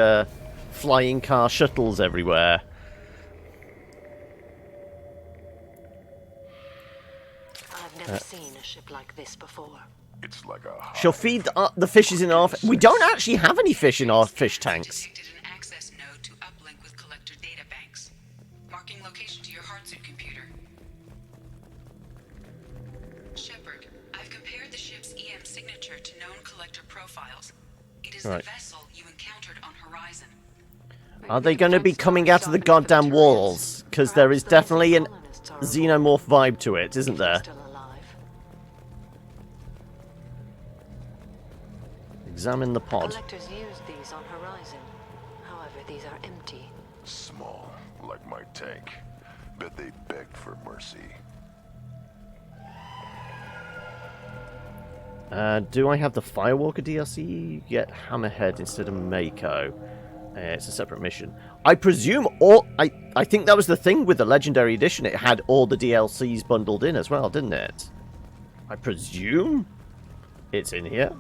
flying car shuttles everywhere. I've never seen a ship like this before. It's like a... She'll feed the fishes in our... We don't actually have any fish in our fish tanks. Detected an access node to uplink with collector data banks. Marking location to your Heartsuit computer. Shepard, I've compared the ship's EM signature to known collector profiles. It is the vessel you encountered on Horizon. Are they going to be coming out of the goddamn walls? Because there is definitely an xenomorph vibe to it, isn't there? Examine the pod. Collectors use these on Horizon. However, these are empty. Small, like my tank. Bet they begged for mercy. Do I have the Firewalker DLC? You get Hammerhead instead of Mako. It's a separate mission. I presume all... I think that was the thing with the Legendary Edition. It had all the DLCs bundled in as well, didn't it? I presume it's in here.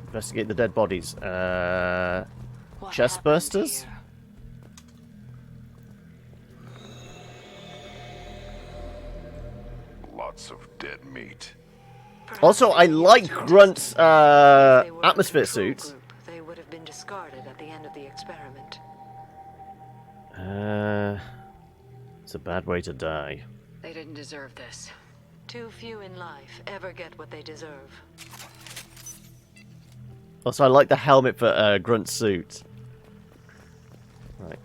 Investigate the dead bodies. Chest bursters? Lots of dead meat. Also, I like Grunt's atmosphere suits. They would have been discarded at the end of the experiment. It's a bad way to die. They didn't deserve this. Too few in life ever get what they deserve. Also, I like the helmet for Grunt's suit. Right.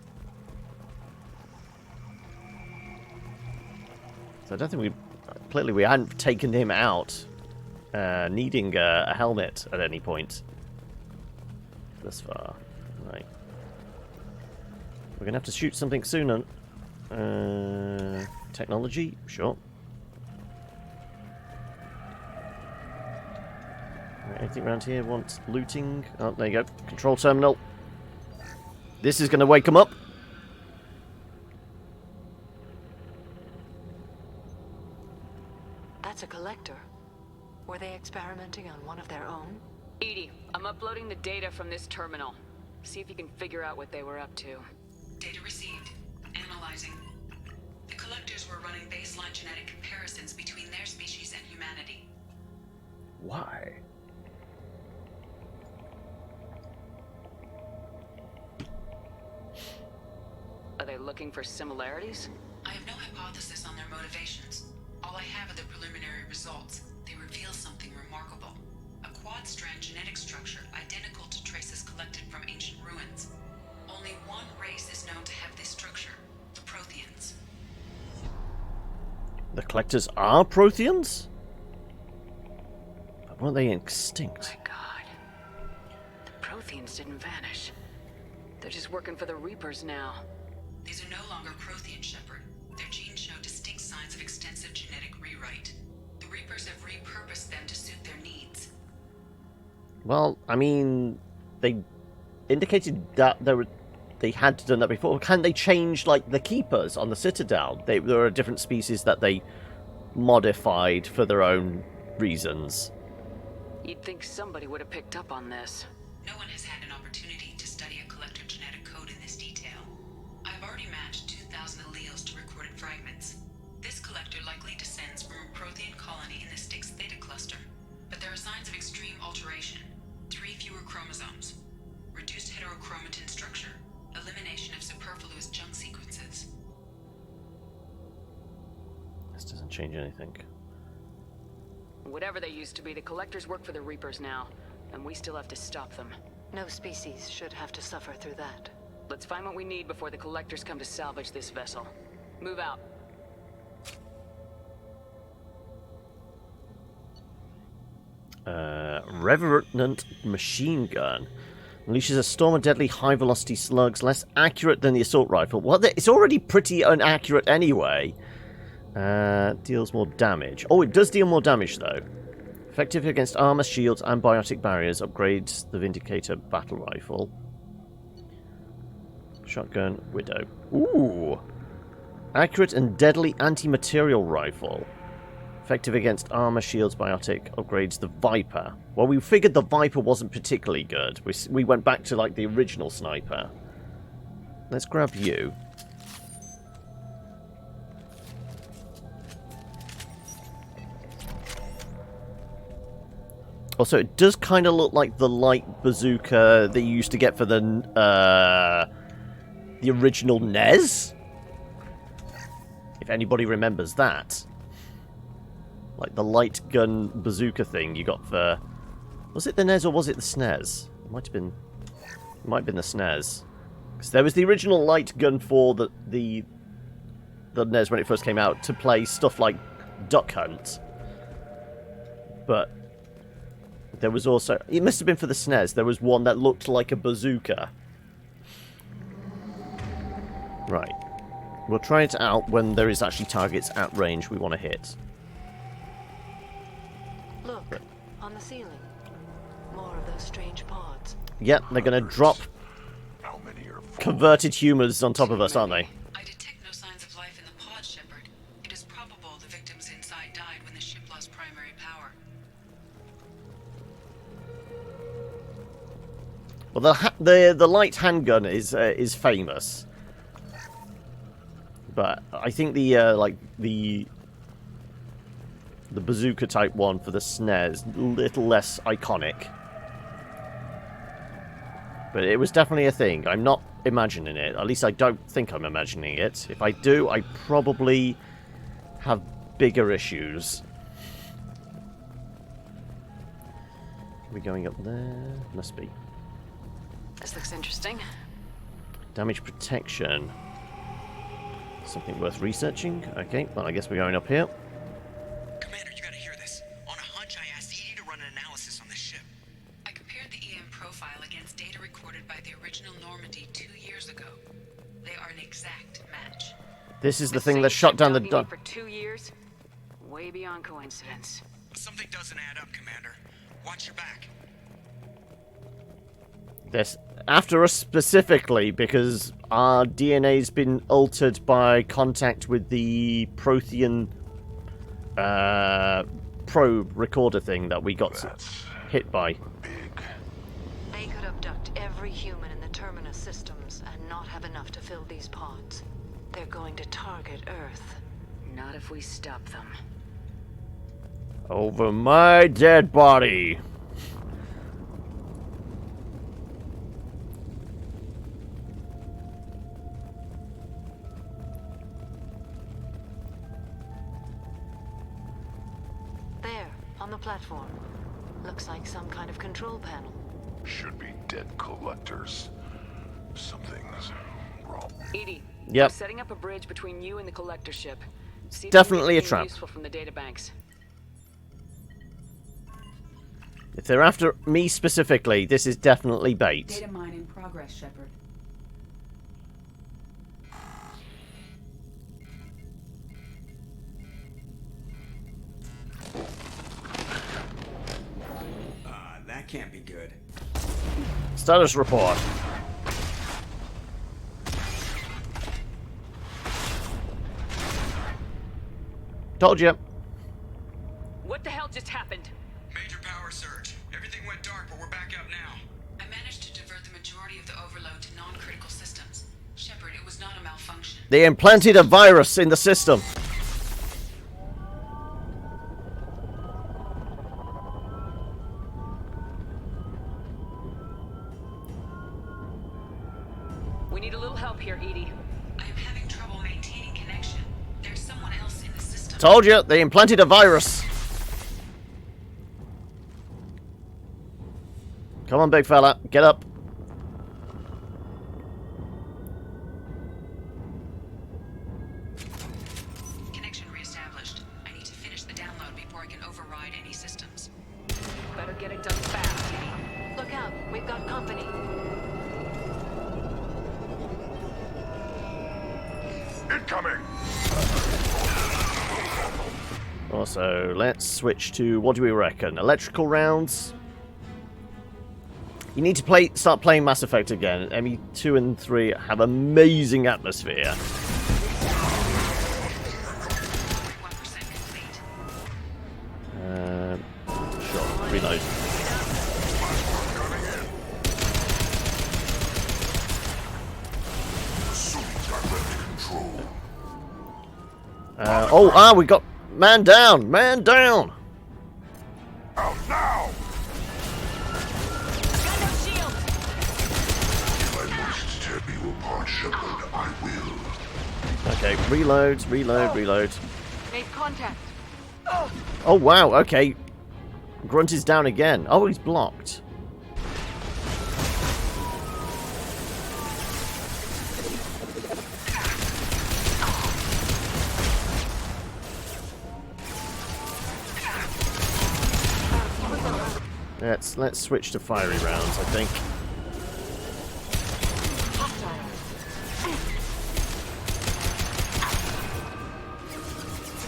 So I don't think we... Clearly we hadn't taken him out needing a helmet at any point. Thus far. Right. We're going to have to shoot something soon. Technology? Sure. Anything around here wants looting? Oh, there you go. Control terminal. This is going to wake them up. That's a collector. Were they experimenting on one of their own? Edie, I'm uploading the data from this terminal. See if you can figure out what they were up to. Data received. Analyzing. The collectors were running baseline genetic comparisons between their species and humanity. Why? Are they looking for similarities? I have no hypothesis on their motivations. All I have are the preliminary results. They reveal something remarkable. A quad-strand genetic structure identical to traces collected from ancient ruins. Only one race is known to have this structure, the Protheans. The collectors are Protheans? But weren't they extinct? My God. The Protheans didn't vanish. They're just working for the Reapers now. These are no longer Prothean, Shepard. Their genes show distinct signs of extensive genetic rewrite. The Reapers have repurposed them to suit their needs. Well, I mean, they indicated that they had done that before. Can they change, like, the Keepers on the Citadel? There are different species that they modified for their own reasons. You'd think somebody would have picked up on this. No one has had an opportunity to study a collector genetic code in this detail. I've already matched 2,000 alleles to recorded fragments. This collector likely descends from a Prothean colony in the Styx Theta cluster. But there are signs of extreme alteration. 3 fewer chromosomes. Reduced heterochromatin structure. Elimination of superfluous junk sequences. This doesn't change anything. Whatever they used to be, the collectors work for the Reapers now, and we still have to stop them. No species should have to suffer through that. Let's find what we need before the collectors come to salvage this vessel. Move out. Revenant machine gun. Unleashes a storm of deadly high-velocity slugs, less accurate than the assault rifle. Well, it's already pretty inaccurate anyway. Deals more damage. Oh, it does deal more damage, though. Effective against armor, shields, and biotic barriers. Upgrades the Vindicator battle rifle. Shotgun, Widow. Ooh! Accurate and deadly anti-material rifle. Effective against armor, shields, biotic. Upgrades the Viper. Well, we figured the Viper wasn't particularly good. We went back to, like, the original sniper. Let's grab you. Also, it does kind of look like the light bazooka that you used to get for the original NES. If anybody remembers that. Like the light gun bazooka thing you got for... Was it the NES or was it the SNES? It might have been the SNES. Because there was the original light gun for the NES when it first came out to play stuff like Duck Hunt. But there was also... It must have been for the SNES. There was one that looked like a bazooka. Right. We'll try it out when there is actually targets at range we want to hit. Look, on the ceiling. More of those strange pods. Yep, they're going to drop converted humans on top of us, aren't they? I detect no signs of life in the pod, Shepard. It is probable the victims inside died when the ship lost primary power. Well, the light handgun is famous, but I think the bazooka type one for the SNES a little less iconic. But it was definitely a thing. I'm not imagining it. At least I don't think I'm imagining it. If I do, I probably have bigger issues. we going up there? Must be. This looks interesting. Damage protection. Something worth researching. Okay, well, I guess we're going up here. Commander, you gotta hear this. On a hunch, I asked Edie to run an analysis on this ship. I compared the EM profile against data recorded by the original Normandy 2 years ago. They are an exact match. This is the thing that shot down the dot. For 2 years? Way beyond coincidence. Something doesn't add up, Commander. Watch your back. This after us specifically because our DNA's been altered by contact with the Prothean probe recorder thing that we got hit by. They could abduct every human in the Terminus systems and not have enough to fill these pods. They're going to target Earth. Not if we stop them. Over my dead body. There, on the platform. Looks like some kind of control panel. Should be dead collectors. Something's wrong. Edie, Yep. I'm setting up a bridge between you and the collector ship. See if Definitely there's a trap. anything useful from the databanks. If they're after me specifically, this is definitely bait. Data mine in progress, Shepard. That can't be good. Status report. Told you. What the hell just happened? Major power surge. Everything went dark, but we're back up now. I managed to divert the majority of the overload to non-critical systems. Shepard, it was not a malfunction. They implanted a virus in the system. We need a little help here, Edie. I am having trouble maintaining connection. There's someone else in the system. Told you, they implanted a virus. Come on, big fella, get up. Connection reestablished. I need to finish the download before I can override any systems. Better get it done fast, Edie. Look out, we've got company. Incoming! Also, let's switch to, what do we reckon? Electrical rounds? You need to start playing Mass Effect again. ME2 and 3 have amazing atmosphere. Sure, reload. We got man down, man down. Out now! If I must tear you apart, Shepard, I will. Okay, reload, reload, reload. Made contact. Oh wow, okay. Grunt is down again. Oh, he's blocked. Let's switch to fiery rounds, I think.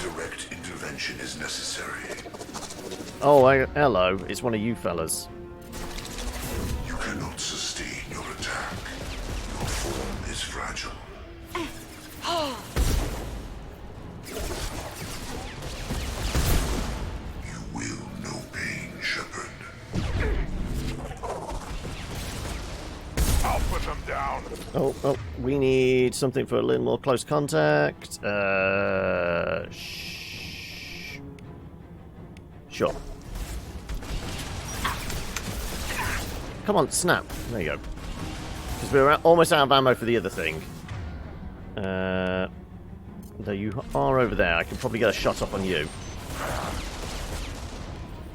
Direct intervention is necessary. Oh, hello. It's one of you fellas. You cannot sustain your attack. Your form is fragile. You will know pain, Shepard. I'll put them down. Oh, we need something for a little more close contact. Sure. Come on, snap. There you go. Because we're almost out of ammo for the other thing. Though you are over there, I can probably get a shot up on you.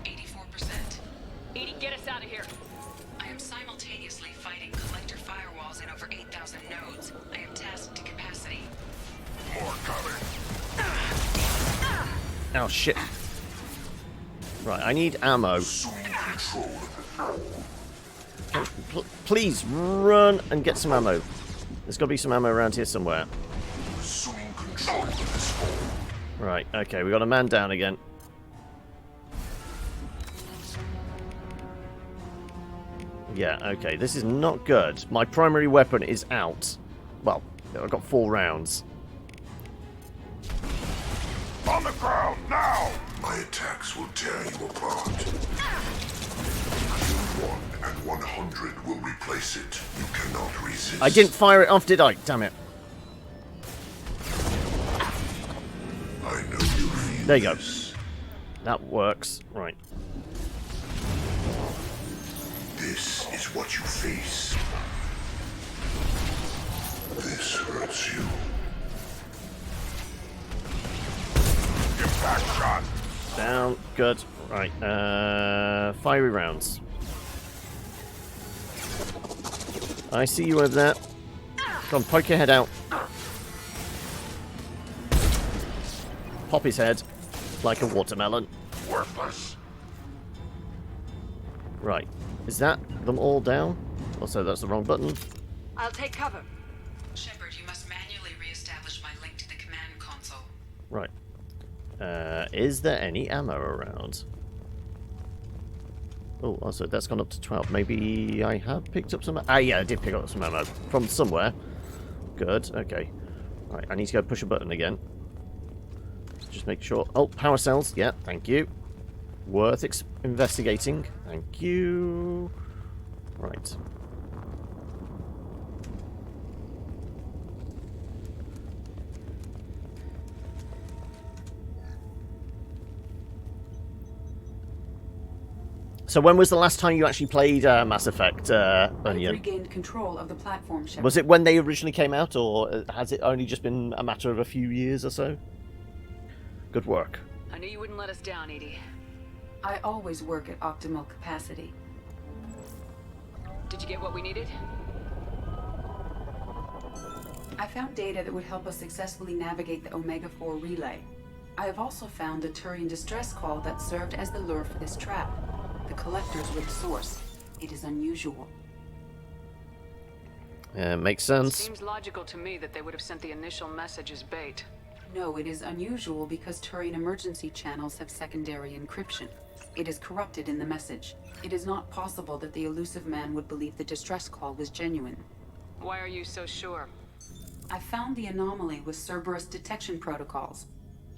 84%. Edie, get us Oh, shit. Right, I need ammo. Please, run and get some ammo. There's got to be some ammo around here somewhere. Right, okay, we got a man down again. Yeah, okay, this is not good. My primary weapon is out. Well, I've got 4 rounds. On the ground, now! My attacks will tear you apart. Kill 1 and 100 will replace it. You cannot resist. I didn't fire it off, did I? Damn it. I know you feel there you go. this. That works. Right. This is what you face. This hurts you. Impact shot. Down. Good. Right. Fiery rounds. I see you over there. Come on, poke your head out. Pop his head like a watermelon. Worthless. Right. Is that them all down? Also, that's the wrong button. I'll take cover. Shepard, you must manually re-establish my link to the command console. Right. Is there any ammo around? Oh, also, that's gone up to 12. Maybe I have picked up some... Ah, yeah, I did pick up some ammo from somewhere. Good, okay. Right, I need to go push a button again. Just make sure... Oh, power cells. Yeah, thank you. Worth investigating. Thank you. Right. So when was the last time you actually played Mass Effect, Onion? I've regained control of the platform, Shepard. Was it when they originally came out, or has it only just been a matter of a few years or so? Good work. I knew you wouldn't let us down, Edie. I always work at optimal capacity. Did you get what we needed? I found data that would help us successfully navigate the Omega-4 relay. I have also found a Turian distress call that served as the lure for this trap. The collectors were the source. It is unusual. Makes sense. Seems logical to me that they would have sent the initial message as bait. No, it is unusual because Turian emergency channels have secondary encryption. It is corrupted in the message. It is not possible that the elusive man would believe the distress call was genuine. Why are you so sure? I found the anomaly with Cerberus detection protocols.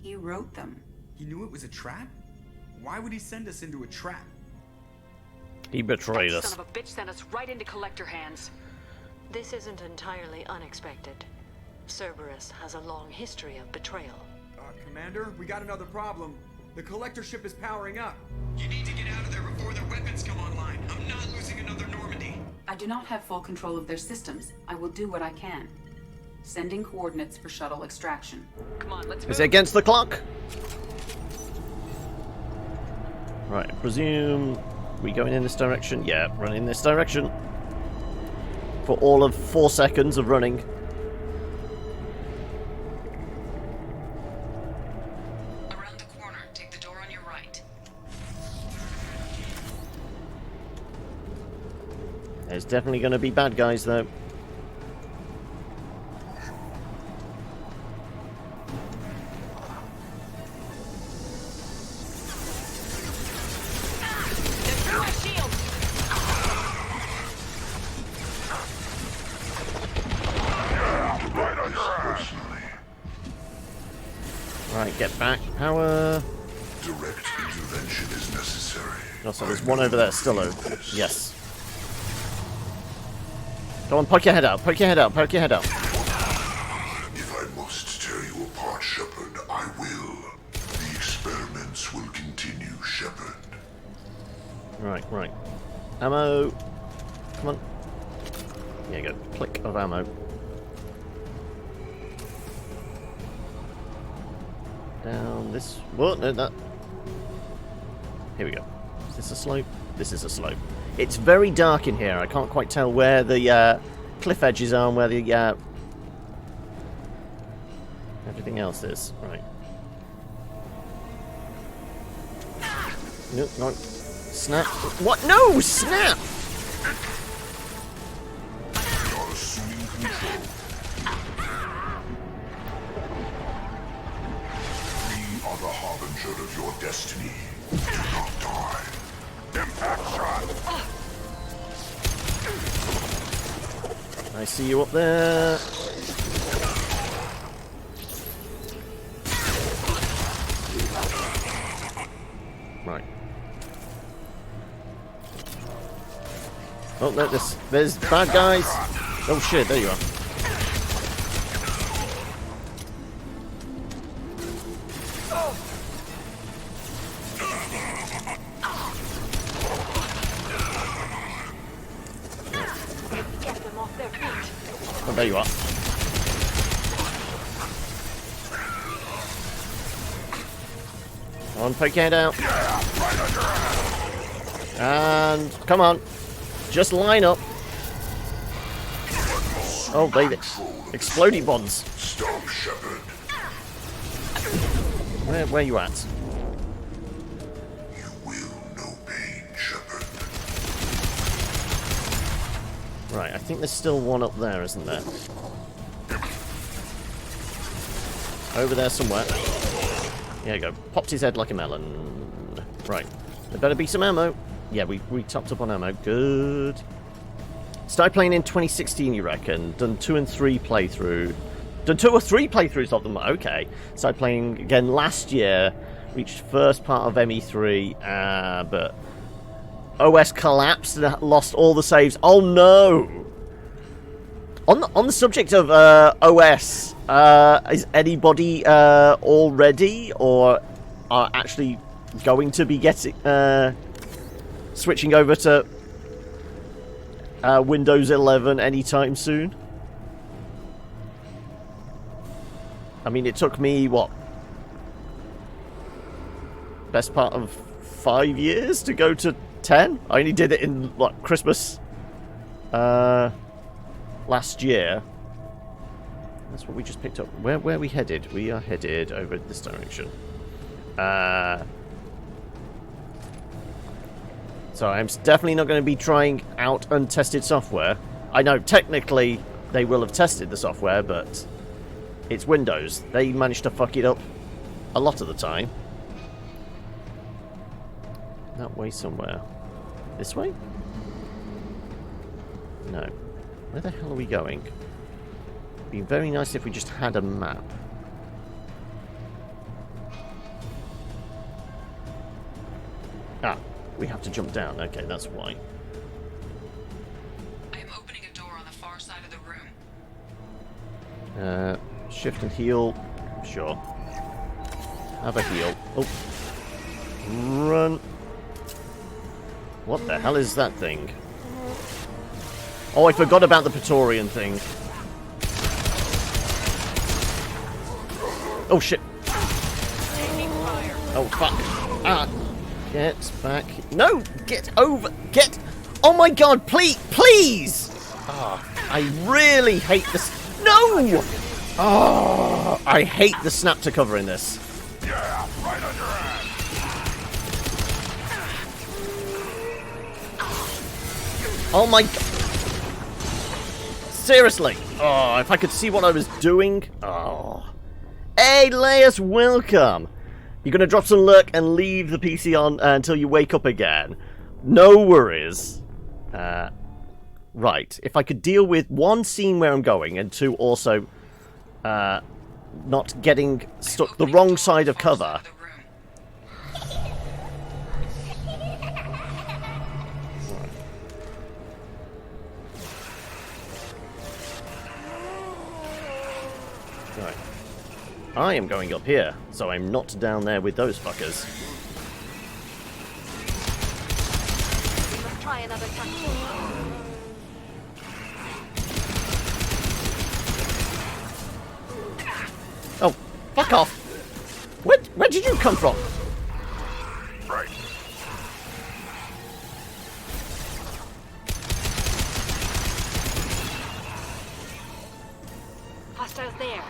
He wrote them. He knew it was a trap? Why would he send us into a trap? He betrayed That us. son of a bitch sent us right into collector hands. This isn't entirely unexpected. Cerberus has a long history of betrayal. Commander, we got another problem. The collector ship is powering up. You need to get out of there before their weapons come online. I'm not losing another Normandy. I do not have full control of their systems. I will do what I can. Sending coordinates for shuttle extraction. Come on, let's Is it against the clock? Right, I presume we going in this direction? Yeah, run in this direction. For all of 4 seconds of running. Around the corner, take the door on your right. There's definitely going to be bad guys, though. Right, get back. Power. Direct intervention is necessary. Also, there's one over there still open. Yes. Go on, poke your head out. Poke your head out. Poke your head out. If I must tear you apart, Shepard, I will. The experiments will continue, Shepard. Right, right. Ammo. Come on. There you go. Click of ammo. Down this... What? No, that... Here we go. Is this a slope? This is a slope. It's very dark in here. I can't quite tell where the cliff edges are and where the everything else is. Right. No, no. Snap. What? No! Snap! You're assuming control. We are the harbinger of your destiny. Do not die. Impact shot! I see you up there. Right. Oh, there's bad guys. Oh shit, there you are. Oh, there you are. Come on, poke your head out. And come on. Just line up. Oh, baby. Exploding bombs. Stop, Shepard. Where you at? You will know pain, Shepard. Right, I think there's still one up there, isn't there? Over there somewhere. There you go. Popped his head like a melon. Right. There better be some ammo. Yeah, we topped up on ammo. Good. Started playing in 2016, you reckon? Done 2 and 3 playthrough. Done 2 or 3 playthroughs of them. Okay. Started playing again last year. Reached first part of ME3, but OS collapsed and lost all the saves. Oh no! On the subject of OS, is anybody all ready or are actually going to be getting switching over to Windows 11 anytime soon? I mean, it took me, what? Best part of 5 years to go to 10? I only did it in, what, Christmas? Last year. That's what we just picked up. Where are we headed? We are headed over this direction. So I'm definitely not going to be trying out untested software. I know technically they will have tested the software, but it's Windows. They manage to fuck it up a lot of the time. That way somewhere. This way? No. Where the hell are we going? It'd be very nice if we just had a map. Ah, we have to jump down. Okay, that's why. I am opening a door on the far side of the room. Shift and heal. Sure. Have a heal. Oh. Run. What the hell is that thing? Oh, I forgot about the Praetorian thing. Oh, shit. Oh, fuck. Ah. Get back. No! Get over. Get. Oh my god, please! Please! Ah, I really hate this. No! Oh, I hate the snap to cover in this. Yeah, right on your ass. Oh my god. Seriously. Oh, if I could see what I was doing. Oh. Hey, Laius, welcome. You're going to drop some lurk and leave the PC on until you wake up again. No worries. Right. If I could deal with 1, seeing where I'm going, and 2, also not getting stuck the wrong side of cover. Right. I am going up here, so I'm not down there with those fuckers. Let's try another tactic. Oh, fuck off! Where did you come from? Right. Hostiles there.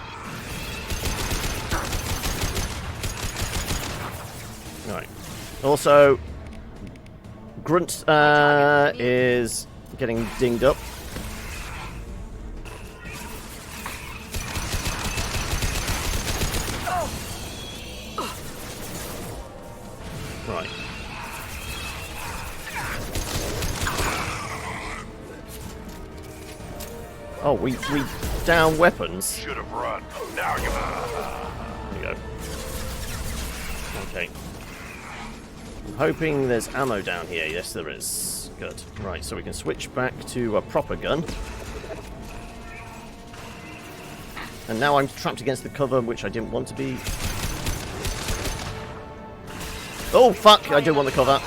Right. Also, Grunt is getting dinged up. Right. Oh, we down weapons. Should have run. Now you. There you go. Okay. I'm hoping there's ammo down here. Yes, there is. Good. Right, so we can switch back to a proper gun. And now I'm trapped against the cover, which I didn't want to be. Oh, fuck! I do want the cover.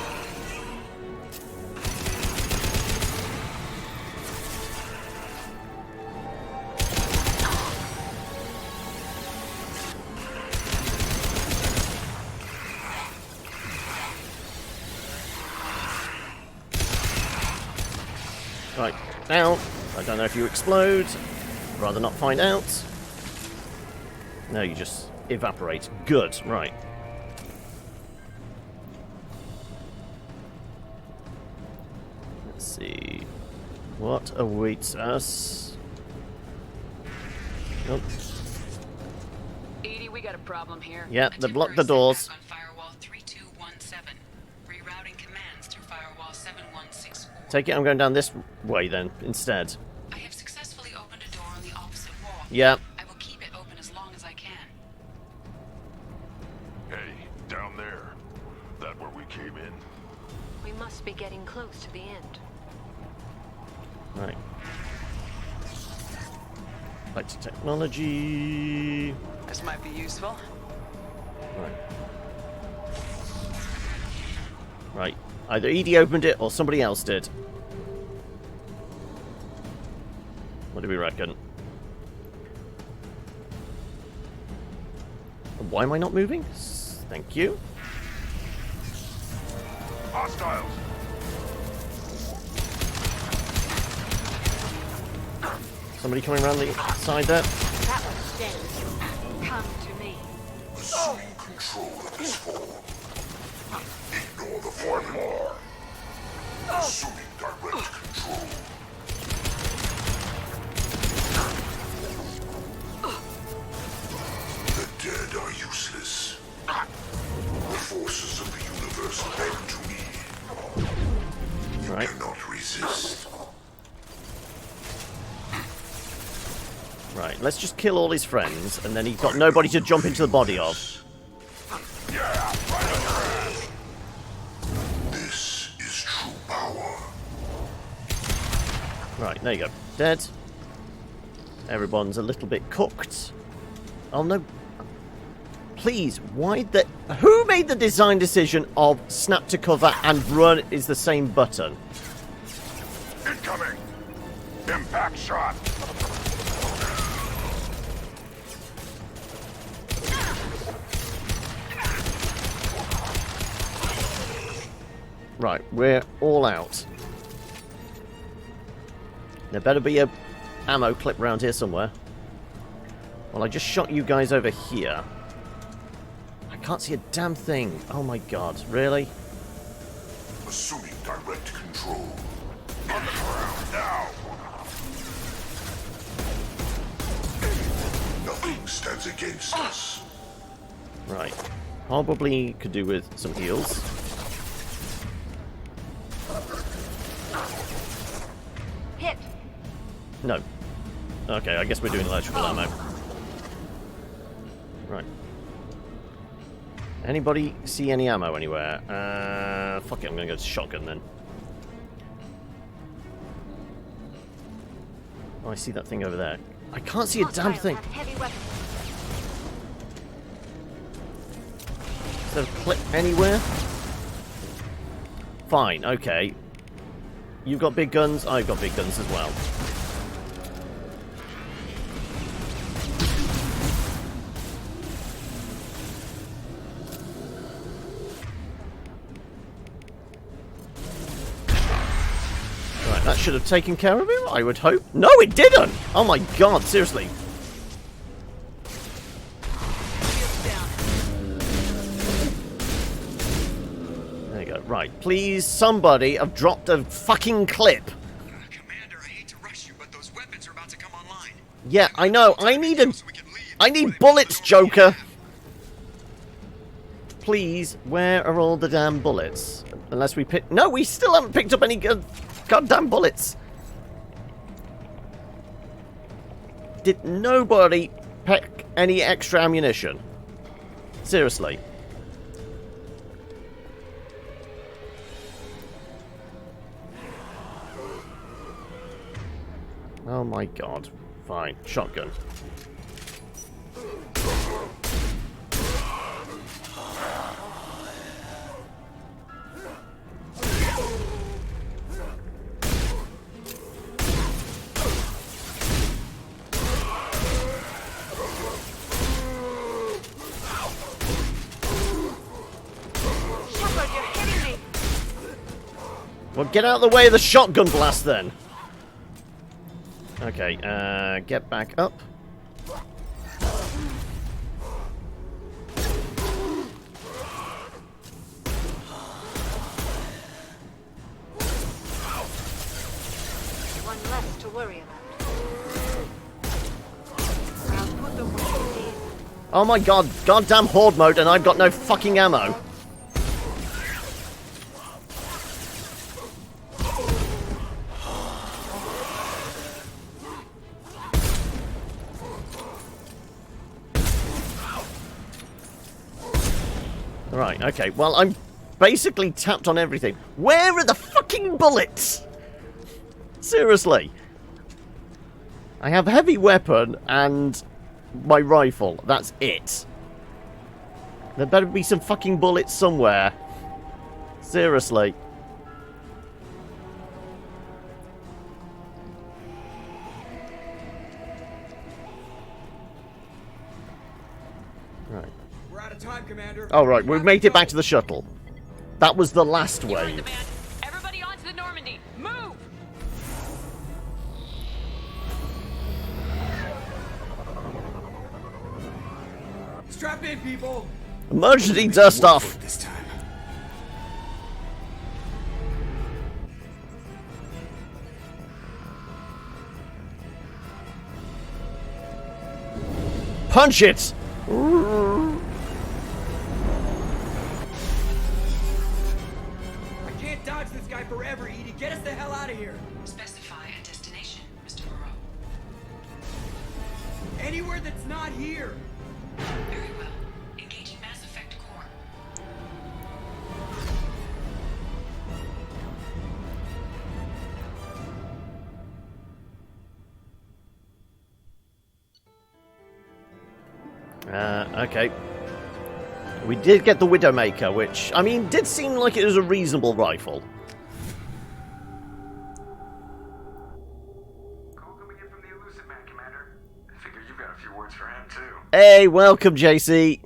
Right, now, I don't know if you explode. I'd rather not find out. No, you just evaporate. Good, right. Let's see. What awaits us? Nope. Edie, we got a problem here. Yeah, they blocked the doors. Take it, I'm going down this way then, instead. I have successfully opened a door on the opposite wall. Yeah. I will keep it open as long as I can. Hey, down there. That where we came in? We must be getting close to the end. Right. Back to technology. This might be useful. Right. Right. Either Edie opened it or somebody else did. What do we reckon? Why am I not moving? Thank you. Hostiles. Somebody coming around the side there? That was Sten. Come to me. Assuming control of this form. Ignore the formula. Assuming direct control. The dead are useless. The forces of the universe bend to me. You right. cannot resist. Right, let's just kill all his friends, and then he's got nobody to jump into the body of. Yeah, right on your ass. This is true power. Right, there you go. Dead. Everyone's a little bit cooked. Oh no. Please, why the... Who made the design decision of snap to cover and run is the same button? Incoming! Impact shot! Right, we're all out. There better be a ammo clip around here somewhere. Well, I just shot you guys over here. I can't see a damn thing. Oh my god, really? Assuming direct control. On the ground now! Nothing stands against us. Right. Probably could do with some heals. Hit. No. Okay, I guess we're doing electrical ammo. Right. Anybody see any ammo anywhere? Fuck it, I'm gonna go to shotgun then. Oh, I see that thing over there. I can't see a damn thing. Is there a clip anywhere? Fine, okay. You've got big guns, I've got big guns as well. Right, that should have taken care of him, I would hope. No, it didn't! Oh my god, seriously. There you go. Right, please, somebody have dropped a fucking clip. Commander, I hate to rush you, but those weapons are about to come online. Yeah, I know. I need bullets, Joker. Please, where are all the damn bullets? Unless we pick... No, we still haven't picked up any goddamn bullets. Did nobody pick any extra ammunition? Seriously. Oh my god. Fine. Shotgun. Well, get out of the way of the shotgun blast, then. Okay, get back up. One less to worry about. I'll put them where they need. Oh my god, goddamn horde mode, and I've got no fucking ammo. Right, okay, well, I'm basically tapped on everything. Where are the fucking bullets? Seriously. I have a heavy weapon and my rifle. That's it. There better be some fucking bullets somewhere. Seriously. Right. We're out of time, Commander. Oh, right, we've made it back to the shuttle. That was the last wave. Everybody onto the Normandy! Move! Strap in, people. Emergency dust off. This time. Punch it! I can't dodge this guy forever, Edie. Get us the hell out of here. Specify a destination, Mr. Moreau. Anywhere that's not here. Very well. Engaging Mass Effect Core. Okay. We did get the Widowmaker, which, I mean, did seem like it was a reasonable rifle. Hey, welcome, JC.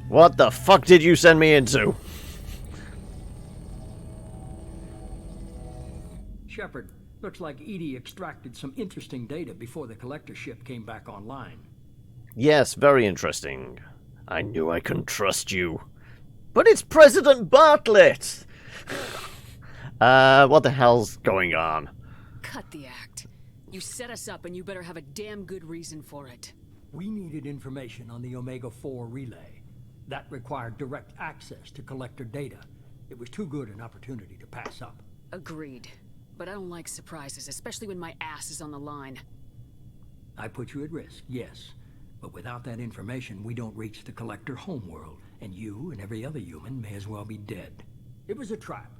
What the fuck did you send me into? Shepard, looks like Edie extracted some interesting data before the collector ship came back online. Yes, very interesting. I knew I couldn't trust you. But it's President Bartlett! What the hell's going on? Cut the act. You set us up and you better have a damn good reason for it. We needed information on the Omega-4 relay. That required direct access to collector data. It was too good an opportunity to pass up. Agreed. But I don't like surprises, especially when my ass is on the line. I put you at risk, yes. But without that information, we don't reach the collector homeworld, and you and every other human may as well be dead. It was a trap,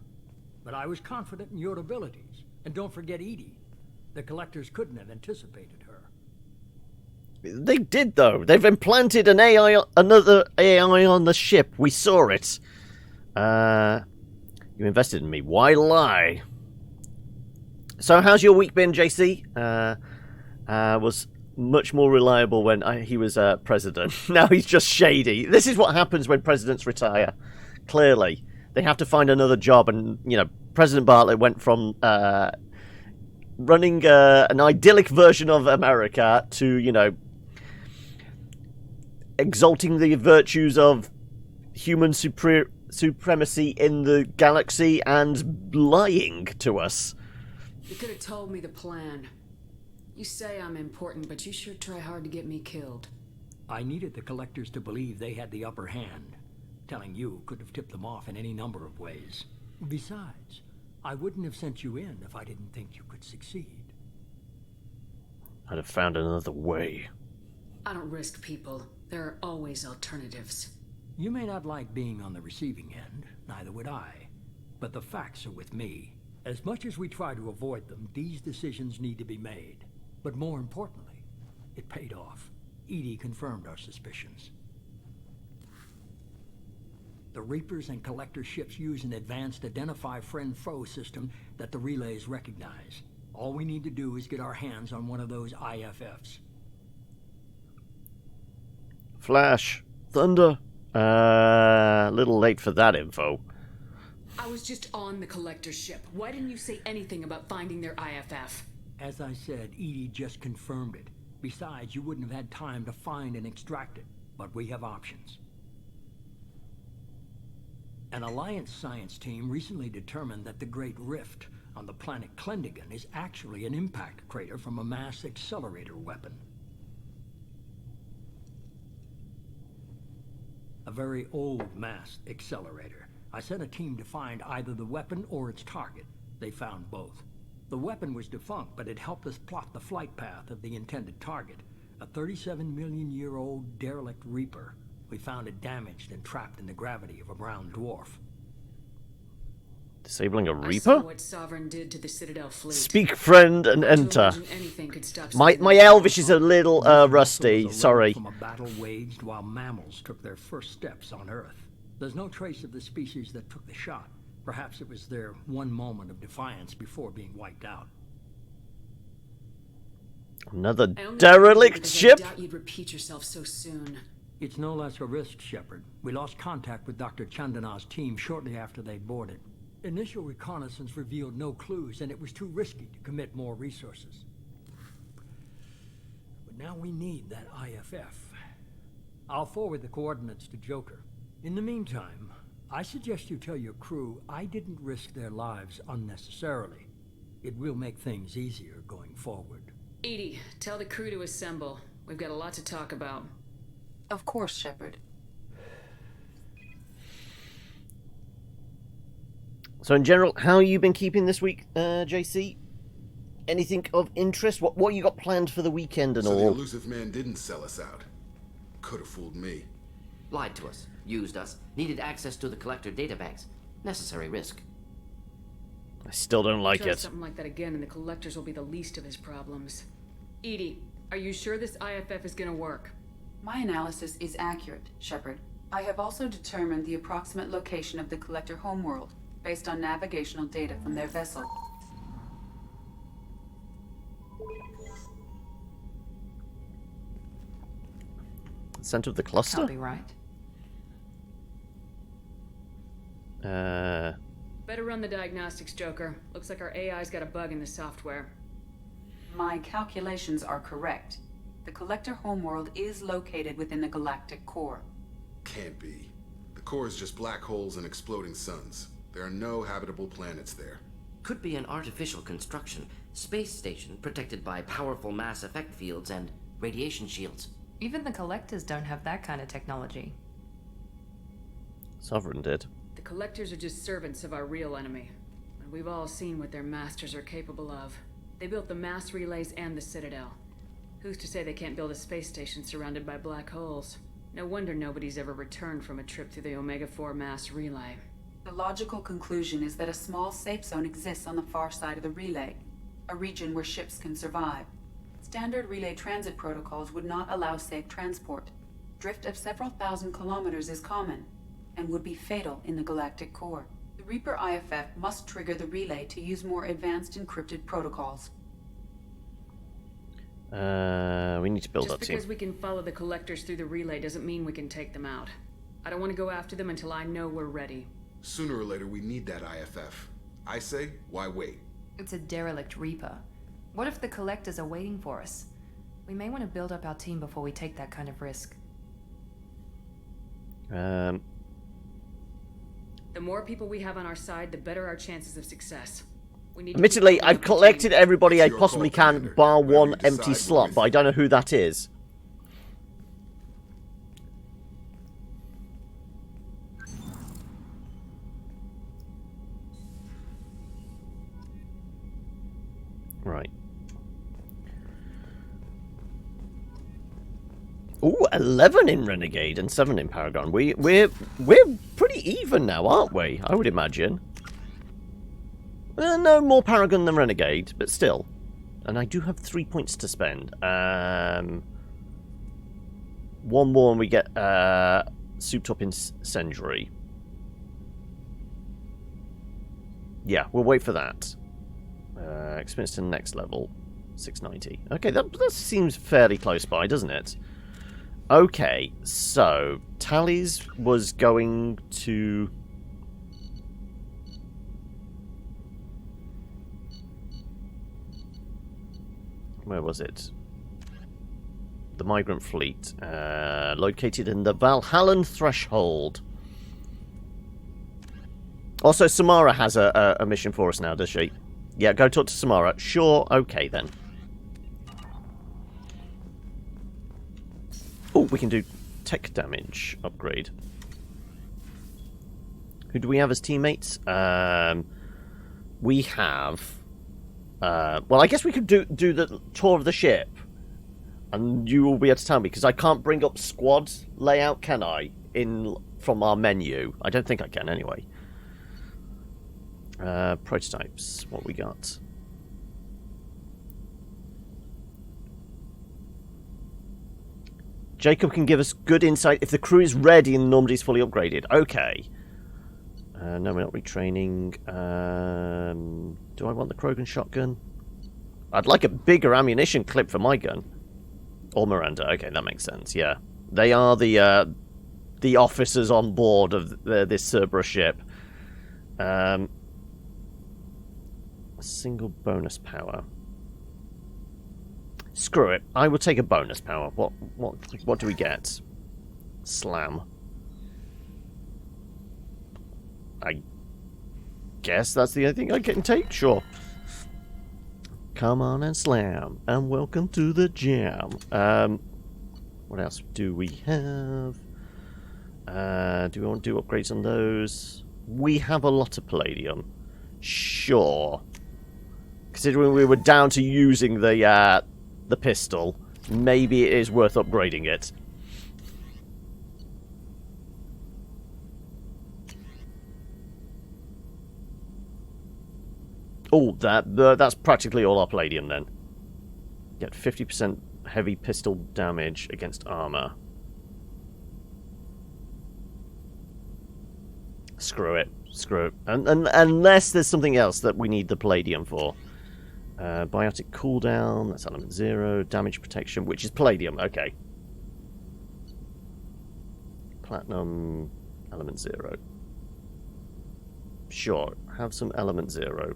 but I was confident in your abilities. And don't forget Edie. The collectors couldn't have anticipated her. They did, though. They've implanted an AI, another AI on the ship. We saw it. You invested in me. Why lie? So, how's your week been, JC? Was much more reliable when he was president. Now he's just shady. This is what happens when presidents retire. Clearly. They have to find another job, and, you know, President Bartlett went from running an idyllic version of America to, you know, exalting the virtues of human supremacy in the galaxy and lying to us. You could have told me the plan. You say I'm important, but you sure try hard to get me killed. I needed the collectors to believe they had the upper hand. Telling you could have tipped them off in any number of ways. Besides, I wouldn't have sent you in if I didn't think you could succeed. I'd have found another way. I don't risk people. There are always alternatives. You may not like being on the receiving end, neither would I. But the facts are with me. As much as we try to avoid them, these decisions need to be made. But more importantly, it paid off. Edie confirmed our suspicions. The Reapers and Collector ships use an advanced identify friend-foe system that the relays recognize. All we need to do is get our hands on one of those IFFs. Flash. Thunder. A little late for that info. I was just on the Collector ship. Why didn't you say anything about finding their IFF? As I said, Edie just confirmed it. Besides, you wouldn't have had time to find and extract it. But we have options. An Alliance science team recently determined that the Great Rift on the planet Klendigan is actually an impact crater from a mass accelerator weapon. A very old mass accelerator. I sent a team to find either the weapon or its target. They found both. The weapon was defunct, but it helped us plot the flight path of the intended target, a 37-million-year-old derelict Reaper. We found it damaged and trapped in the gravity of a brown dwarf. Disabling a I Reaper? saw what Sovereign did to the Citadel fleet. Speak, friend, and enter. My Elvish is a little rusty. Sorry. From a battle waged while mammals took their first steps on Earth. There's no trace of the species that took the shot. Perhaps it was their one moment of defiance before being wiped out. Another derelict ship? I doubt you'd repeat yourself so soon. It's no less a risk, Shepard. We lost contact with Dr. Chandana's team shortly after they boarded. Initial reconnaissance revealed no clues, and it was too risky to commit more resources. But now we need that IFF. I'll forward the coordinates to Joker. In the meantime, I suggest you tell your crew I didn't risk their lives unnecessarily. It will make things easier going forward. Edie, tell the crew to assemble. We've got a lot to talk about. Of course, Shepard. So in general, how have you been keeping this week, JC? Anything of interest? What you got planned for the weekend and so all? the elusive man didn't sell us out. Could have fooled me. Lied to us, used us, needed access to the Collector databanks. Necessary risk. I still don't like Try it. something like that again and the Collectors will be the least of his problems. Edie, are you sure this IFF is gonna work? My analysis is accurate, Shepard. I have also determined the approximate location of the Collector homeworld, based on navigational data from their vessel. Center of the cluster? Can't be right. Better run the diagnostics, Joker. Looks like our AI's got a bug in the software. My calculations are correct. The Collector homeworld is located within the galactic core. Can't be. The core is just black holes and exploding suns. There are no habitable planets there. Could be an artificial construction, space station protected by powerful mass effect fields and radiation shields. Even the Collectors don't have that kind of technology. Sovereign did. The Collectors are just servants of our real enemy. And we've all seen what their masters are capable of. They built the mass relays and the Citadel. Who's to say they can't build a space station surrounded by black holes? No wonder nobody's ever returned from a trip through the Omega-4 mass relay. The logical conclusion is that a small safe zone exists on the far side of the relay, a region where ships can survive. Standard relay transit protocols would not allow safe transport. Drift of several thousand kilometers is common, and would be fatal in the galactic core. The Reaper IFF must trigger the relay to use more advanced encrypted protocols. We need to build Just that team. because we can follow the Collectors through the relay doesn't mean we can take them out. I don't want to go after them until I know we're ready. Sooner or later, we need that IFF. I say, why wait? It's a derelict Reaper. What if the Collectors are waiting for us? We may want to build up our team before we take that kind of risk. The more people we have on our side, the better our chances of success. We need to Admittedly, keep I've the collected chain. everybody I It's your possibly call, can, Commander. bar Whatever one you empty decide, slot, boys. but I don't know who that is. Right. Ooh, 11 in Renegade and 7 in Paragon. We're pretty even now, aren't we? I would imagine. No more Paragon than Renegade, but still. And I do have 3 points to spend. One more and we get souped up incendiary. Yeah, we'll wait for that. Experience to the next level. 690. Okay, that seems fairly close by, doesn't it? Okay, so Tally's was going to... Where was it? The Migrant Fleet. Located in the Valhallan Threshold. Also, Samara has a mission for us now, does she? Yeah, go talk to Samara. Sure, okay then. Oh, we can do tech damage upgrade. Who do we have as teammates? We have... well, I guess we could do the tour of the ship. And you will be able to tell me, because I can't bring up squad layout, can I? From our menu. I don't think I can, anyway. Prototypes. What we got? Jacob can give us good insight if the crew is ready and the Normandy is fully upgraded. Okay. No, we're not retraining. Do I want the Krogan shotgun? I'd like a bigger ammunition clip for my gun. Or Miranda. Okay, that makes sense. Yeah, they are the officers on board of this Cerberus ship. A single bonus power. Screw it. I will take a bonus power. What do we get? Slam. I guess that's the only thing I can take. Sure. Come on and slam, and welcome to the jam. What else do we have? Do we want to do upgrades on those? We have a lot of palladium. Sure. Considering we were down to using the pistol, maybe it is worth upgrading it. Oh, that's practically all our palladium then. Get 50% heavy pistol damage against armor. Screw it. Screw it. And unless there's something else that we need the palladium for. Biotic cooldown, that's element 0. Damage protection, which is palladium. Okay. Platinum, element 0. Sure, have some element 0.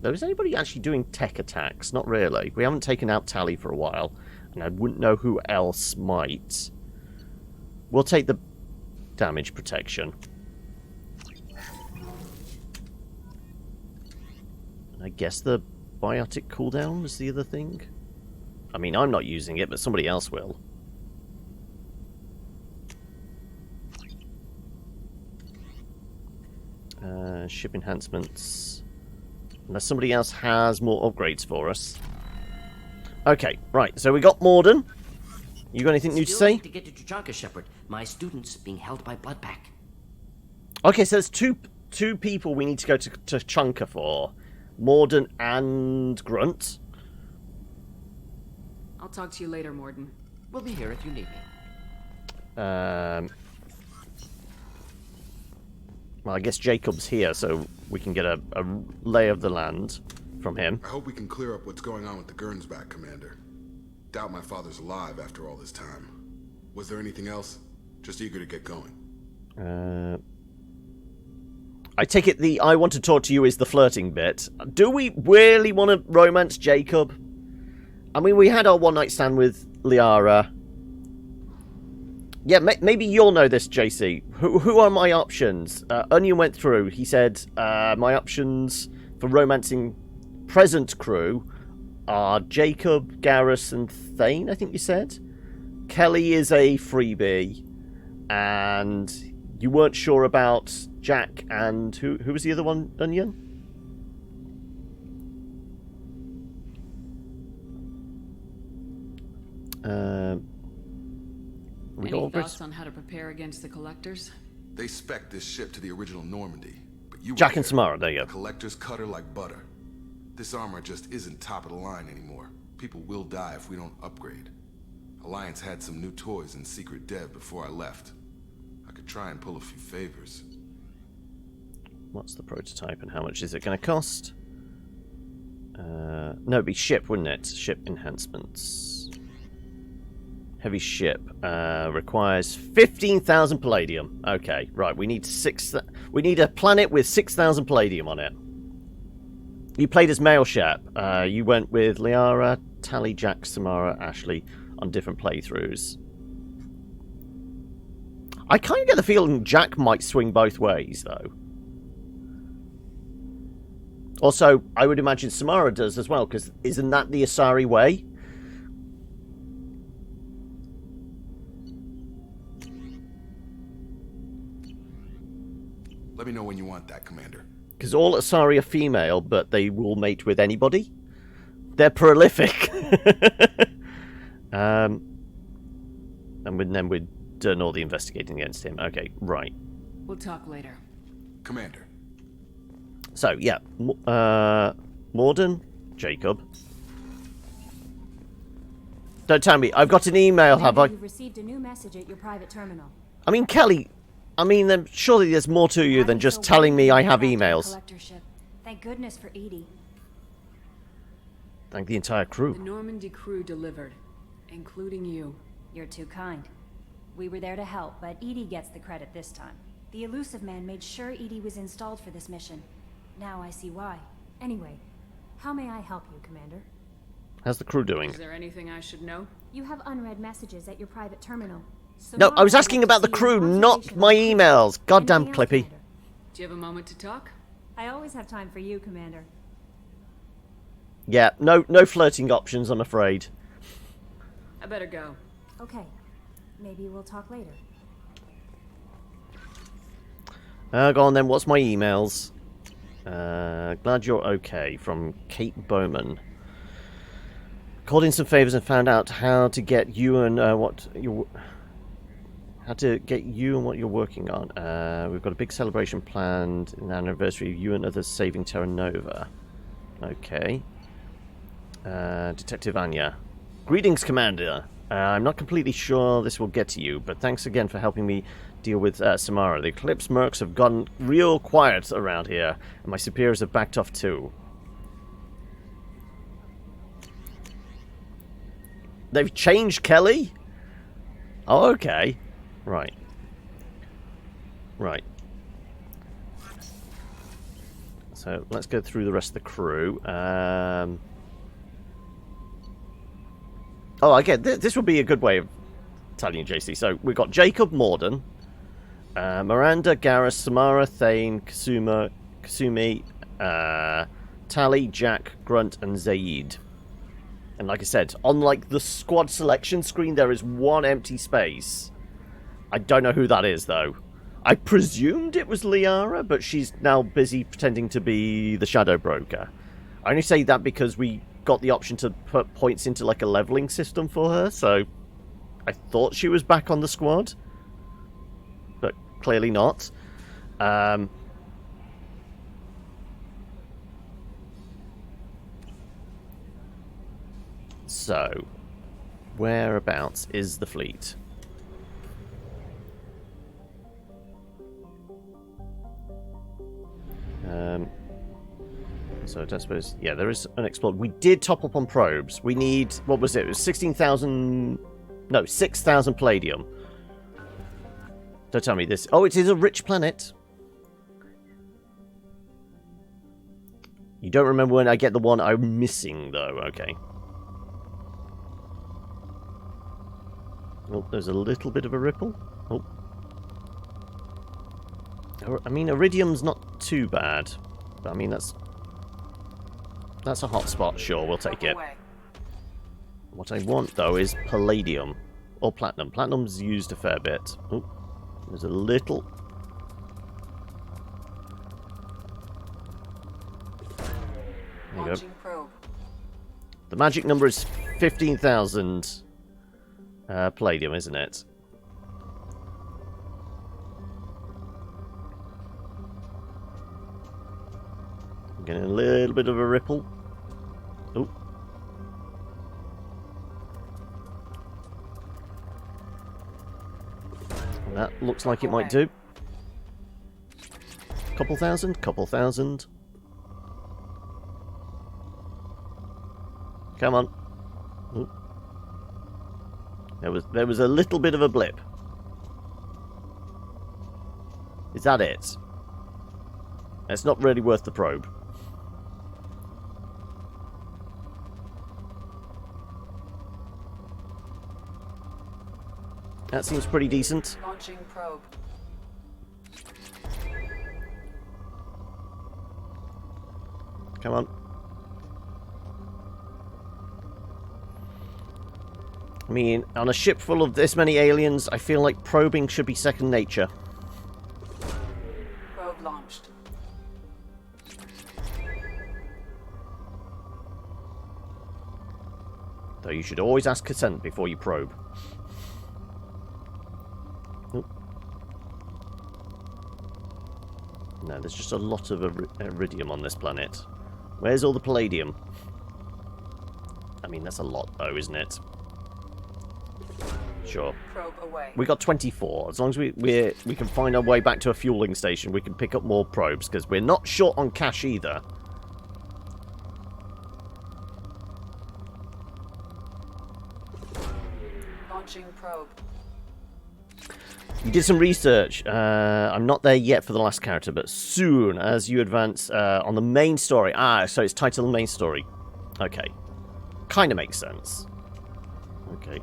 Now, is anybody actually doing tech attacks? Not really. We haven't taken out Tally for a while, and I wouldn't know who else might. We'll take the damage protection. I guess the biotic cooldown is the other thing. I mean, I'm not using it, but somebody else will. Ship enhancements. Unless somebody else has more upgrades for us. Okay, right. So we got Morden. You got anything new to say? To get to Tuchanka, Shepard. My student's being held by Bloodpack. Okay, so there's two people we need to go to Tuchanka for. Morden and Grunt. I'll talk to you later, Morden. We'll be here if you need me. Well, I guess Jacob's here, so we can get a lay of the land from him. I hope we can clear up what's going on with the Gernsback, Commander. Doubt my father's alive after all this time. Was there anything else? Just eager to get going. I take it the I want to talk to you is the flirting bit. Do we really want to romance Jacob? I mean, we had our one-night stand with Liara. Yeah, maybe you'll know this, JC. Who are my options? Onion went through. He said my options for romancing present crew are Jacob, Garrus, and Thane, I think you said. Kelly is a freebie. And you weren't sure about Jack and... Who was the other one, Onion? Any thoughts on how to prepare against the Collectors? They spec'd this ship to the original Normandy, but you Jack and Samara, there you go. Collectors cut her like butter. This armor just isn't top of the line anymore. People will die if we don't upgrade. Alliance had some new toys in secret dev before I left. I could try and pull a few favors. What's the prototype and how much is it going to cost? No, it'd be ship, wouldn't it? Ship enhancements. Heavy ship requires 15,000 palladium. Okay, right. We need a planet with 6,000 palladium on it. You played as male ship. You went with Liara, Tali, Jack, Samara, Ashley on different playthroughs. I kind of get the feeling Jack might swing both ways, though. Also, I would imagine Samara does as well, because isn't that the Asari way? Let me know when you want that, Commander. Because all Asari are female, but they will mate with anybody. They're prolific. And then we've done all the investigating against him. Okay, right. We'll talk later. Commander. So, yeah. Morden, Jacob. Don't tell me. I've got an email, have I? You've received a new message at your private terminal. I mean, Kelly... surely there's more to you than just telling me I have emails. Thank goodness for Edie. Thank the entire crew. The Normandy crew delivered, including you. You're too kind. We were there to help, but Edie gets the credit this time. The Elusive Man made sure Edie was installed for this mission. Now I see why. Anyway, how may I help you, Commander? How's the crew doing? Is there anything I should know? You have unread messages at your private terminal. No, I was asking about the crew, not my emails. Goddamn Clippy. Do you have a moment to talk? I always have time for you, Commander. Yeah, no flirting options, I'm afraid. I better go. Okay. Maybe we'll talk later. Go on then, what's my emails? Glad you're okay, from Kate Bowman. Called in some favors and found out how to get you and what you're working on. We've got a big celebration planned in the anniversary of you and others saving Terra Nova. Okay. Detective Anya. Greetings, Commander. I'm not completely sure this will get to you, but thanks again for helping me deal with Samara. The Eclipse mercs have gotten real quiet around here, and my superiors have backed off too. They've changed Kelly? Oh, okay. Right. Right. So, let's go through the rest of the crew. Oh, again, this would be a good way of telling you, JC. So, we've got Jacob Morden, Miranda, Garrus, Samara, Thane, Kasumi, Tali, Jack, Grunt, and Zaid. And like I said, on like the squad selection screen, there is one empty space. I don't know who that is, though. I presumed it was Liara, but she's now busy pretending to be the Shadow Broker. I only say that because we got the option to put points into like a leveling system for her, so I thought she was back on the squad, but clearly not. So, whereabouts is the fleet? So I don't suppose... Yeah, there is unexplored. We did top up on probes. We need... What was it? It was 16,000... No, 6,000 palladium. Don't tell me this... Oh, it is a rich planet. You don't remember when I get the one I'm missing, though. Okay. Oh, there's a little bit of a ripple. Oh. I mean, iridium's not too bad. But, I mean, that's a hot spot. Sure, we'll take it. What I want, though, is palladium. Or platinum. Platinum's used a fair bit. Oh, there's a little... There you go. The magic number is 15,000 palladium, isn't it? I'm getting a little bit of a ripple. Oh. That looks like it might do. Couple thousand, couple thousand. Come on. Ooh. There was a little bit of a blip. Is that it? It's not really worth the probe. That seems pretty decent. Launching probe. Come on. I mean, on a ship full of this many aliens, I feel like probing should be second nature. Probe launched. Though you should always ask consent before you probe. Oop. No, there's just a lot of iridium on this planet. Where's all the palladium? I mean, that's a lot though, isn't it? Sure. Probe away. We got 24. As long as we can find our way back to a fueling station, we can pick up more probes, because we're not short on cash either. Launching probe. You did some research. I'm not there yet for the last character, but soon as you advance on the main story. Ah, so it's titled Main Story. Okay. Kind of makes sense. Okay.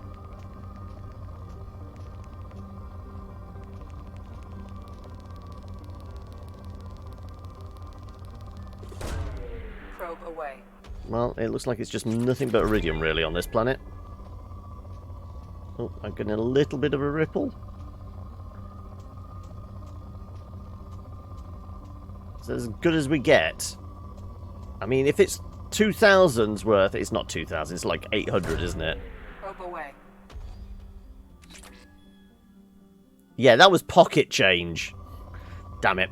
Probe away. Well, it looks like it's just nothing but iridium, really, on this planet. Oh, I'm getting a little bit of a ripple. It's as good as we get. I mean, if it's 2,000's worth, it's not 2,000, it's like 800, isn't it? Probe away. Yeah, that was pocket change. Damn it.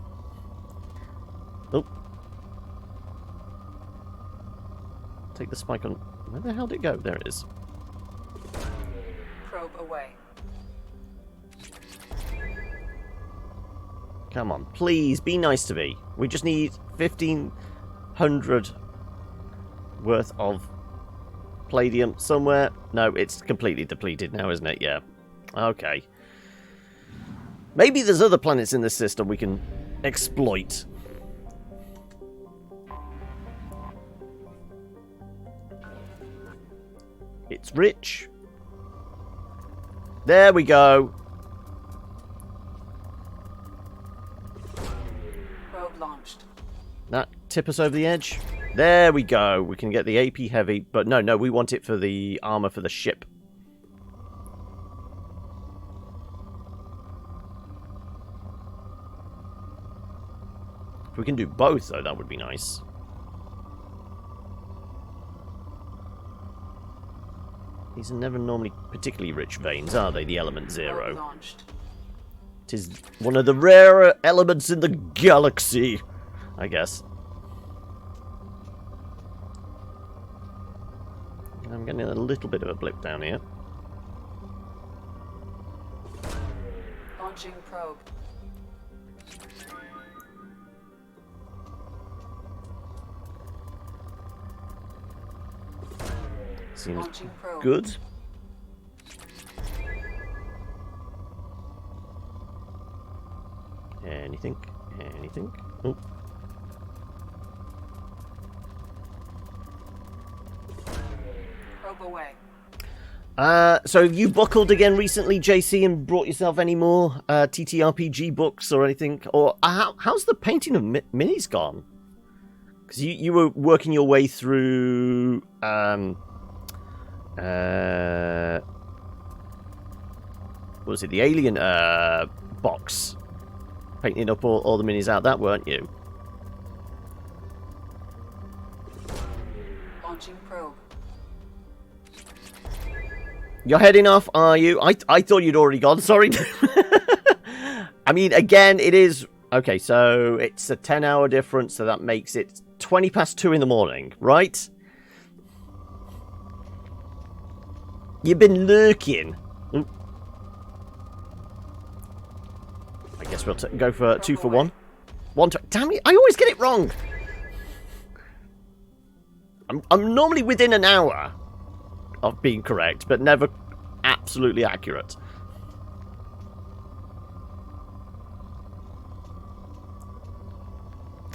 Oh. Take the spike on... Where the hell did it go? There it is. Probe away. Come on, please, be nice to me. We just need 1,500 worth of palladium somewhere. No, it's completely depleted now, isn't it? Yeah. Okay. Maybe there's other planets in this system we can exploit. It's rich. There we go. Probe launched. That tip us over the edge. There we go. We can get the AP heavy, but no, we want it for the armor for the ship. If we can do both, though, that would be nice. These are never normally particularly rich veins, are they? The element 0. It is one of the rarer elements in the galaxy, I guess. I'm getting a little bit of a blip down here. Launching probe. Seems good. Anything? Anything? Oh. Probe away. So have you buckled again recently, JC, and brought yourself any more TTRPG books or anything? Or how's the painting of minis gone? Because you were working your way through... what was it? The Alien box. Painting up all the minis out that, weren't you? Launching probe. You're heading off, are you? I thought you'd already gone, sorry. I mean, again, it is... Okay, so it's a 10-hour difference, so that makes it 20 past 2 in the morning, right? You've been lurking. Oop. I guess we'll go for 2 for 1. Damn it, I always get it wrong. I'm normally within an hour of being correct, but never absolutely accurate.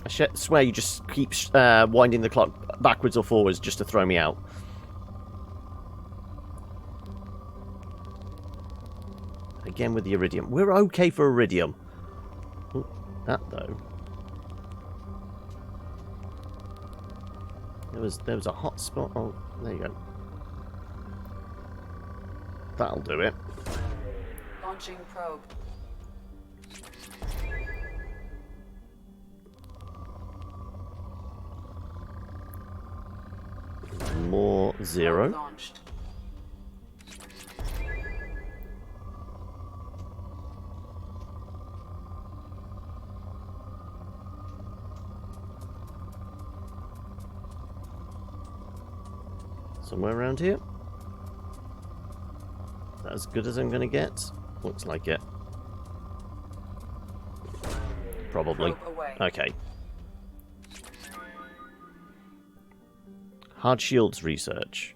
I swear you just keep winding the clock backwards or forwards just to throw me out. Again with the iridium. We're okay for iridium. Ooh, that though. There was a hot spot. Oh, there you go. That'll do it. Launching probe. More 0. Launched. Somewhere around here. Is that as good as I'm going to get? Looks like it. Probably. Okay. Hard shields research.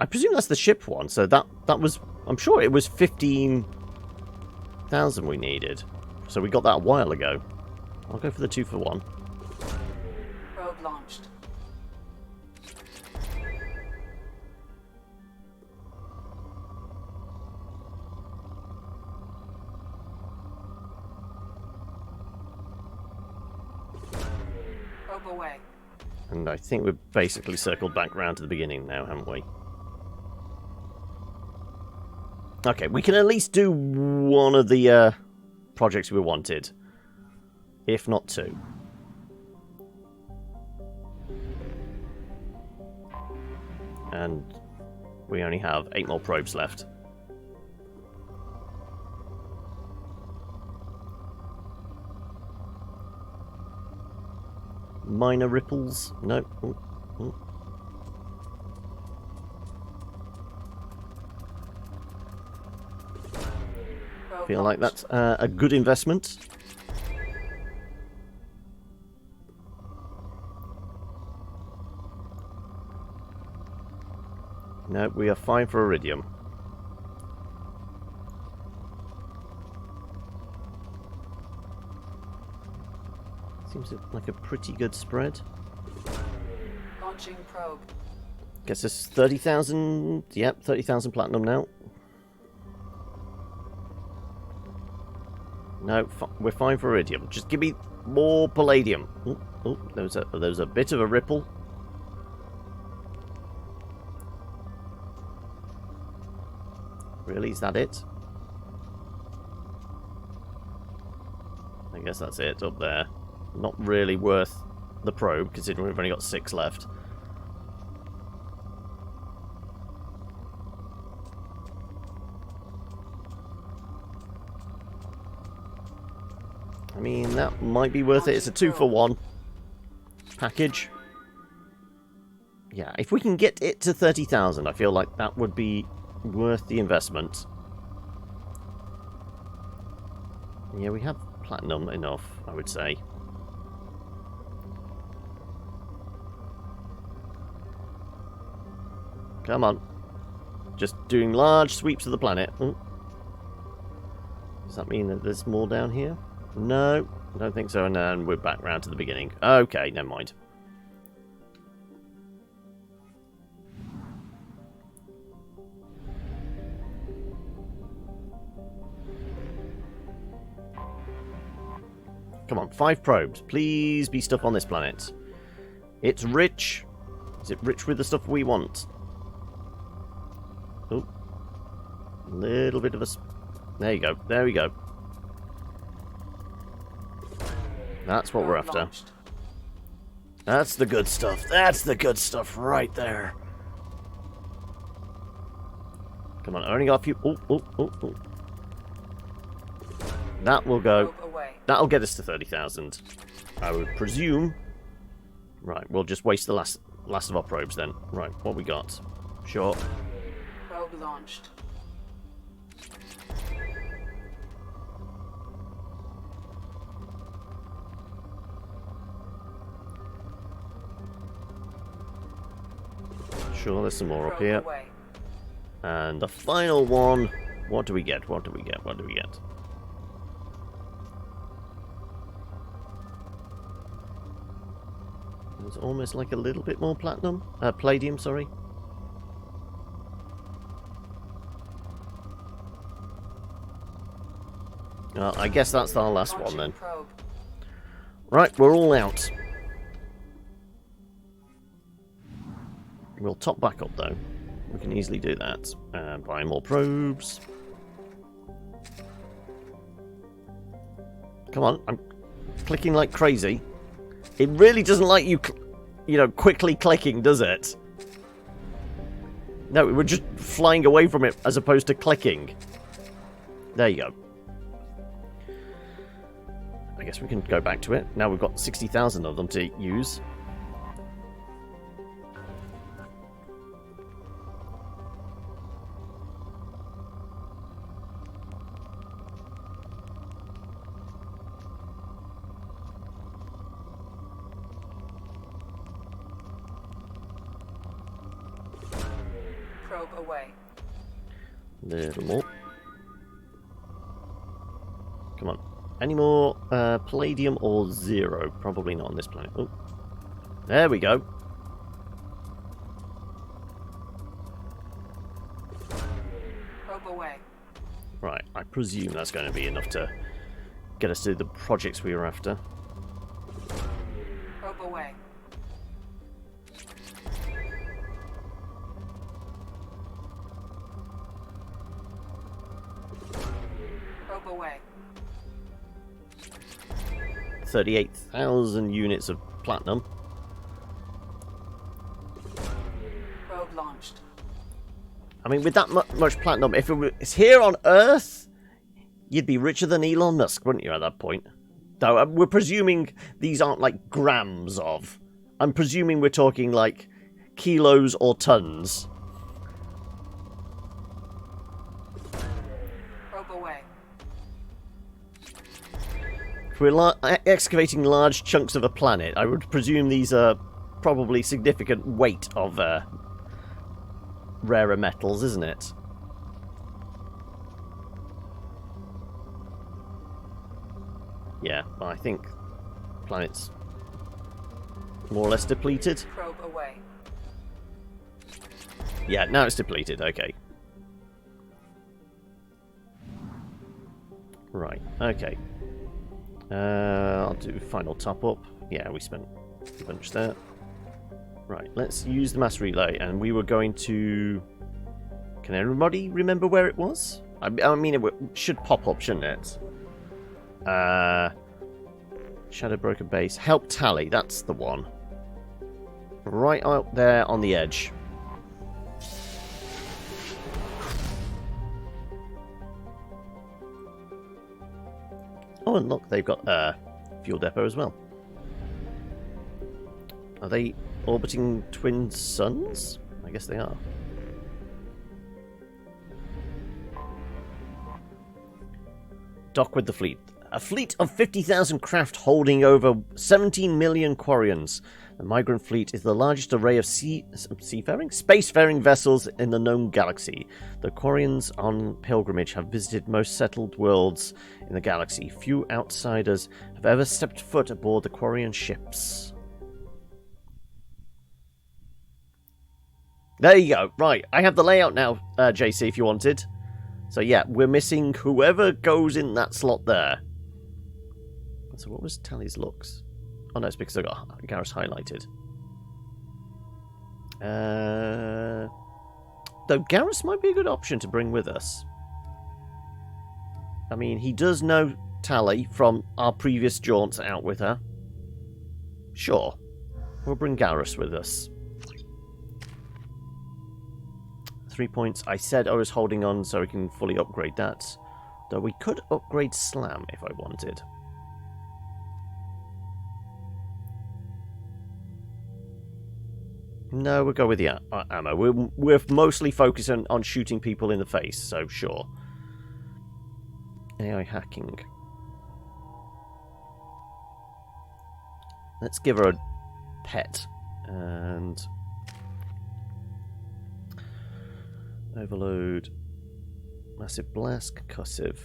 I presume that's the ship one, so that was... I'm sure it was 15,000 we needed. So we got that a while ago. I'll go for the 2 for 1. Probe launched. Probe away. And I think we've basically circled back round to the beginning now, haven't we? Okay, we can at least do one of the projects we wanted. If not 2. And we only have 8 more probes left. Minor ripples? No. Ooh, ooh. Feel like that's a good investment. No, we are fine for iridium. Seems like a pretty good spread. Launching probe. Gets us 30,000. Yep, 30,000 platinum now. No, we're fine for iridium. Just give me more palladium. Oh, oh, there was a bit of a ripple. Really, is that it? I guess that's it up there. Not really worth the probe, considering we've only got 6 left. I mean, that might be worth it. It's a 2 for 1 package. Yeah, if we can get it to 30,000, I feel like that would be worth the investment. Yeah, we have platinum enough, I would say. Come on. Just doing large sweeps of the planet. Ooh. Does that mean that there's more down here? No, I don't think so. And we're back round to the beginning. Okay, never mind. Come on, 5 probes. Please be stuff on this planet. It's rich. Is it rich with the stuff we want? Oh. A little bit of a... There you go. There we go. That's what we're after. That's the good stuff. That's the good stuff right there. Come on, I only got a few... Oh. That will go... That'll get us to 30,000. I would presume. Right, we'll just waste the last of our probes then. Right, what we got? Sure. Probe launched. Sure, there's some more up here. And the final one. What do we get? What do we get? What do we get? It's almost like a little bit more platinum. Palladium, sorry. I guess that's our last one then. Right, we're all out. We'll top back up though. We can easily do that. Buy more probes. Come on, I'm clicking like crazy. It really doesn't like you, quickly clicking, does it? No, we're just flying away from it as opposed to clicking. There you go. I guess we can go back to it. Now we've got 60,000 of them to use. Little more. Come on. Any more palladium or 0? Probably not on this planet. Oh. There we go. Probe away. Right, I presume that's going to be enough to get us to the projects we were after. Probe away. Away. 38,000 units of platinum. Probe launched. I mean, with that much platinum, if it was here on Earth, you'd be richer than Elon Musk, wouldn't you, at that point? Though, we're presuming these aren't like grams of. I'm presuming we're talking like kilos or tons. Probe away. If we're excavating large chunks of a planet, I would presume these are probably significant weight of rarer metals, isn't it? Yeah, well, I think planet's more or less depleted. Probe away. Yeah, now it's depleted, okay. Right, okay. I'll do final top up. Yeah, we spent a bunch there. Right, let's use the mass relay, and we were going to... Can everybody remember where it was? I mean, it should pop up, shouldn't it? Shadow Broker Base. Help Tally, that's the one. Right out there on the edge. Oh, and look, they've got a fuel depot as well. Are they orbiting twin suns? I guess they are. Dock with the fleet. A fleet of 50,000 craft holding over 17 million Quarians. The Migrant Fleet is the largest array of spacefaring vessels in the known galaxy. The Quarians on pilgrimage have visited most settled worlds in the galaxy. Few outsiders have ever stepped foot aboard the Quarian ships. There you go. Right, I have the layout now, JC, if you wanted. So yeah, we're missing whoever goes in that slot there. So what was Tally's looks? Oh no, it's because I got Garrus highlighted. Though Garrus might be a good option to bring with us. I mean, he does know Tally from our previous jaunts out with her. Sure. We'll bring Garrus with us. 3 points. I said I was holding on so we can fully upgrade that. Though we could upgrade Slam if I wanted. No, we'll go with the ammo. We're mostly focusing on shooting people in the face, so sure. AI hacking. Let's give her a pet. And... Overload. Massive blast. Concussive.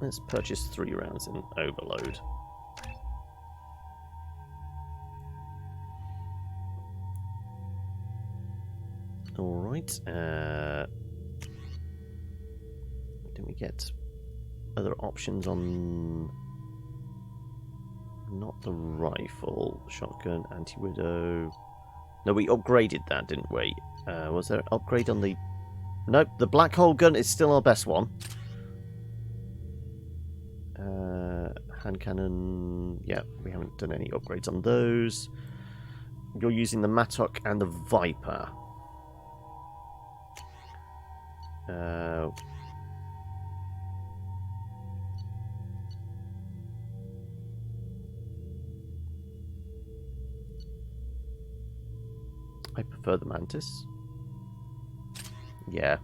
Let's purchase 3 rounds in Overload. Alright. Did we get other options on... Not the rifle. Shotgun, anti-widow... No, we upgraded that, didn't we? Was there an upgrade on the... Nope, the black hole gun is still our best one. Hand cannon... Yeah, we haven't done any upgrades on those. You're using the Mattock and the Viper. I prefer the Mantis. Yeah.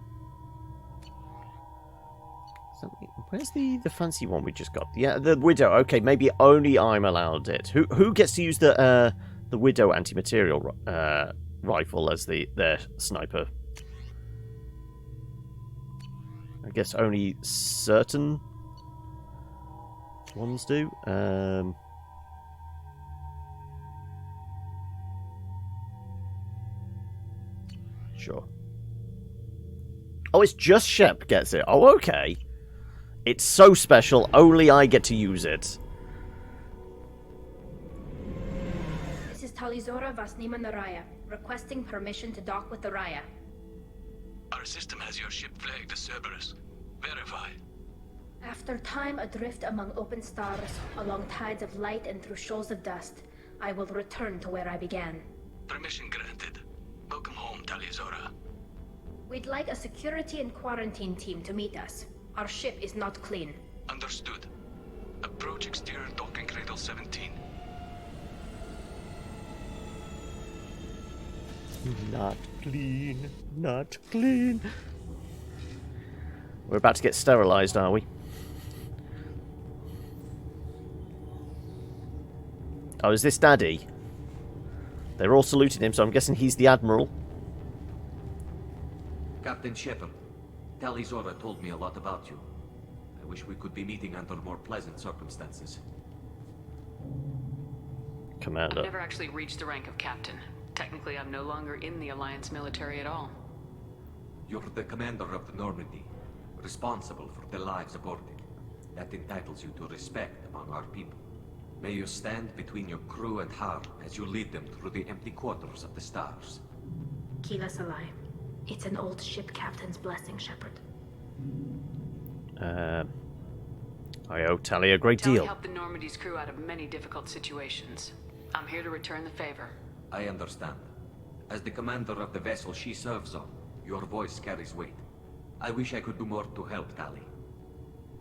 Where's the fancy one we just got? Yeah, the Widow. Okay, maybe only I'm allowed it. Who gets to use the Widow anti-material rifle as their sniper? I guess only certain ones do. Sure. Oh, it's just Shep gets it. Oh, okay. It's so special, only I get to use it. This is Talizora Vasnima Naraya, requesting permission to dock with the Raya. Our system has your ship flagged as Cerberus. Verify. After time adrift among open stars, along tides of light and through shoals of dust, I will return to where I began. Permission granted. Welcome home, Talizora. We'd like a security and quarantine team to meet us. Our ship is not clean. Understood. Approach exterior docking cradle 17. Not clean. Not clean. We're about to get sterilized, are we? Oh, is this Daddy? They're all saluting him, so I'm guessing he's the Admiral. Captain Shepard, Talizora told me a lot about you. I wish we could be meeting under more pleasant circumstances. Commander. I've never actually reached the rank of captain. Technically, I'm no longer in the Alliance military at all. You're the commander of the Normandy, responsible for the lives aboard it. That entitles you to respect among our people. May you stand between your crew and harm as you lead them through the empty quarters of the stars. Kila Salai. It's an old ship captain's blessing, Shepard. I owe Tally a great Tally deal. helped the Normandy's crew out of many difficult situations. I'm here to return the favor. I understand. As the commander of the vessel she serves on, your voice carries weight. I wish I could do more to help Tally.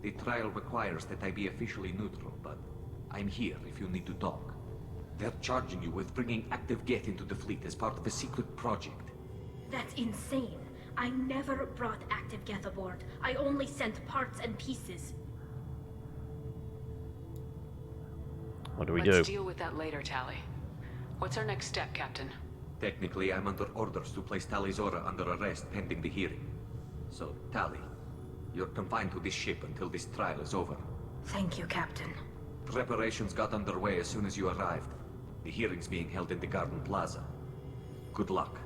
The trial requires that I be officially neutral, but I'm here if you need to talk. They're charging you with bringing active Geth into the fleet as part of a secret project. That's insane. I never brought active Geth aboard. I only sent parts and pieces. What do we Let's do? deal with that later, Tally. What's our next step, Captain? Technically, I'm under orders to place Talizora under arrest pending the hearing. So, Tally, you're confined to this ship until this trial is over. Thank you, Captain. Preparations got underway as soon as you arrived. The hearing's being held in the Garden Plaza. Good luck.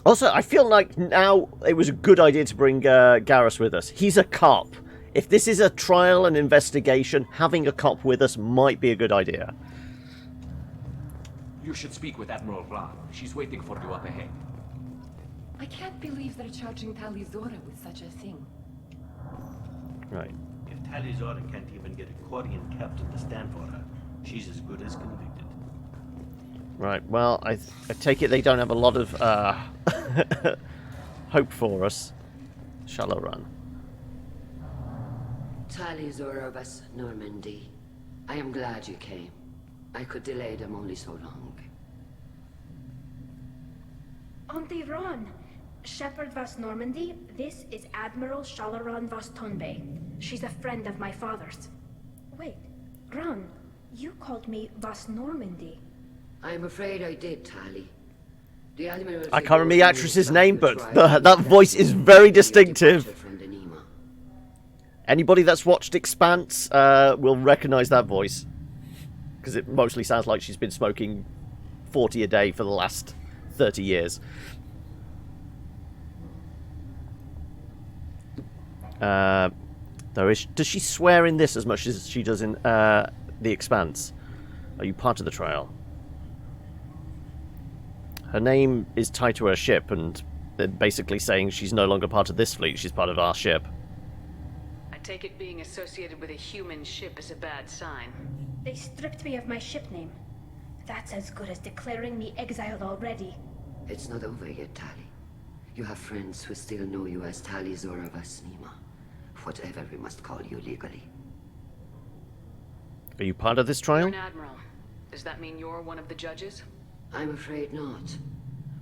Also, I feel like now it was a good idea to bring Garrus with us. He's a cop. If this is a trial and investigation, having a cop with us might be a good idea. You should speak with Admiral Ra. She's waiting for you up ahead. I can't believe they're charging Talizora with such a thing. Right. If Talizora can't even get a Quarian captain to stand for her, she's as good as convicted. Right, well, I take it they don't have a lot of hope for us. Shallow run. Talizora vas Normandy. I am glad you came. I could delay them only so long. Auntie Ron, Shepard vas Normandy, this is Admiral Shalaran vas Tonbe. She's a friend of my father's. Wait, Ron, you called me vas Normandy. I'm afraid I did, Tali. The Admiral... I can't remember the actress's name, but that voice is very distinctive. Anybody that's watched Expanse will recognise that voice. Because it mostly sounds like she's been smoking 40 a day for the last 30 years. Does she swear in this as much as she does in The Expanse? Are you part of the trial? Her name is tied to her ship, and they're basically saying she's no longer part of this fleet, she's part of our ship. I take it being associated with a human ship is a bad sign. They stripped me of my ship name. That's as good as declaring me exiled already. It's not over yet, Tali. You have friends who still know you as Talizora vas Nima. Whatever we must call you legally. Are you part of this trial? You're an admiral. Does that mean you're one of the judges? I'm afraid not.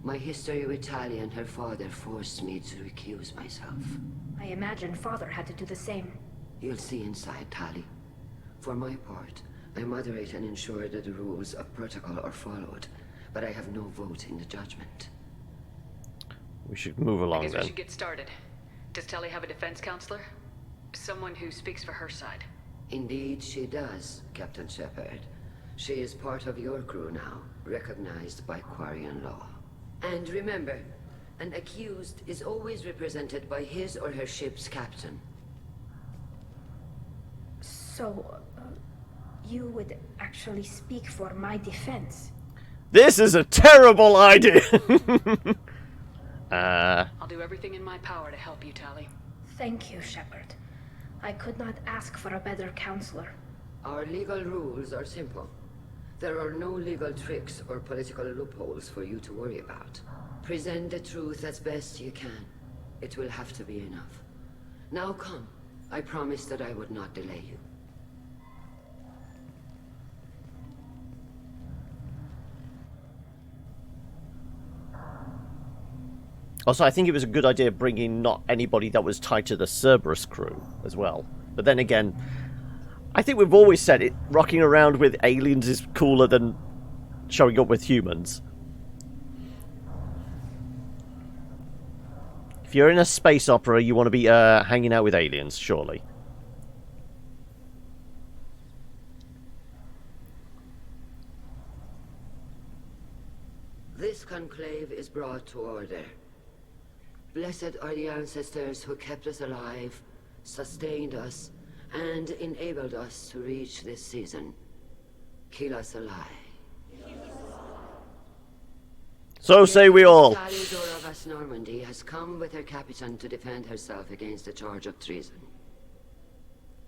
My history with Tali and her father forced me to recuse myself. I imagine father had to do the same. You'll see inside, Tali. For my part, I moderate and ensure that the rules of protocol are followed, but I have no vote in the judgment. We should move along I guess then. we should get started. Does Tali have a defense counselor? Someone who speaks for her side. Indeed, she does, Captain Shepard. She is part of your crew now, recognized by Quarian law. And remember, an accused is always represented by his or her ship's captain. So, you would actually speak for my defense? This is a terrible idea! I'll do everything in my power to help you, Tali. Thank you, Shepard. I could not ask for a better counselor. Our legal rules are simple. There are no legal tricks or political loopholes for you to worry about. Present the truth as best you can. It will have to be enough. Now come. I promised that I would not delay you. Also, I think it was a good idea bringing not anybody that was tied to the Cerberus crew as well. But then again, I think we've always said it, rocking around with aliens is cooler than showing up with humans. If you're in a space opera, you want to be hanging out with aliens, surely. This conclave is brought to order. Blessed are the ancestors who kept us alive, sustained us, and enabled us to reach this season. Kill us alive. So say we all. Talizora vas Normandy has come with her captain to defend herself against a charge of treason.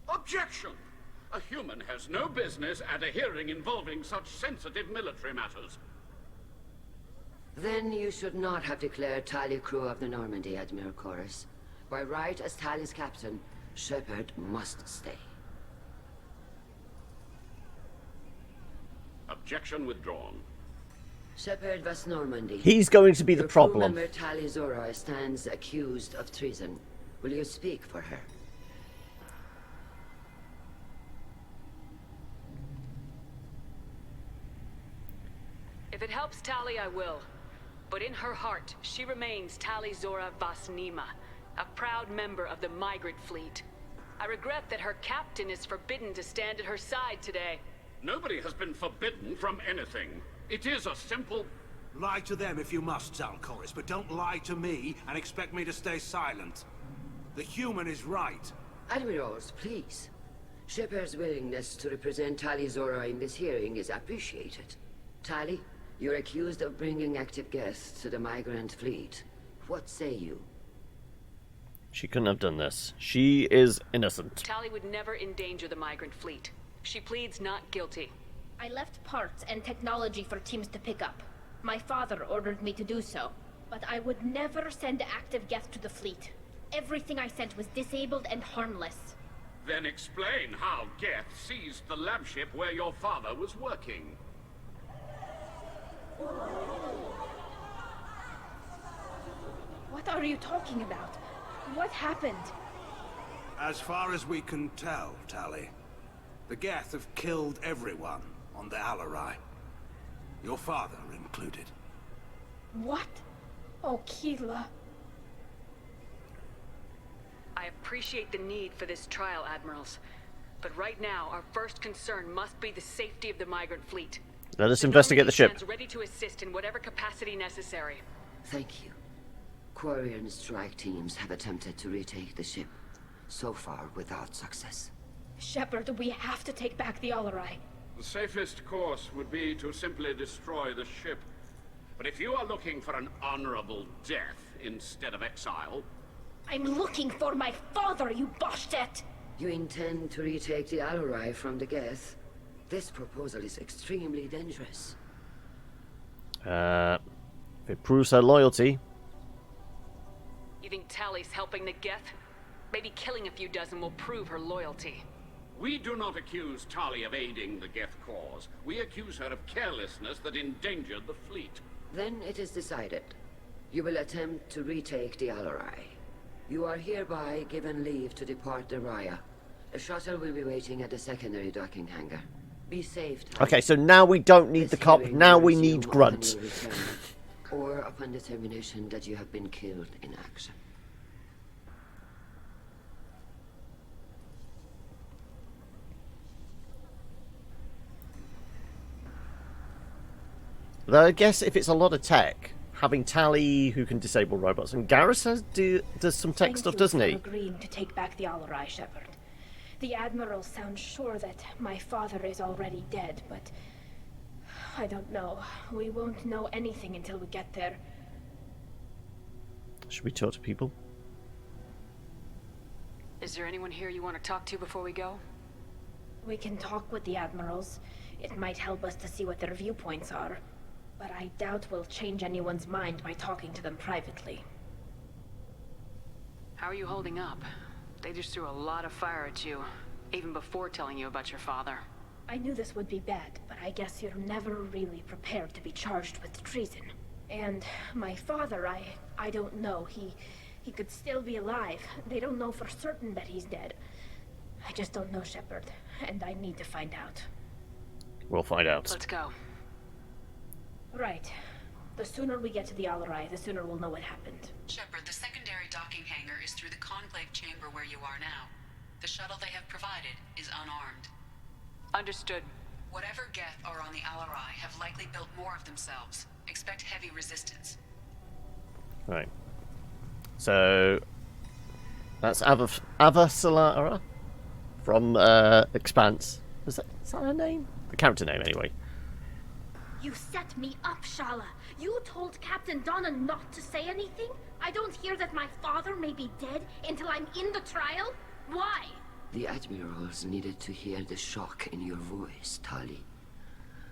Objection! A human has no business at a hearing involving such sensitive military matters. Then you should not have declared Tali crew of the Normandy, Admiral Chorus. By right as Tali's captain, Shepard must stay. Objection withdrawn. Shepard vas Normandy. He's going to be the problem. Member Talizora stands accused of treason. Will you speak for her? If it helps Tali, I will. But in her heart, she remains Talizora vas Nima, a proud member of the migrant fleet. I regret that her captain is forbidden to stand at her side today. Nobody has been forbidden from anything. It is a simple Lie to them if you must, Zalcoris, but don't lie to me and expect me to stay silent. The human is right. Admirals, please. Shepard's willingness to represent Tali Zora in this hearing is appreciated. Tali, you're accused of bringing active guests to the migrant fleet. What say you? She couldn't have done this. She is innocent. Tali would never endanger the migrant fleet. She pleads not guilty. I left parts and technology for teams to pick up. My father ordered me to do so, but I would never send active guests to the fleet. Everything I sent was disabled and harmless. Then explain how Geth seized the lab ship where your father was working. What are you talking about? What happened? As far as we can tell, Tali, the Geth have killed everyone on the Alarai. Your father included. What? Oh, Keela. I appreciate the need for this trial, Admirals. But right now, our first concern must be the safety of the migrant fleet. Let us investigate the ship. Stands ready to assist in whatever capacity necessary. Thank you. Quarry and strike teams have attempted to retake the ship, so far without success. Shepard, we have to take back the Alarai. The safest course would be to simply destroy the ship. But if you are looking for an honorable death instead of exile... I'm looking for my father, you bastet! You intend to retake the Alarai from the Geth? This proposal is extremely dangerous. If it proves her loyalty. You think Tali's helping the Geth? Maybe killing a few dozen will prove her loyalty. We do not accuse Tali of aiding the Geth cause. We accuse her of carelessness that endangered the fleet. Then it is decided. You will attempt to retake the Alarai. You are hereby given leave to depart the Raya. A shuttle will be waiting at the secondary docking hangar. Be safe, Tali. Okay, so now we don't need the cop. Now we need Grunt. Or upon determination that you have been killed in action. Though I guess if it's a lot of tech, having Tali who can disable robots, and Garrus does some tech stuff, doesn't he? Agreeing to take back the Alarai, Shepard. The Admiral sounds sure that my father is already dead, but I don't know. We won't know anything until we get there. Should we talk to people? Is there anyone here you want to talk to before we go? We can talk with the Admirals. It might help us to see what their viewpoints are. But I doubt we'll change anyone's mind by talking to them privately. How are you holding up? They just threw a lot of fire at you, even before telling you about your father. I knew this would be bad, but I guess you're never really prepared to be charged with treason. And my father, I don't know. He could still be alive. They don't know for certain that he's dead. I just don't know, Shepard, and I need to find out. We'll find out. Let's go. Right. The sooner we get to the Alarai, the sooner we'll know what happened. Shepard, the secondary docking hangar is through the conclave chamber where you are now. The shuttle they have provided is unarmed. Understood. Whatever Geth are on the Alarai have likely built more of themselves. Expect heavy resistance. Right. So that's Avasalara from Expanse. Is that her name? The character name, anyway. You set me up, Shala. You told Captain Donna not to say anything? I don't hear that my father may be dead until I'm in the trial? Why? The Admirals needed to hear the shock in your voice, Tali.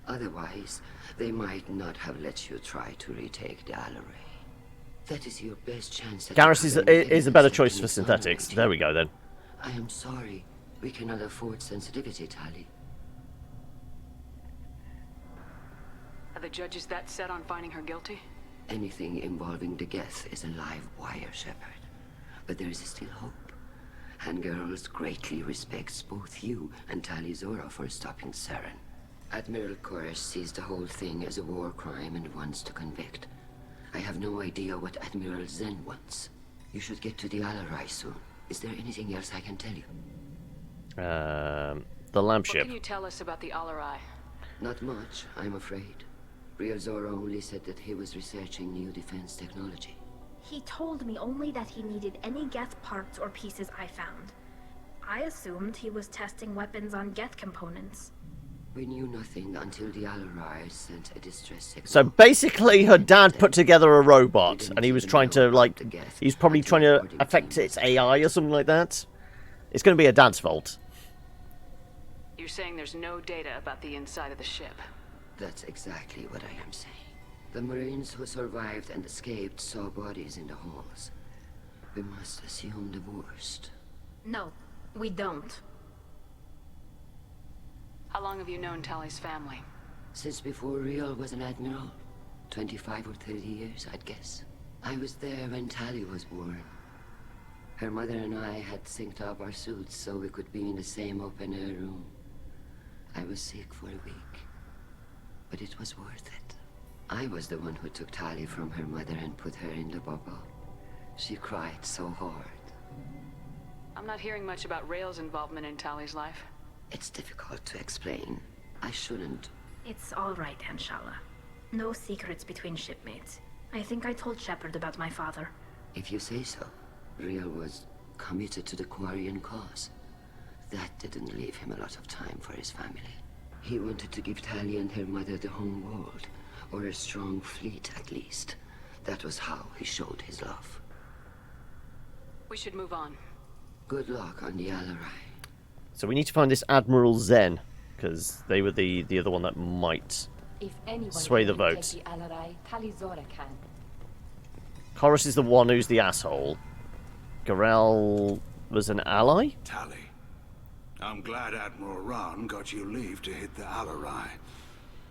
Otherwise, they might not have let you try to retake the Alarai. That is your best chance at... Garrus is a better choice for synthetics. There we go, then. I am sorry. We cannot afford sensitivity, Tali. Are the judges that set on finding her guilty? Anything involving the Geth is a live wire, Shepard. But there is still hope. And Girls greatly respects both you and Tali Zora for stopping Saren. Admiral Koresh sees the whole thing as a war crime and wants to convict. I have no idea what Admiral Zen wants. You should get to the Alarai soon. Is there anything else I can tell you? The lamp ship. What can you tell us about the Alarai? Not much, I'm afraid. Real Zora only said that he was researching new defense technology. He told me only that he needed any Geth parts or pieces I found. I assumed he was testing weapons on Geth components. We knew nothing until the Alarai sent a distress signal. So basically, her dad put together a robot, and he was trying to, like, he's probably trying to affect its AI or something like that. It's going to be her dad's fault. You're saying there's no data about the inside of the ship? That's exactly what I am saying. The Marines who survived and escaped saw bodies in the halls. We must assume the worst. No, we don't. How long have you known Tally's family? Since before Real was an admiral. 25 or 30 years, I'd guess. I was there when Tally was born. Her mother and I had synced up our suits so we could be in the same open-air room. I was sick for a week, but it was worth it. I was the one who took Tally from her mother and put her in the bubble. She cried so hard. I'm not hearing much about Rail's involvement in Tally's life. It's difficult to explain. I shouldn't. It's all right, Anshala. No secrets between shipmates. I think I told Shepard about my father. If you say so. Real was committed to the Quarian cause. That didn't leave him a lot of time for his family. He wanted to give Tally and her mother the home world, or a strong fleet at least. That was how he showed his love. We should move on. Good luck on the Alarai. So we need to find this Admiral Zen, because they were the other one that might sway the vote. The Alarai, Tali Zora can. Chorus is the one who's the asshole. Garel was an ally? Tally. I'm glad Admiral Ran got you leave to hit the Alarai.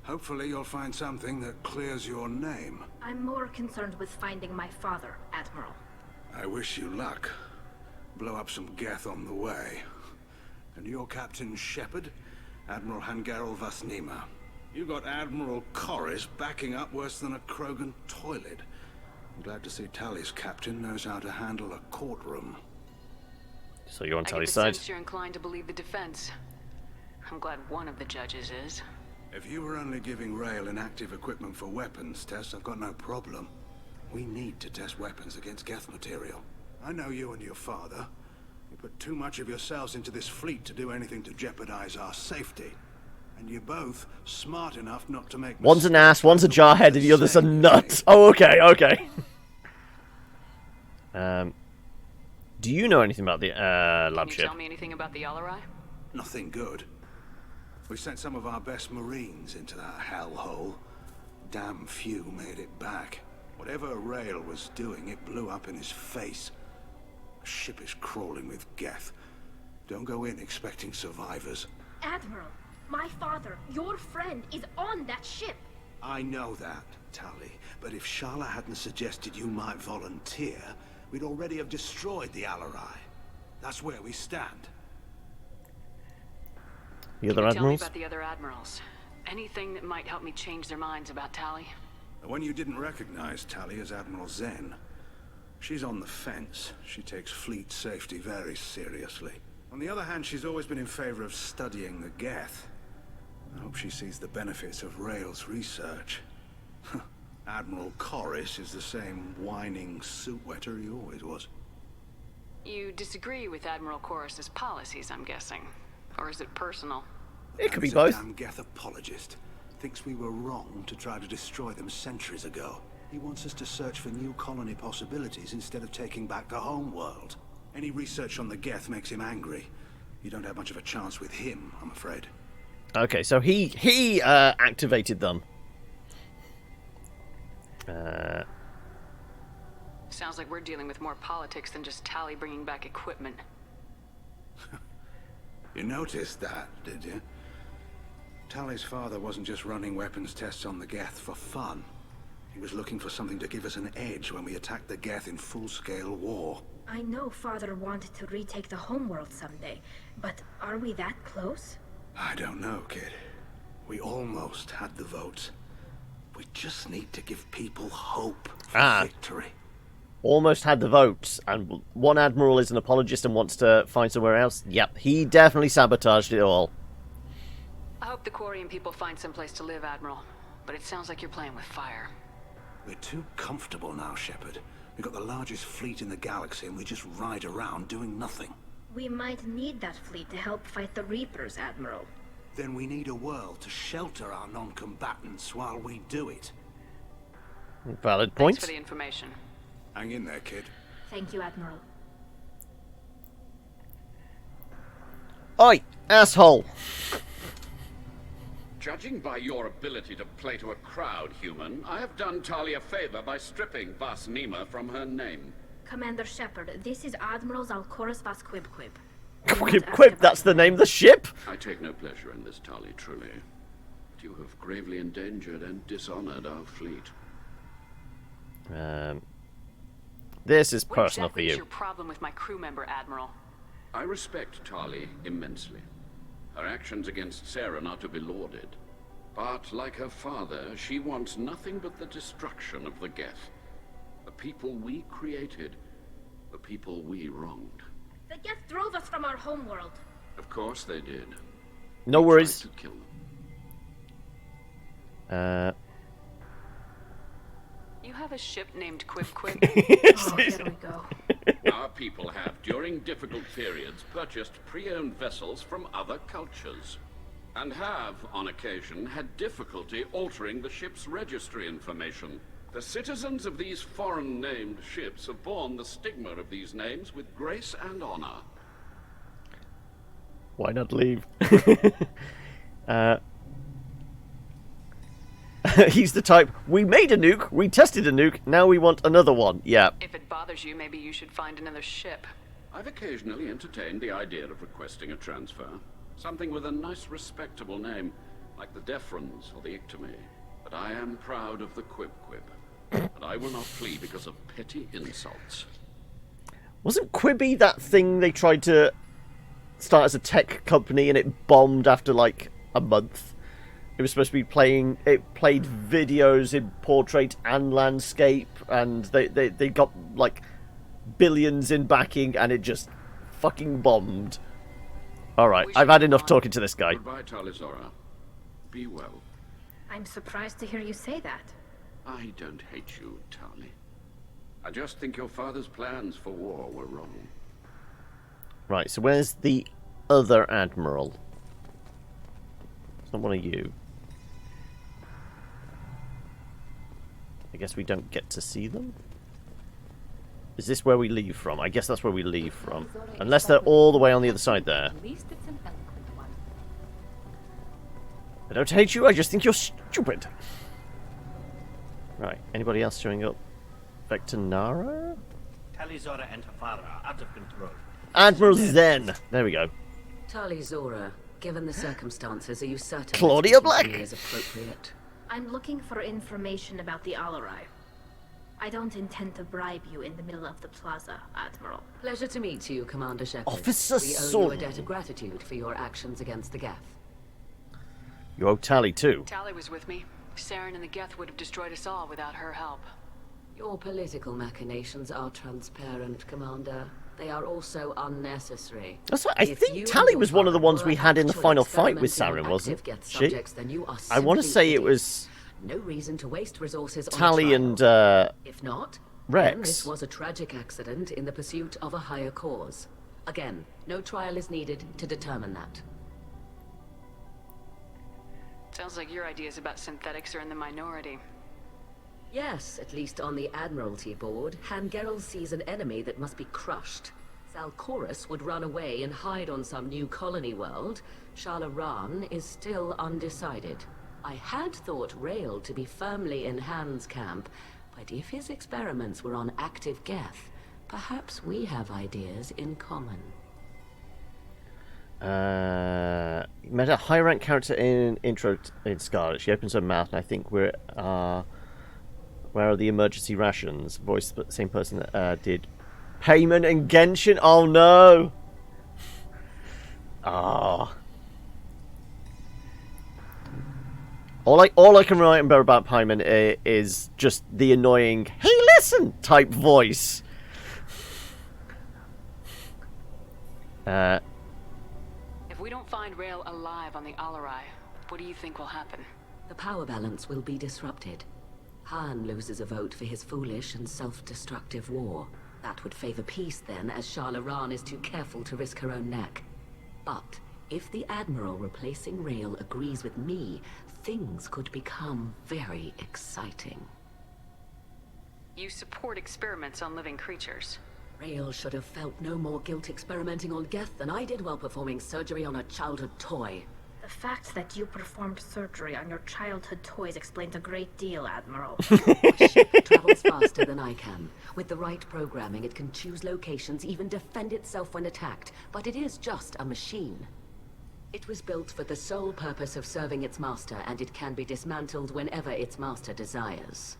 Hopefully you'll find something that clears your name. I'm more concerned with finding my father, Admiral. I wish you luck. Blow up some Geth on the way. And your Captain Shepard? Admiral Hangarel Vasnima. You got Admiral Corris backing up worse than a Krogan toilet. I'm glad to see Tally's captain knows how to handle a courtroom. So you're on Tally's I get the side? sense you're inclined to believe the defense. I'm glad one of the judges is. If you were only giving Rail inactive equipment for weapons tests, I've got no problem. We need to test weapons against Geth material. I know you and your father. You put too much of yourselves into this fleet to do anything to jeopardize our safety. And you're both smart enough not to make One's an ass, one's a jarhead, and the other's a nut. Oh, okay, okay. Do you know anything about the lab Can you ship? tell me anything about the Alarai? Nothing good. We sent some of our best Marines into that hellhole. Damn few made it back. Whatever Rail was doing, it blew up in his face. The ship is crawling with Geth. Don't go in expecting survivors. Admiral, my father, your friend, is on that ship. I know that, Tally. But if Shala hadn't suggested you might volunteer, we'd already have destroyed the Alarai. That's where we stand. The other Can you tell me admirals? about the other admirals? Anything that might help me change their minds about Tally? The one you didn't recognize, Tally, is Admiral Zen. She's on the fence. She takes fleet safety very seriously. On the other hand, she's always been in favor of studying the Geth. I hope she sees the benefits of Rail's research. Admiral Corris is the same whining suit wetter he always was. You disagree with Admiral Corris's policies, I'm guessing. Or is it personal? It could be He's both. a damn Geth apologist. Thinks we were wrong to try to destroy them centuries ago. He wants us to search for new colony possibilities instead of taking back the home world. Any research on the Geth makes him angry. You don't have much of a chance with him, I'm afraid. Okay, so he activated them. Sounds like we're dealing with more politics than just Tally bringing back equipment. You noticed that, did you? Tally's father wasn't just running weapons tests on the Geth for fun. He was looking for something to give us an edge when we attacked the Geth in full-scale war. I know Father wanted to retake the homeworld someday, but are we that close? I don't know, kid. We almost had the votes. We just need to give people hope for victory. Almost had the votes, and one admiral is an apologist and wants to find somewhere else. Yep, he definitely sabotaged it all. I hope the Quarian people find some place to live, Admiral. but it sounds like you're playing with fire. We're too comfortable now, Shepard. We've got the largest fleet in the galaxy and we just ride around doing nothing. We might need that fleet to help fight the Reapers, Admiral. Then we need a world to shelter our non-combatants while we do it. Valid point. Thanks for the information. Hang in there, kid. Thank you, Admiral. Oi, asshole! Judging by your ability to play to a crowd, human, I have done Talia a favor by stripping Vas Nima from her name. Commander Shepard, this is Admiral Zalcorus Vas Quib. Quib, that's the name of the ship? I take no pleasure in this, Tali, truly. But you have gravely endangered and dishonored our fleet. This is personal for you. What's your problem with my crew member, Admiral? I respect Tali immensely. Her actions against Saren are to be lauded. But, like her father, she wants nothing but the destruction of the Geth. The people we created. The people we wronged. The Geth drove us from our homeworld. Of course they did. No worries. To kill them. You have a ship named Quib. Oh, here we go. Our people have, during difficult periods, purchased pre-owned vessels from other cultures. And have, on occasion, had difficulty altering the ship's registry information. The citizens of these foreign-named ships have borne the stigma of these names with grace and honor. Why not leave? He's the type, we made a nuke, we tested a nuke, now we want another one. Yeah. If it bothers you, maybe you should find another ship. I've occasionally entertained the idea of requesting a transfer. Something with a nice, respectable name, like the Defrons or the Ictomy. But I am proud of the Quib. And I will not flee because of petty insults. Wasn't Quibi that thing they tried to start as a tech company and it bombed after like a month? It was supposed to be playing, it played videos in portrait and landscape, and they got like billions in backing, and it just fucking bombed. Alright, I've had enough talking to this guy. Goodbye, Talizora. Be well. I'm surprised to hear you say that. I don't hate you, Tali. I just think your father's plans for war were wrong. Right, so where's the other admiral? It's not one of you. I guess we don't get to see them? Is this where we leave from? I guess that's where we leave from. Unless they're all the way on the other side there. I don't hate you, I just think you're stupid. Right, anybody else showing up? Vector Nara? Talizora and her father are out of control. Admiral Zen! There we go. Talizora, given the circumstances, are you certain Claudia Black is appropriate? I'm looking for information about the Alarai. I don't intend to bribe you in the middle of the plaza, Admiral. Pleasure to meet you, Commander Shepard. Officer We owe Son. you a debt of gratitude for your actions against the Geth. You owe Tali too. Tali was with me. Saren and the Geth would have destroyed us all without her help. Your political machinations are transparent, Commander. They are also unnecessary. That's right. I think Tali was one of the ones we had in the final fight with Saren, wasn't she? Then you are I want to say it was no reason to waste resources on Tali a and if not, Rex. then this was a tragic accident in the pursuit of a higher cause. Again, no trial is needed to determine that. Sounds like your ideas about synthetics are in the minority. Yes, at least on the Admiralty board, Hangerel sees an enemy that must be crushed. Zalcorus would run away and hide on some new colony world. Shalaran is still undecided. I had thought Rail to be firmly in Han's camp, but if his experiments were on active Geth, perhaps we have ideas in common. Met a high-rank character in Intro in Scarlet. She opens her mouth, and I think we're where are the emergency rations? Voiced the same person that did Payman and Genshin. Oh no! Ah. All I can remember about Payman is just the annoying "Hey, listen" type voice. If we don't find Rail alive on the Alarai, what do you think will happen? The power balance will be disrupted. Han loses a vote for his foolish and self-destructive war. That would favor peace then, as Shah Ran is too careful to risk her own neck. But if the Admiral replacing Rail agrees with me, things could become very exciting. You support experiments on living creatures. Rail should have felt no more guilt experimenting on Geth than I did while performing surgery on a childhood toy. The fact that you performed surgery on your childhood toys explains a great deal, Admiral. My ship travels faster than I can. With the right programming, it can choose locations, even defend itself when attacked. But it is just a machine. It was built for the sole purpose of serving its master, and it can be dismantled whenever its master desires.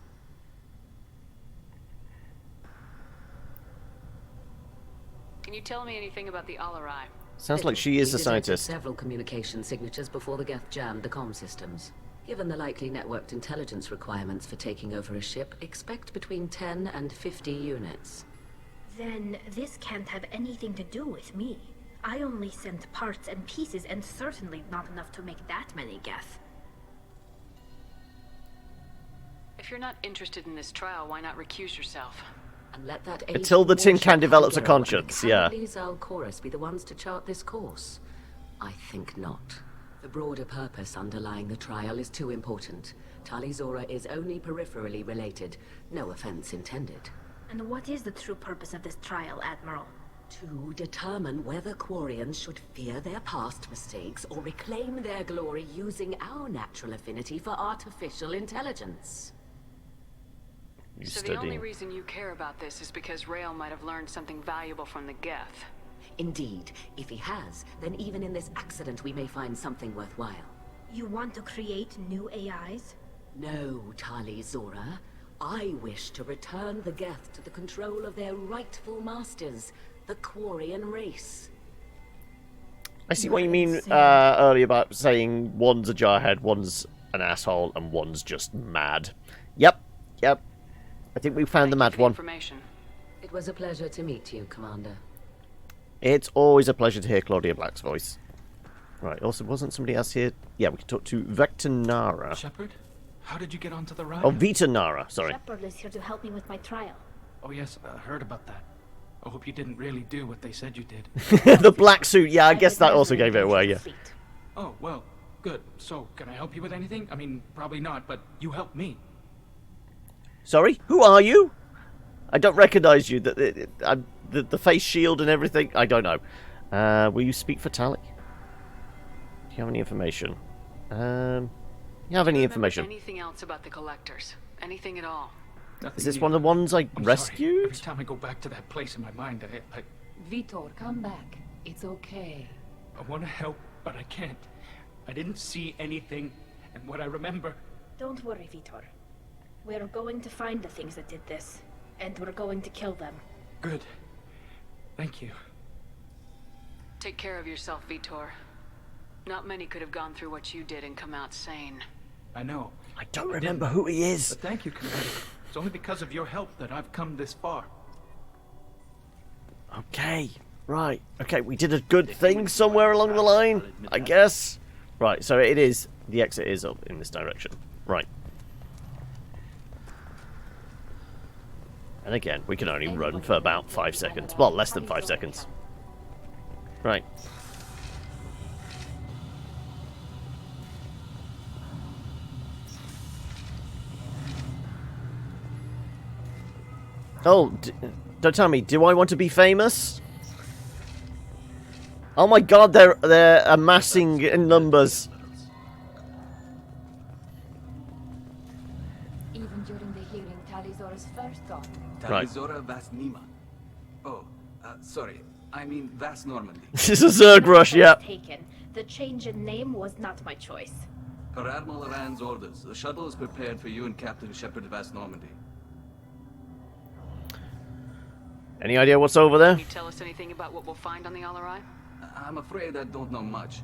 Can you tell me anything about the Alarai? Sounds like she is a scientist. Several communication signatures before the Geth jammed the comm systems. Given the likely networked intelligence requirements for taking over a ship, expect between 10 and 50 units. Then this can't have anything to do with me. I only sent parts and pieces, and certainly not enough to make that many Geth. If you're not interested in this trial, why not recuse yourself? And let that Until the tin can develops a conscience, yeah. Can Zal Chorus be the ones to chart this course? I think not. The broader purpose underlying the trial is too important. Tali Zora is only peripherally related. No offense intended. And what is the true purpose of this trial, Admiral? To determine whether Quarians should fear their past mistakes or reclaim their glory using our natural affinity for artificial intelligence. So the only reason you care about this is because Rael might have learned something valuable from the Geth. Indeed. If he has, then even in this accident we may find something worthwhile. You want to create new AIs? No, Tali Zora. I wish to return the Geth to the control of their rightful masters, the Quarian race. I see what you mean earlier about saying one's a jarhead, one's an asshole, and one's just mad. Yep. I think we found the mad one. It was a pleasure to meet you, Commander. It's always a pleasure to hear Claudia Black's voice. Right, also, wasn't somebody else here? Yeah, we can talk to Vector Nara. Shepard? How did you get onto the ride? Oh, Vita Nara, sorry. Shepard is here to help me with my trial. Oh yes, I heard about that. I hope you didn't really do what they said you did. The black suit, yeah, I guess that also gave it away, yeah. Oh, well, good. So, can I help you with anything? I mean, probably not, but you helped me. Sorry? Who are you? I don't recognize you. The face shield and everything, I don't know. Will you speak for Tali? Do you have any information? You have any information? Anything else about the collectors? Anything at all? Nothing Is this new. one of the ones I I'm rescued? Sorry. Every time I go back to that place in my mind, I Vitor, come back. It's okay. want to help, but I can't. I didn't see anything, and what I remember... Don't worry, Vitor. We're going to find the things that did this, and we're going to kill them. Good. Thank you. Take care of yourself, Vitor. Not many could have gone through what you did and come out sane. I know. I don't remember who he is. But thank you, Commander. It's only because of your help that I've come this far. Okay, right. Okay, we did a good thing somewhere along the line, I guess. Right, so it is... The exit is up in this direction. Right. And again, we can only run for about 5 seconds. Well, less than 5 seconds. Right. Oh, don't tell me. Do I want to be famous? Oh my god, they're amassing in numbers. Even during the hearing, Tali Zora's first thought. Right. Zora Vas Nima. Oh, sorry. I mean Vas Normandy. This is a Zerg rush, yeah. Taken. The change in name was not my choice. Per Admiral Rand's orders, the shuttle is prepared for you and Captain Shepard Vas Normandy. Any idea what's over there? Can you tell us anything about what we'll find on the Alarai? I'm afraid I don't know much.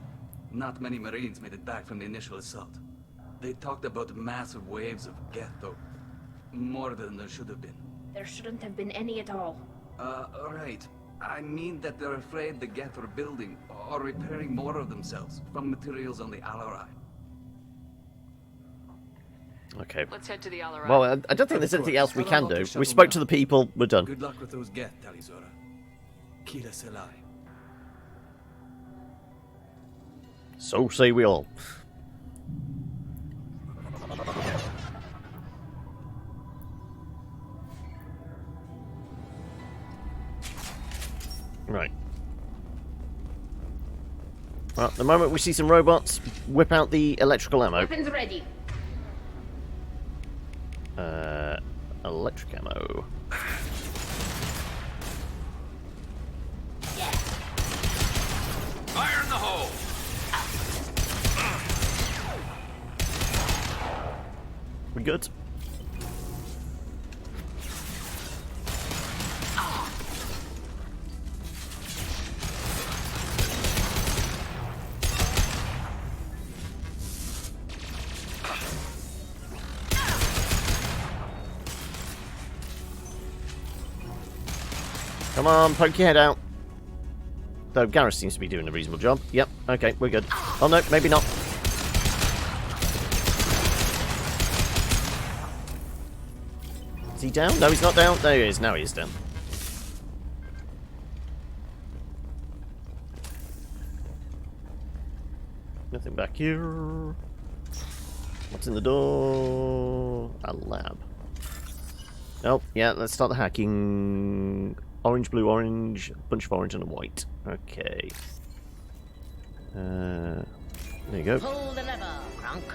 Not many Marines made it back from the initial assault. They talked about massive waves of Geth, though. More than there should have been. There shouldn't have been any at all. Right. I mean that they're afraid the Geth are building or repairing more of themselves from materials on the Alarai. Okay. Let's head to the Alarat. Well, I don't think there's anything else we can do. We spoke to the people. We're done. Good luck with those Geth, Talizora. Kila Selai. So say we all. Right. Well, the moment we see some robots, whip out the electrical ammo. Weapons ready. Electric ammo. Fire in the hole! We good? Come on, poke your head out. Though Gareth seems to be doing a reasonable job. Yep, okay, we're good. Oh no, maybe not. Is he down? No, he's not down. There he is. Now he is down. Nothing back here. What's in the door? A lab. Oh, yeah, let's start the hacking. Orange, blue, orange. A bunch of orange and a white. Okay. There you go. Pull the lever, Kronk.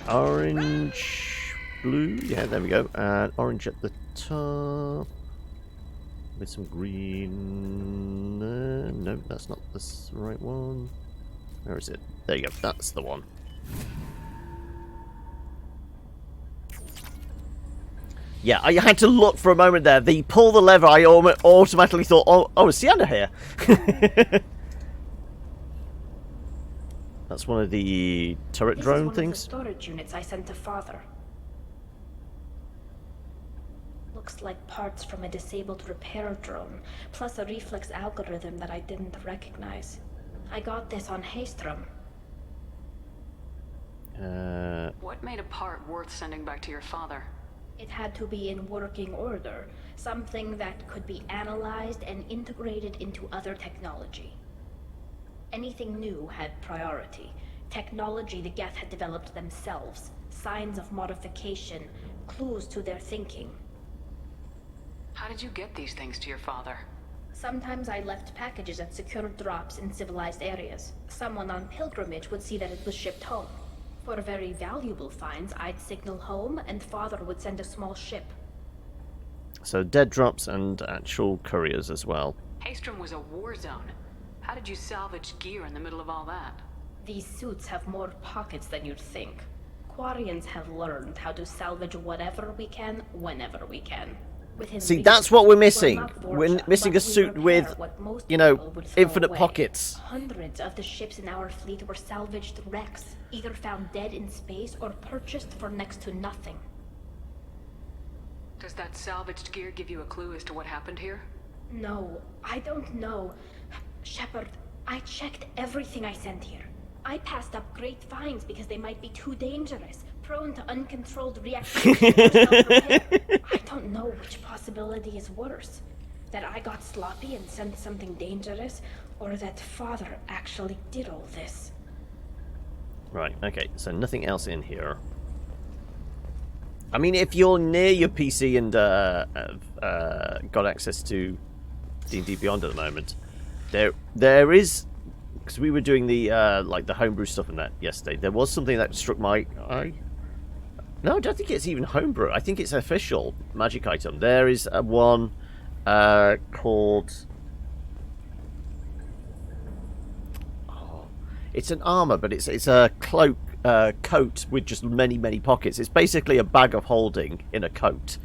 Orange, blue. Yeah, there we go. And orange at the top. With some green. No, that's not the right one. Where is it? There you go. That's the one. Yeah, I had to look for a moment there. The pull the lever, I automatically thought, oh, is Sienna here? That's one of the turret drone things. This is one of the storage units I sent to Father. Looks like parts from a disabled repair drone, plus a reflex algorithm that I didn't recognize. I got this on Haystrom. What made a part worth sending back to your father? It had to be in working order, something that could be analyzed and integrated into other technology. Anything new had priority. Technology the Geth had developed themselves, signs of modification, clues to their thinking. How did you get these things to your father? Sometimes I left packages at secure drops in civilized areas. Someone on pilgrimage would see that it was shipped home. For very valuable finds, I'd signal home, and Father would send a small ship. So dead drops and actual couriers as well. Haystrom was a war zone. How did you salvage gear in the middle of all that? These suits have more pockets than you'd think. Quarians have learned how to salvage whatever we can, whenever we can. See, that's what we're missing. We're missing a suit with, you know, infinite pockets. Hundreds of the ships in our fleet were salvaged wrecks, either found dead in space or purchased for next to nothing. Does that salvaged gear give you a clue as to what happened here? No, I don't know. Shepard, I checked everything I sent here. I passed up great finds because they might be too dangerous, prone to uncontrolled reactivation or self-repair. I don't know which possibility is worse. That I got sloppy and sent something dangerous, or that Father actually did all this. Right, okay, so nothing else in here. I mean, if you're near your PC and got access to D&D Beyond at the moment, there is, because we were doing the like the homebrew stuff and that yesterday, there was something that struck my eye. No, I don't think it's even homebrew. I think it's an official magic item. There is one called... Oh, it's an armor, but it's a cloak coat with just many pockets. It's basically a bag of holding in a coat.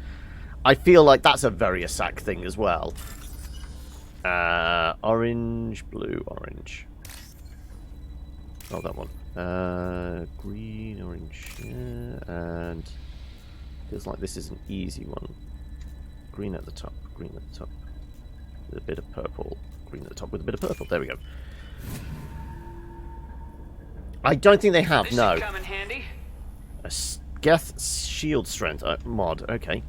I feel like that's a very Asak thing as well. Orange, blue, orange. Oh, that one. Green, orange, yeah, and feels like this is an easy one. Green at the top, green at the top, with a bit of purple. Green at the top with a bit of purple. There we go. I don't think they have. This no. should come in handy. Geth shield strength mod. Okay.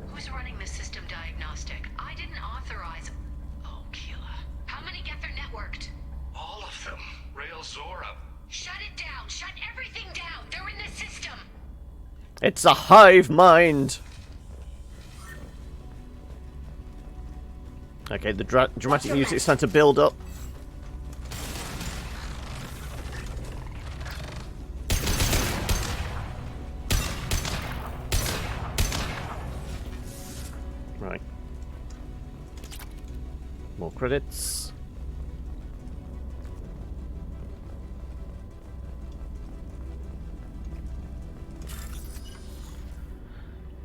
Who's running the system diagnostic? I didn't authorize. Oh, Keela. How many Geth are networked? All of them. Rail Zora. Shut it down. Shut everything down. They're in the system. It's a hive mind. Okay, the dramatic music is starting to build up. Right. More credits.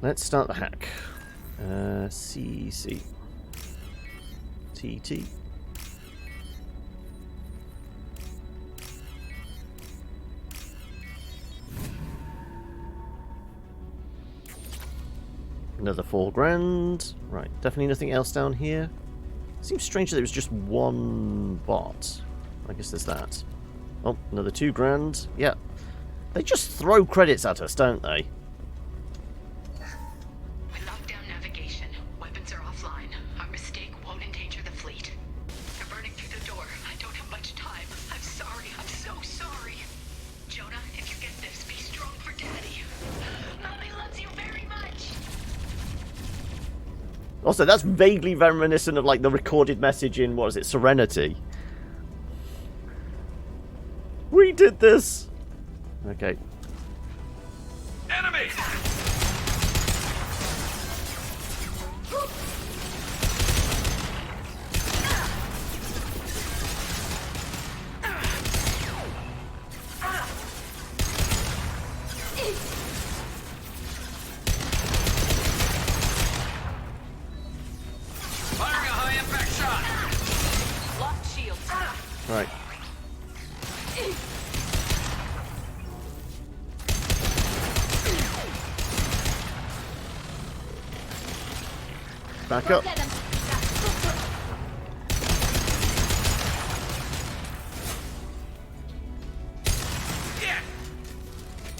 Let's start the hack. CC. TT. Another $4,000. Right, definitely nothing else down here. Seems strange that it was just one bot. I guess there's that. Oh, another $2,000. Yeah. They just throw credits at us, don't they? We locked down navigation. Weapons are offline. Our mistake won't endanger the fleet. They're burning through the door. I don't have much time. I'm sorry. I'm so sorry. Jonah, if you get this, be strong for Daddy. Mommy loves you very much. Also, that's vaguely reminiscent of like the recorded message in, what is it, Serenity. We did this! Okay. Enemy! Firing a high-impact shot! Locked shield. Right. Back up.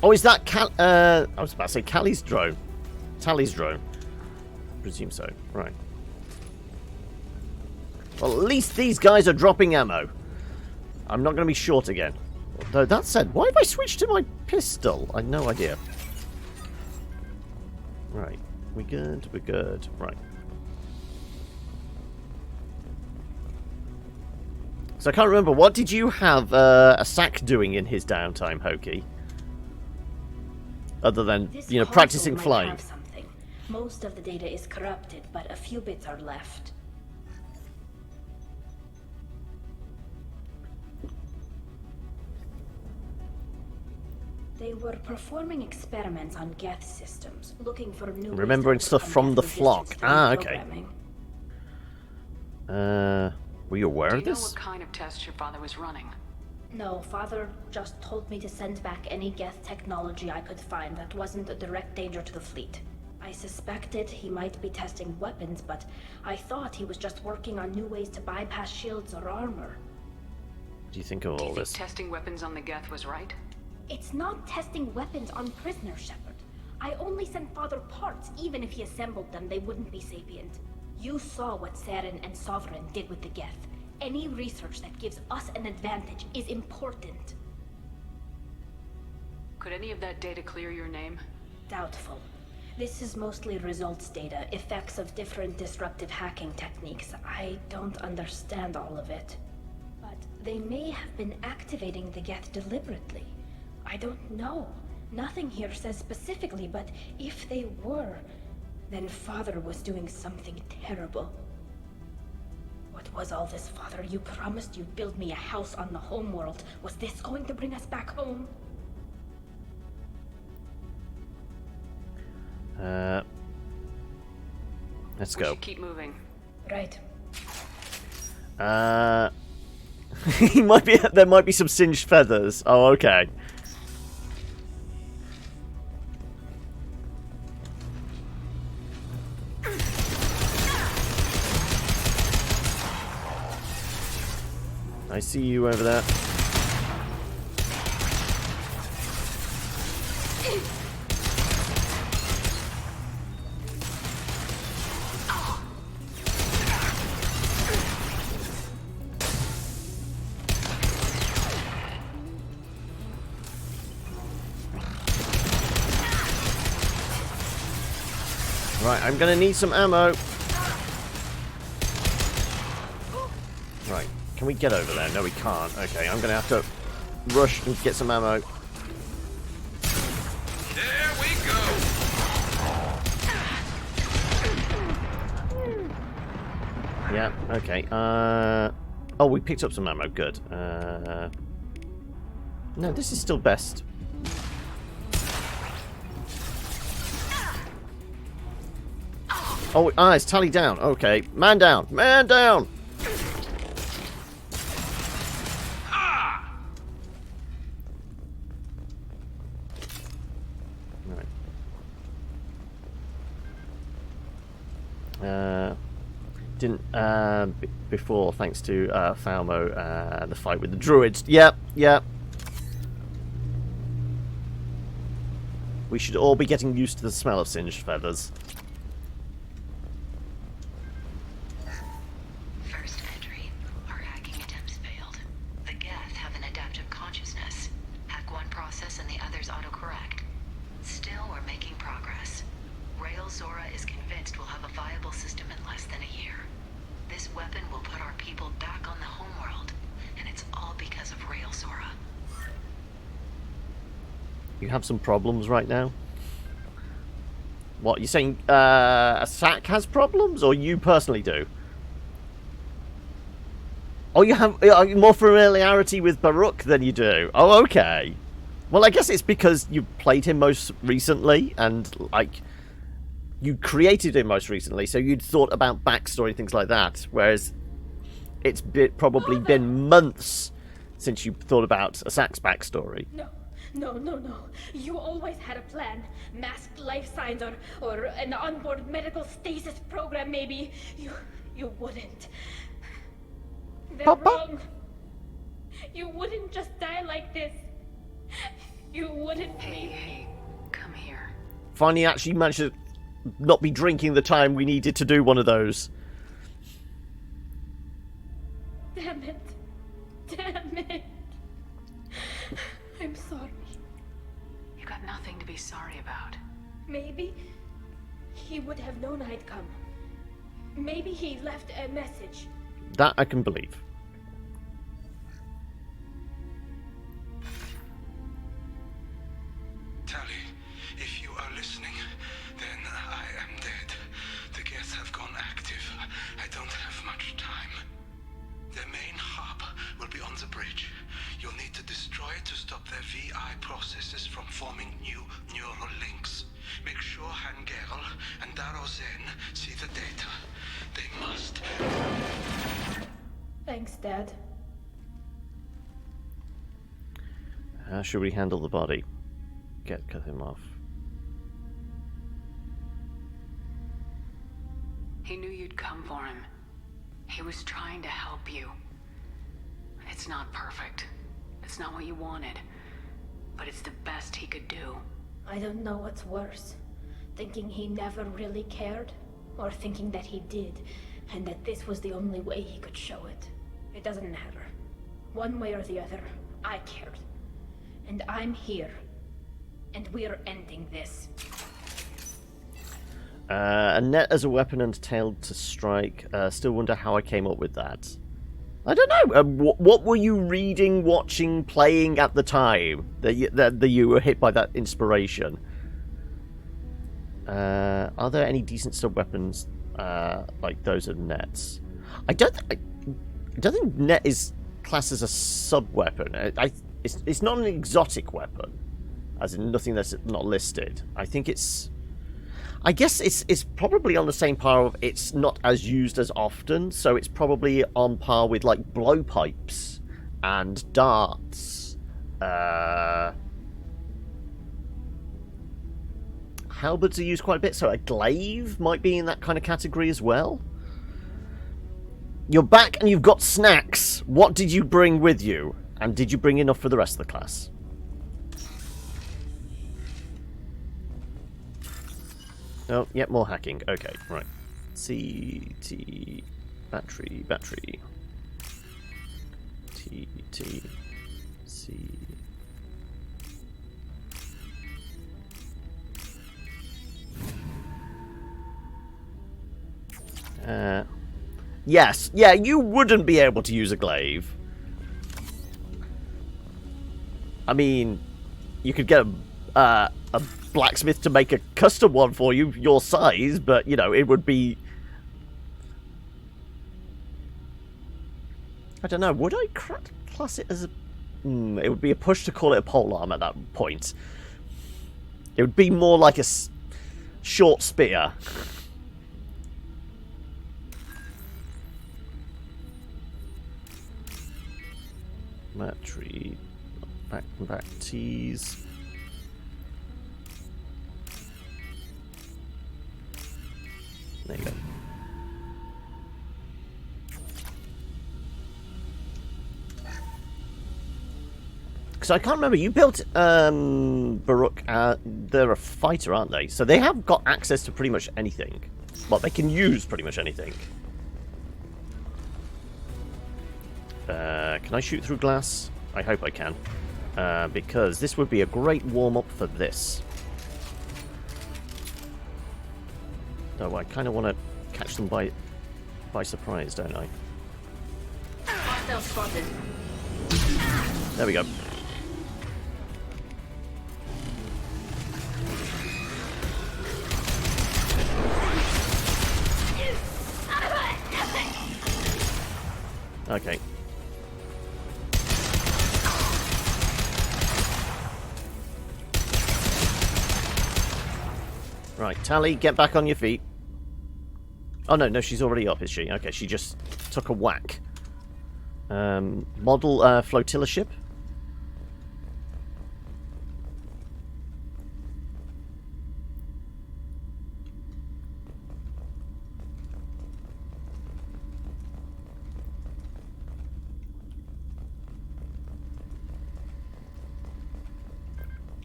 Oh, is that I was about to say Callie's drone. Tally's drone. Presume so. Right. Well, at least these guys are dropping ammo. I'm not going to be short again. Though that said, why have I switched to my pistol? I had no idea. Right. We good? We're good. Right. So I can't remember. What did you have a sack doing in his downtime, Hokey? Other than, you know, practicing flying. Have something. Most of the data is corrupted, but a few bits are left. They were performing experiments on Geth systems, looking for new. Remembering stuff from the flock. Ah, okay. Were you aware of Do you know this? what kind of tests your father was running? No, Father just told me to send back any Geth technology I could find that wasn't a direct danger to the fleet. I suspected he might be testing weapons, but I thought he was just working on new ways to bypass shields or armor. What do you think of all this? Testing weapons on the Geth was right? It's not testing weapons on prisoners, Shepard. I only sent Father parts. Even if he assembled them, they wouldn't be sapient. You saw what Saren and Sovereign did with the Geth. Any research that gives us an advantage is important. Could any of that data clear your name? Doubtful. This is mostly results data, effects of different disruptive hacking techniques. I don't understand all of it. But they may have been activating the Geth deliberately. I don't know. Nothing here says specifically, but if they were, then Father was doing something terrible. What was all this, Father? You promised you'd build me a house on the homeworld. Was this going to bring us back home? Let's go. Keep moving. Right. He might be. There might be some singed feathers. Oh, okay. I see you over there. Right, I'm gonna need some ammo. Right, can we get over there? No, we can't. Okay, I'm gonna have to rush and get some ammo. There we go. Yeah, okay. Oh, we picked up some ammo. Good. No, this is still best. Oh, it's Tally down. Okay. Man down. Man down. Right. Didn't before, thanks to Falmo, the fight with the druids. Yep, yep. We should all be getting used to the smell of singed feathers. First entry. Our hacking attempts failed. The Geth have an adaptive consciousness. Hack one process and the others autocorrect. Still, we're making progress. Rail Zora is convinced we'll have a viable system in less than a year. This weapon will put our people back on the homeworld, and it's all because of Rail Zora. You have some problems right now? What, you're saying a sack has problems, or you personally do? Oh, you have more familiarity with Baruch than you do. Oh, okay. Well, I guess it's because you played him most recently, and, like, you created him most recently, so you'd thought about backstory, things like that, whereas it's probably been months since you thought about a sack's backstory. No. You always had a plan. Masked life signs or an onboard medical stasis program, maybe. You wouldn't. They're wrong. You wouldn't just die like this. You wouldn't. Hey, come here. Finally actually managed to not be drinking the time we needed to do one of those. Damn it. I'm sorry. You got nothing to be sorry about. Maybe he would have known I'd come. Maybe he left a message. That I can believe. Tally, if you are listening, then I am dead. The Geth have gone active. I don't have much time. Their main hub will be on the bridge. You'll need to destroy it to stop their VI processes from forming new neural links. Make sure Hangerl and Daro Zen see the data. They must. Thanks, Dad. How should we handle the body? Cut him off. He knew you'd come for him. He was trying to help you. It's not perfect. It's not what you wanted. But it's the best he could do. I don't know what's worse. Thinking he never really cared, or thinking that he did, and that this was the only way he could show it. It doesn't matter. One way or the other, I cared. And I'm here. And we're ending this. A net as a weapon and a tail to strike. Still wonder how I came up with that. I don't know. What were you reading, watching, playing at the time that you were hit by that inspiration? Are there any decent sub-weapons like those of nets? I don't think net is classed as a sub-weapon. It's not an exotic weapon, as in nothing that's not listed. I think I guess it's probably on the same par of it's not as used as often, so it's probably on par with like blowpipes and darts. Halberds are used quite a bit, so a glaive might be in that kind of category as well. You're back and you've got snacks. What did you bring with you? And did you bring enough for the rest of the class? Oh, yep, more hacking. Okay, right. CT battery. TT C. Yes, yeah, you wouldn't be able to use a glaive. I mean, you could get a blacksmith to make a custom one for you, your size, but, you know, it would be... I don't know, would I class it as a... it would be a push to call it a polearm at that point. It would be more like a short spear. Battery, back tees. There you go. Because I can't remember, you built Baruch, they're a fighter, aren't they? So they have got access to pretty much anything. Well, they can use pretty much anything. Can I shoot through glass? I hope I can. Because this would be a great warm-up for this. Though I kind of want to catch them by surprise, don't I? Hostile spotted. There we go. Okay. Right, Tally, get back on your feet. Oh, no, she's already up, is she? Okay, she just took a whack. Model flotilla ship.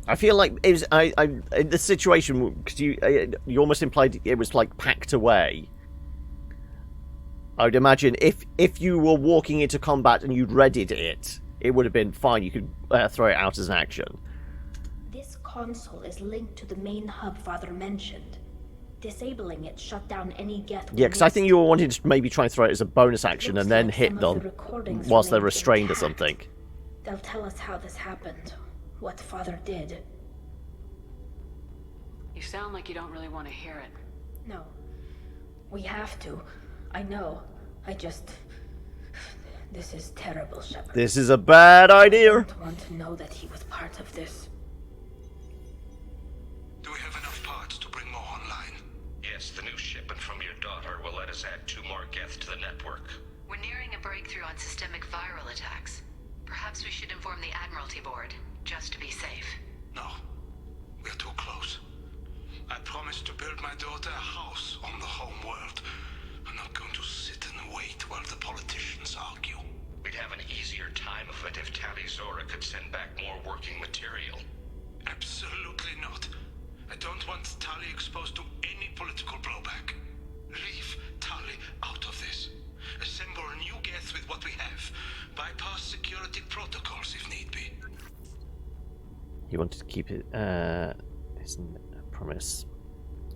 I feel like it was the situation because you almost implied it was like packed away. I would imagine if you were walking into combat and you'd readied it, it would have been fine. You could throw it out as an action. This console is linked to the main hub Father mentioned. Disabling it shut down any Geth. Yeah, because I think you were wanting to maybe try and throw it as a bonus action and then hit them whilst they're restrained or something. They'll tell us how this happened. What Father did. You sound like you don't really want to hear it. No. We have to. I know. This is terrible, Shepard. This is a bad idea. I don't want to know that he was part of this. Do we have enough parts to bring more online? Yes, the new shipment from your daughter will let us add 2 more Geth to the network. We're nearing a breakthrough on systemic viral attacks. Perhaps we should inform the Admiralty Board, just to be safe. No. We're too close. I promised to build my daughter a house on the home world. I'm not going to sit and wait while the politicians argue. We'd have an easier time of it if Tali Zora could send back more working material. Absolutely not. I don't want Tali exposed to any political blowback. Leave Tali out of this. Assemble a new Geth with what we have. Bypass security protocols if need be. He wanted to keep it, his promise.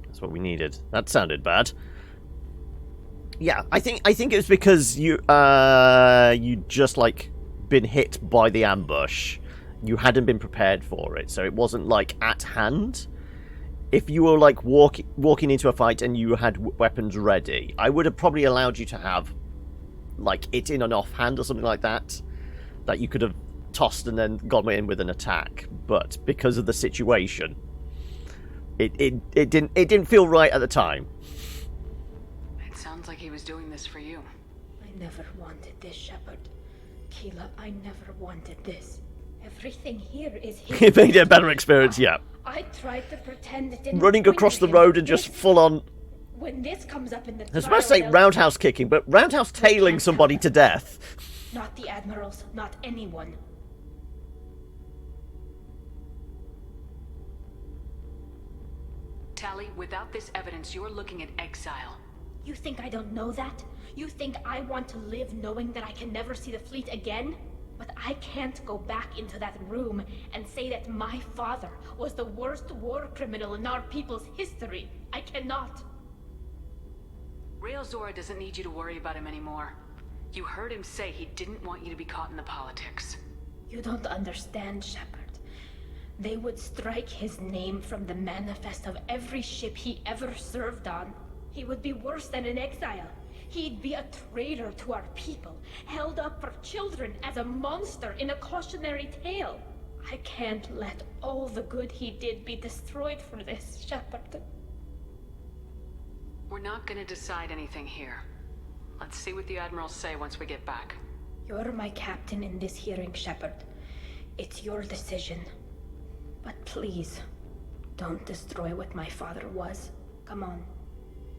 That's what we needed. That sounded bad. Yeah, I think it was because you just like been hit by the ambush. You hadn't been prepared for it, so it wasn't like at hand. If you were like walking into a fight and you had weapons ready, I would have probably allowed you to have like it in an offhand or something like that you could have tossed and then gone in with an attack. But because of the situation, it didn't feel right at the time. It sounds like he was doing this for you. I never wanted this, Shepard. Keela, I never wanted this. Everything here is his. It made it a better experience, yeah. I tried to pretend it didn't. Running across the road and just full on. When this comes up in the I was about to say roundhouse kicking, but roundhouse tailing somebody to death. Not the admirals, not anyone. Tali, without this evidence, you're looking at exile. You think I don't know that? You think I want to live knowing that I can never see the fleet again? But I can't go back into that room and say that my father was the worst war criminal in our people's history. I cannot. Rael Zora doesn't need you to worry about him anymore. You heard him say he didn't want you to be caught in the politics. You don't understand, Shepard. They would strike his name from the manifest of every ship he ever served on. He would be worse than an exile. He'd be a traitor to our people, held up for children as a monster in a cautionary tale. I can't let all the good he did be destroyed for this, Shepard. We're not gonna decide anything here. Let's see what the Admirals say once we get back. You're my captain in this hearing, Shepard. It's your decision. But please, don't destroy what my father was. Come on.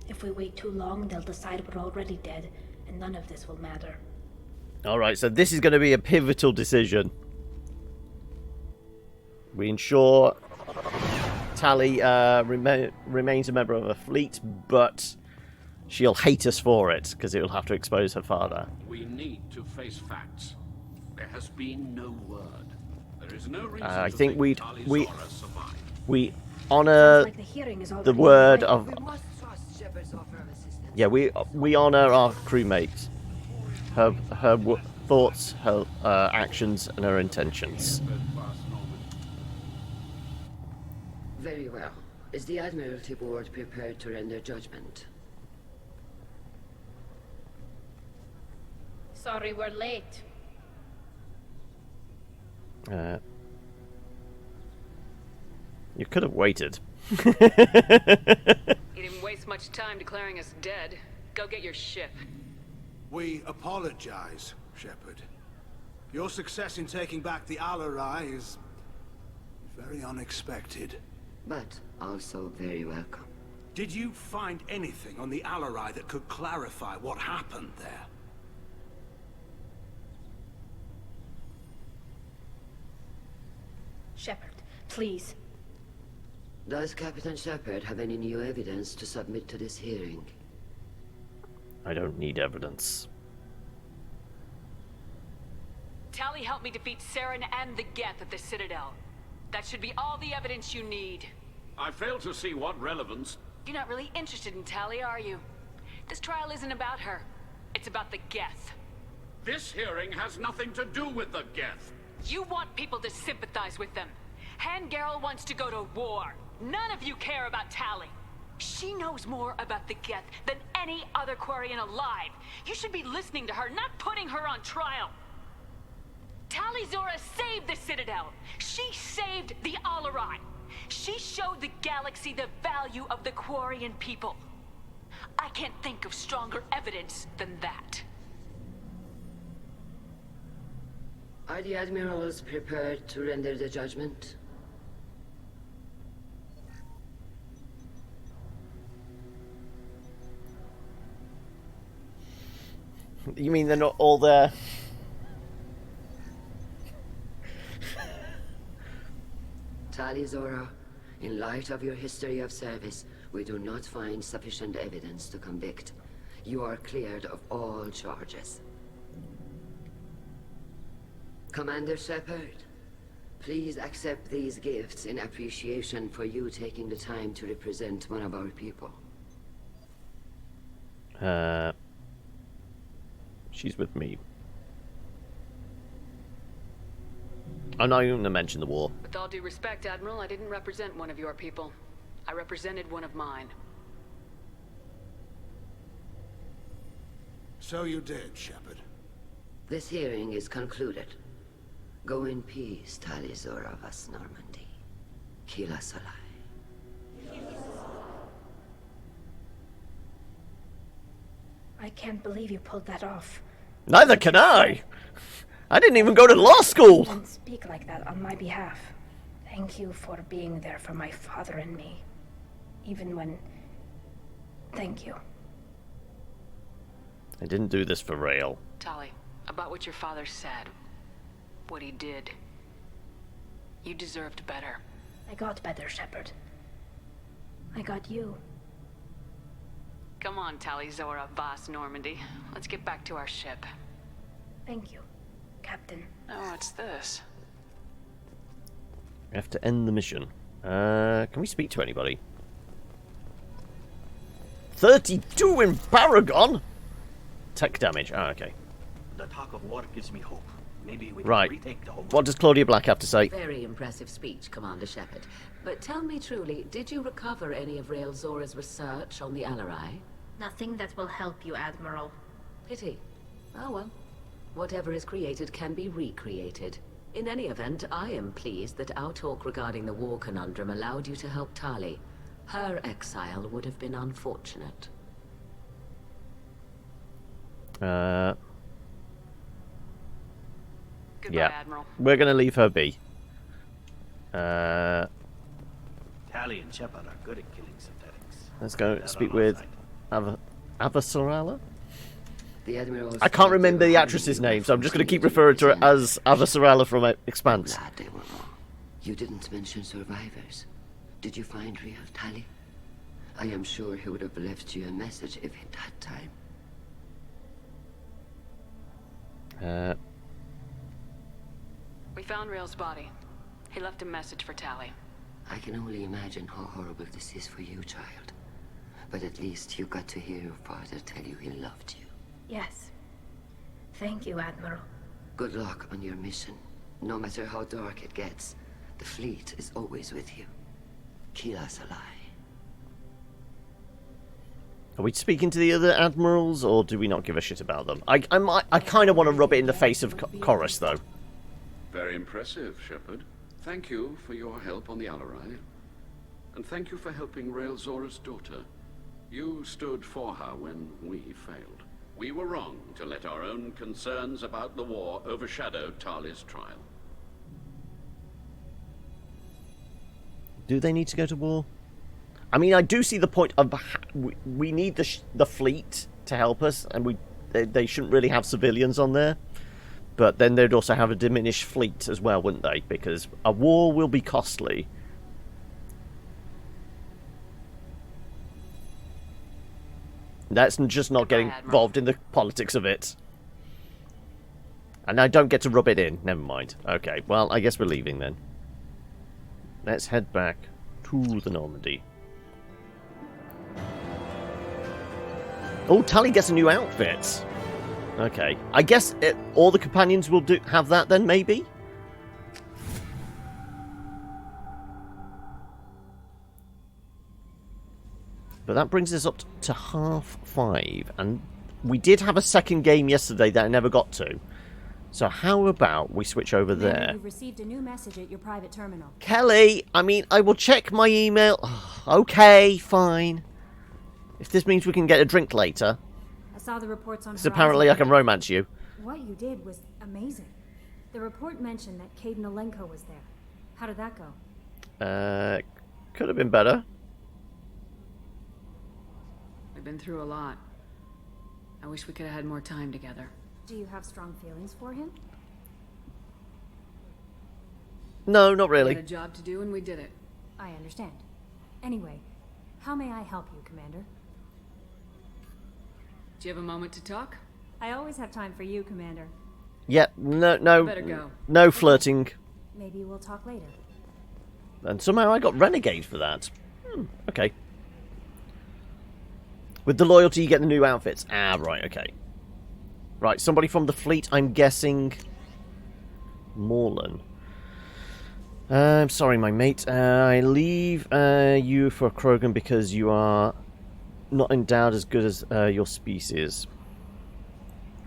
If we wait too long, they'll decide we're already dead, and none of this will matter. Alright, so this is going to be a pivotal decision. We ensure Tali remains a member of a fleet, but she'll hate us for it, because it will have to expose her father. We need to face facts. There has been no word. There is no reason I to think we Sounds honor like the hearing is the already word underway. of... Yeah, we honor our crewmate. Her thoughts, her actions, and her intentions. Very well. Is the Admiralty Board prepared to render judgment? Sorry we're late. You could have waited. You didn't waste much time declaring us dead. Go get your ship. We apologize, Shepard. Your success in taking back the Alarai is very unexpected. But also very welcome. Did you find anything on the Alarai that could clarify what happened there? Shepard, please. Does Captain Shepard have any new evidence to submit to this hearing? I don't need evidence. Tali helped me defeat Saren and the Geth at the Citadel. That should be all the evidence you need. I fail to see what relevance... You're not really interested in Tali, are you? This trial isn't about her. It's about the Geth. This hearing has nothing to do with the Geth. You want people to sympathize with them. Hangarel wants to go to war. None of you care about Tali. She knows more about the Geth than any other Quarian alive. You should be listening to her, not putting her on trial. Tali Zora saved the Citadel. She saved the Alarai. She showed the galaxy the value of the Quarian people. I can't think of stronger evidence than that. Are the Admirals prepared to render the judgment? You mean they're not all there? Tali Zora, in light of your history of service, we do not find sufficient evidence to convict. You are cleared of all charges. Commander Shepard, please accept these gifts in appreciation for you taking the time to represent one of our people. She's with me. I'm not even going to mention the war. With all due respect, Admiral, I didn't represent one of your people. I represented one of mine. So you did, Shepard. This hearing is concluded. Go in peace, Tali Zora vas Normandy. Kila Salai. I can't believe you pulled that off. Neither can I! I didn't even go to law school! Don't speak like that on my behalf. Thank you for being there for my father and me. Even when... Thank you. I didn't do this for Rael. Tali, about what your father said. What he did. You deserved better. I got better, Shepard. I got you. Come on, Tali Zora, Voss Normandy. Let's get back to our ship. Thank you, Captain. Oh, what's this? We have to end the mission. Can we speak to anybody? 32 in Paragon? Tech damage. Oh, okay. The talk of war gives me hope. Maybe we can Right. retake the whole. What does Claudia Black have to say? Very impressive speech, Commander Shepard. But tell me truly, did you recover any of Rael Zora's research on the Alarai? Nothing that will help you, Admiral. Pity. Oh well. Whatever is created can be recreated. In any event, I am pleased that our talk regarding the war conundrum allowed you to help Tali. Her exile would have been unfortunate. Goodbye, Yeah. Admiral. We're going to leave her be. Tali and Shepard are good at killing synthetics. Let's go speak with Avasarala? The Admiral's I can't remember the actress's name, so I'm just going to keep referring to her as Avasarala from Expanse. Glad they were wrong. You didn't mention survivors. Did you find real Tali? I am sure he would have left you a message if he'd had time. We found Rael's body. He left a message for Tali. I can only imagine how horrible this is for you, child. But at least you got to hear your father tell you he loved you. Yes. Thank you, Admiral. Good luck on your mission. No matter how dark it gets, the fleet is always with you. Kila Salai. Are we speaking to the other admirals, or do we not give a shit about them? I kind of want to rub it in the face of Chorus, though. Very impressive, Shepard. Thank you for your help on the Alarai. And thank you for helping Rael Zora's daughter. You stood for her when we failed. We were wrong to let our own concerns about the war overshadow Tali's trial. Do they need to go to war? I mean, I do see the point of we need the fleet to help us, and they shouldn't really have civilians on there. But then they'd also have a diminished fleet as well, wouldn't they? Because a war will be costly. That's just not getting involved in the politics of it. And I don't get to rub it in. Never mind. Okay, well, I guess we're leaving then. Let's head back to the Normandy. Oh, Tali gets a new outfit. Okay. I guess all the companions will have that then, maybe? But that brings us up to 5:30. And we did have a second game yesterday that I never got to. So how about we switch over there? You've received a new message at your private terminal. Kelly, I mean, I will check my email. Okay, fine. If this means we can get a drink later. I saw the reports on Because apparently I can romance you. What you did was amazing. The report mentioned that Caden Alenko was there. How did that go? Could have been better. We've been through a lot. I wish we could have had more time together. Do you have strong feelings for him? No, not We really. had a job to do and we did it. I understand. Anyway, how may I help you, Commander? Do you have a moment to talk? I always have time for you, Commander. Yeah, no, Better go. no flirting. Maybe we'll talk later. And somehow I got Renegade for that. Okay. With the loyalty, you get the new outfits. Ah, right, okay. Right, somebody from the fleet, I'm guessing... Morlan. I'm sorry, my mate. I leave you for Krogan because you are not endowed as good as your species.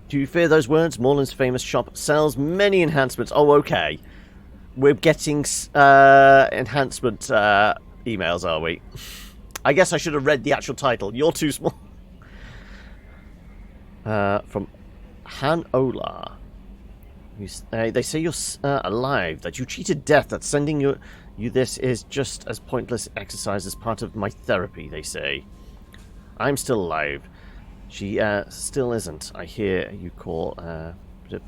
Do you fear those words? Morlan's famous shop sells many enhancements. Oh, okay. We're getting enhancement emails, are we? I guess I should have read the actual title. You're too small. From Han Ola. They say you're alive, that you cheated death, that sending you this is just as pointless exercise as part of my therapy, they say. I'm still alive. She still isn't. I hear you call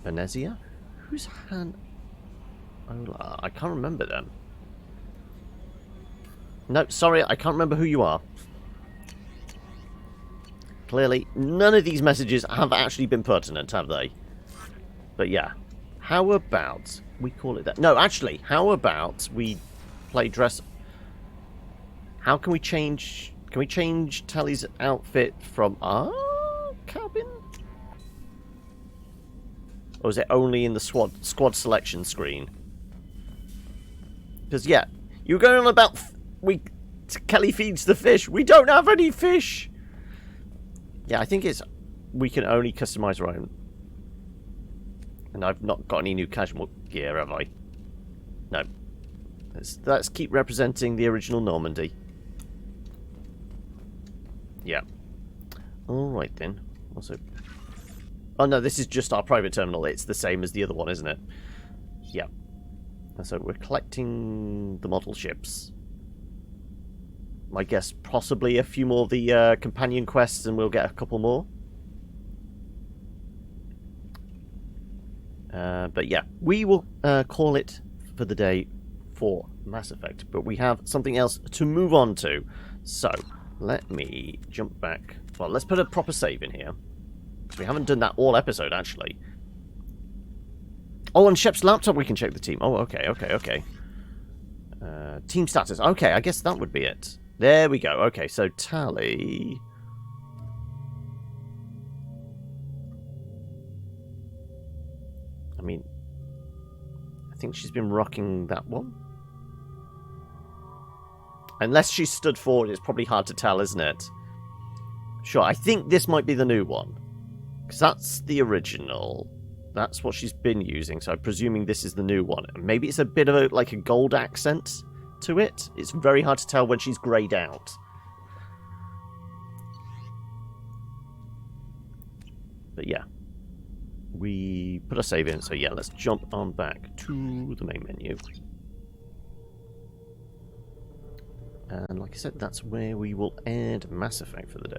Benezia? Who's Han Ola? I can't remember them. No, sorry, I can't remember who you are. Clearly, none of these messages have actually been pertinent, have they? But yeah. How about we call it that? No, actually, how about we play dress... How can we change... Can we change Tally's outfit from our cabin? Or is it only in the squad selection screen? Because, yeah, you were going on about... Kelly feeds the fish. We don't have any fish! Yeah, I think it's... We can only customize our own. And I've not got any new casual gear, have I? No. Let's keep representing the original Normandy. Yeah. Alright then. Also... Oh no, this is just our private terminal. It's the same as the other one, isn't it? Yeah. So we're collecting the model ships. My guess, possibly a few more of the companion quests and we'll get a couple more. But yeah, we will call it for the day for Mass Effect. But we have something else to move on to. So, let me jump back. Well, let's put a proper save in here. We haven't done that all episode, actually. Oh, on Shep's laptop we can check the team. Oh, okay. Team status. Okay, I guess that would be it. There we go. Okay, so Tally... I mean, I think she's been rocking that one. Unless she stood forward, it's probably hard to tell, isn't it? Sure, I think this might be the new one. Because that's the original. That's what she's been using, so I'm presuming this is the new one. Maybe it's a bit of a, like a gold accent to it. It's very hard to tell when she's greyed out. But yeah. We put a save in, so yeah, let's jump on back to the main menu. And like I said, that's where we will end Mass Effect for the day.